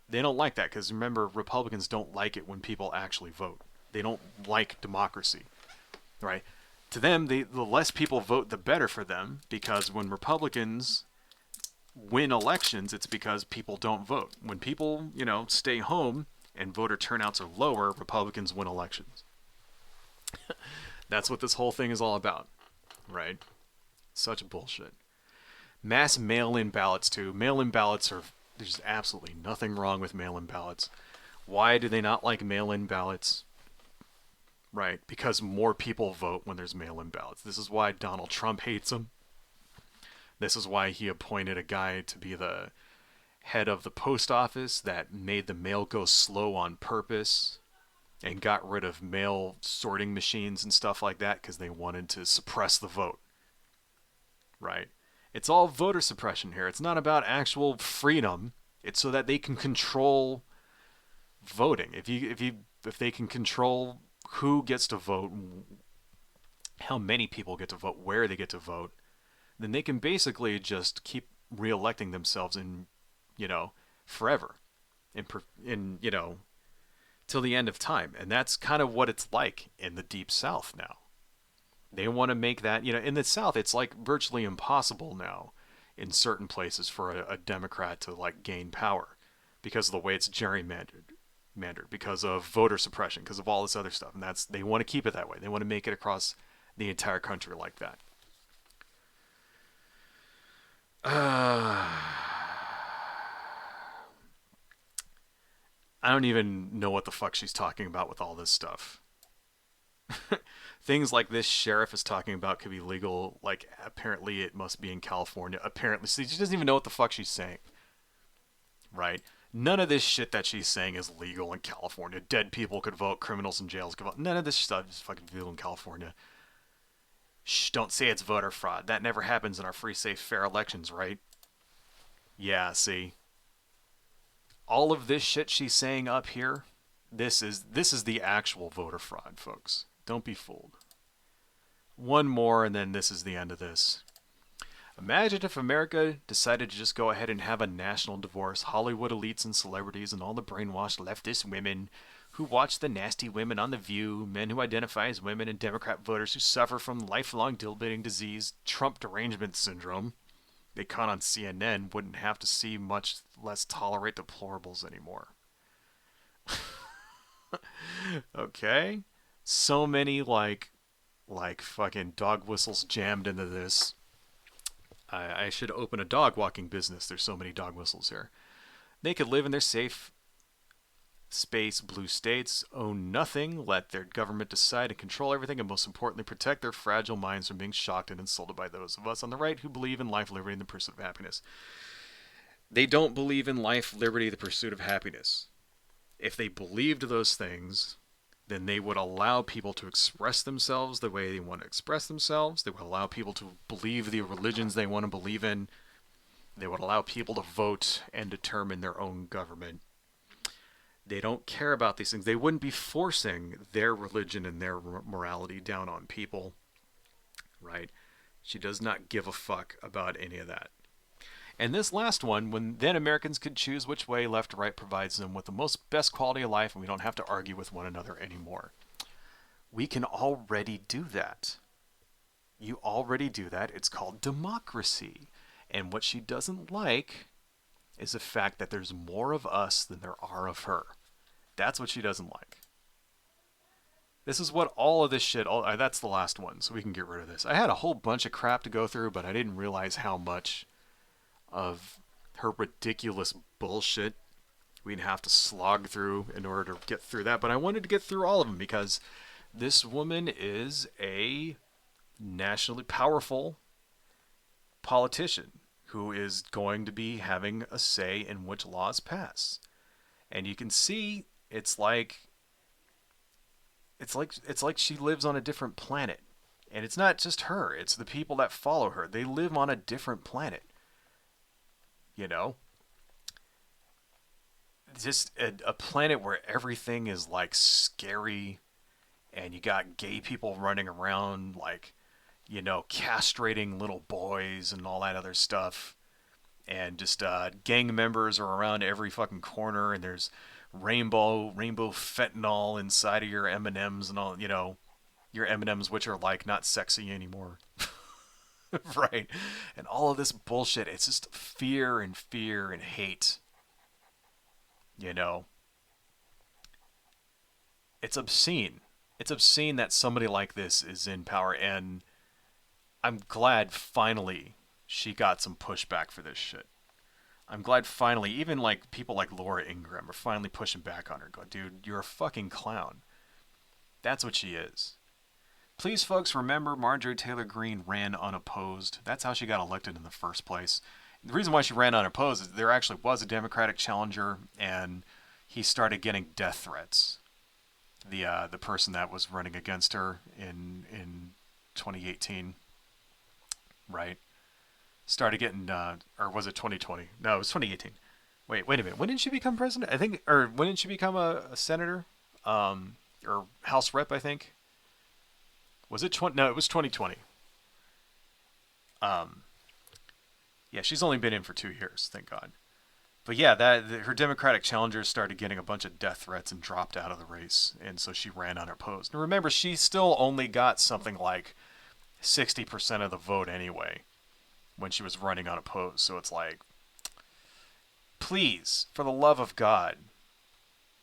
They don't like that because remember, Republicans don't like it when people actually vote. They don't like democracy, right? To them, the less people vote, the better for them because when Republicans win elections, it's because people don't vote. When people, stay home and voter turnouts are lower, Republicans win elections. That's what this whole thing is all about, right? Such bullshit. Mass mail-in ballots too. Mail-in ballots are, there's absolutely nothing wrong with mail-in ballots. Why do they not like mail-in ballots? Right, because more people vote when there's mail-in ballots. This is why Donald Trump hates them. This is why he appointed a guy to be the head of the post office that made the mail go slow on purpose and got rid of mail sorting machines and stuff like that because they wanted to suppress the vote. Right? It's all voter suppression here. It's not about actual freedom. It's so that they can control voting. If they can control who gets to vote, how many people get to vote, where they get to vote, then they can basically just keep re-electing themselves forever, till the end of time. And that's kind of what it's like in the Deep South now. They want to make that, in the South, it's like virtually impossible now in certain places for a Democrat to like gain power because of the way it's gerrymandered, because of voter suppression, because of all this other stuff. And they want to keep it that way. They want to make it across the entire country like that. I don't even know what the fuck she's talking about with all this stuff. Things like this sheriff is talking about could be legal. Like, apparently it must be in California. Apparently. See, she doesn't even know what the fuck she's saying. Right? None of this shit that she's saying is legal in California. Dead people could vote. Criminals in jails could vote. None of this stuff is fucking legal in California. Shh, don't say it's voter fraud. That never happens in our free, safe, fair elections, right? Yeah, see. All of this shit she's saying up here, this is the actual voter fraud, folks. Don't be fooled. One more and then this is the end of this. Imagine if America decided to just go ahead and have a national divorce. Hollywood elites and celebrities and all the brainwashed leftist women who watch the nasty women on The View, men who identify as women, and Democrat voters who suffer from lifelong debilitating disease, Trump derangement syndrome, they caught on CNN, wouldn't have to see, much less tolerate deplorables anymore. Okay? So many like fucking dog whistles jammed into this. I should open a dog walking business. There's so many dog whistles here. They could live in their safe space, blue states, own nothing, let their government decide and control everything, and most importantly, protect their fragile minds from being shocked and insulted by those of us on the right who believe in life, liberty, and the pursuit of happiness. They don't believe in life, liberty, the pursuit of happiness. If they believed those things, then they would allow people to express themselves the way they want to express themselves. They would allow people to believe the religions they want to believe in. They would allow people to vote and determine their own government. They don't care about these things. They wouldn't be forcing their religion and their morality down on people, right? She does not give a fuck about any of that. And this last one, when then Americans could choose which way left or right, provides them with the most best quality of life, and we don't have to argue with one another anymore. We can already do that. You already do that. It's called democracy. And what she doesn't like is the fact that there's more of us than there are of her. That's what she doesn't like. This is what all of this shit. That's the last one, so we can get rid of this. I had a whole bunch of crap to go through, but I didn't realize how much of her ridiculous bullshit we'd have to slog through in order to get through that. But I wanted to get through all of them because this woman is a nationally powerful politician who is going to be having a say in which laws pass. And you can see it's like she lives on a different planet. And it's not just her, it's the people that follow her. They live on a different planet. You know? Just a planet where everything is like scary and you got gay people running around like, castrating little boys and all that other stuff. And just gang members are around every fucking corner, and there's rainbow fentanyl inside of your M&Ms and all, your M&Ms which are like not sexy anymore. Right? And all of this bullshit, it's just fear and hate. You know, it's obscene. It's obscene that somebody like this is in power, and I'm glad finally she got some pushback for this shit. I'm glad finally, even like people like Laura Ingraham are finally pushing back on her, going, dude, you're a fucking clown. That's what she is. Please, folks, remember Marjorie Taylor Greene ran unopposed. That's how she got elected in the first place. The reason why she ran unopposed is there actually was a Democratic challenger, and he started getting death threats. The person that was running against her in 2018, right? Started getting, or was it 2020? No, it was 2018. Wait a minute. When did she become president? I think, or when did she become a senator? Or House rep, I think. Was it 20? No, it was 2020. Um, yeah, she's only been in for 2 years, thank God. But yeah, her Democratic challengers started getting a bunch of death threats and dropped out of the race, and so she ran unopposed. And remember, she still only got something like 60% of the vote anyway when she was running unopposed. So it's like, please, for the love of God,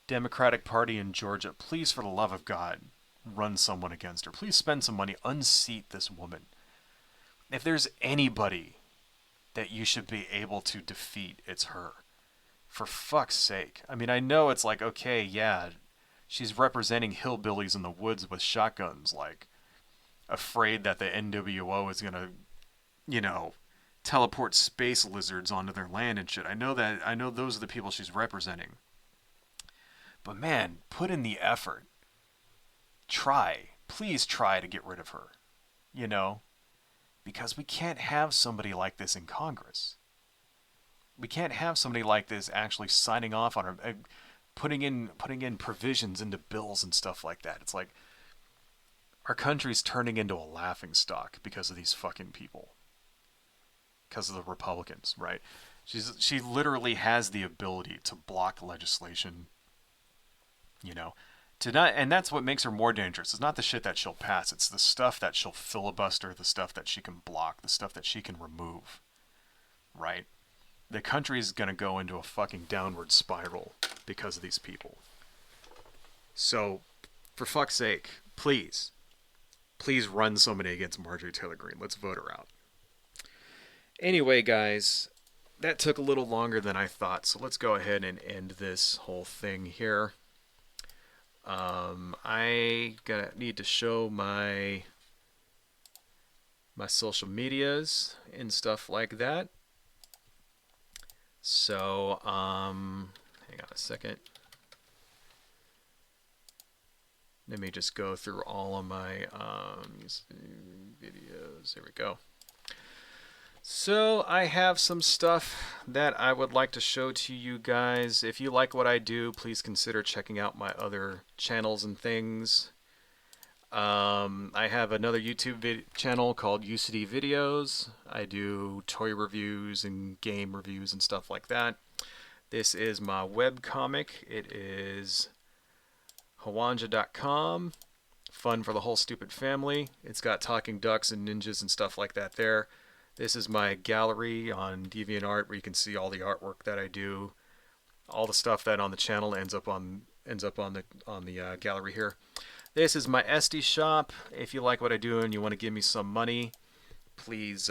Democratic Party in Georgia, please, for the love of God, run someone against her. Please spend some money, unseat this woman. If there's anybody that you should be able to defeat, it's her. For fuck's sake. I mean, I know it's like, okay, yeah, she's representing hillbillies in the woods with shotguns, like, afraid that the NWO is gonna, you know, teleport space lizards onto their land and shit. I know those are the people she's representing. But man, put in the effort. Please try to get rid of her. You know? Because we can't have somebody like this in Congress. We can't have somebody like this actually signing off on her, putting in provisions into bills and stuff like that. It's like our country's turning into a laughingstock because of these fucking people. Because of the Republicans, right? She literally has the ability to block legislation, you know, to not, and that's what makes her more dangerous. It's not the shit that she'll pass. It's the stuff that she'll filibuster, the stuff that she can block, the stuff that she can remove, right? The country's gonna go into a fucking downward spiral because of these people. So, for fuck's sake, please run somebody against Marjorie Taylor Greene. Let's vote her out. Anyway, guys, that took a little longer than I thought, so let's go ahead and end this whole thing here. I gonna need to show my social medias and stuff like that. So, hang on a second. Let me just go through all of my videos. There we go. So I have some stuff that I would like to show to you guys. If you like what I do, please consider checking out my other channels and things. I have another YouTube channel called UCD Videos. I do toy reviews and game reviews and stuff like that. This is my web comic. It is hawanja.com. Fun for the whole stupid family. It's got talking ducks and ninjas and stuff like that there. This is my gallery on DeviantArt where you can see all the artwork that I do. All the stuff that on the channel ends up on the gallery here. This is my Etsy shop. If you like what I do and you want to give me some money, please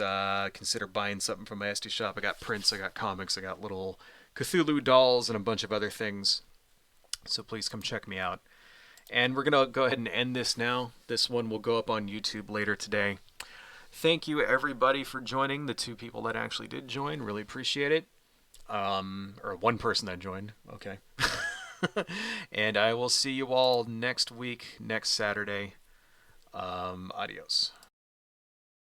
consider buying something from my Etsy shop. I got prints, I got comics, I got little Cthulhu dolls and a bunch of other things. So please come check me out. And we're going to go ahead and end this now. This one will go up on YouTube later today. Thank you, everybody, for joining. The 2 people that actually did join. Really appreciate it. Or 1 person that joined. Okay. And I will see you all next week, next Saturday. Adios.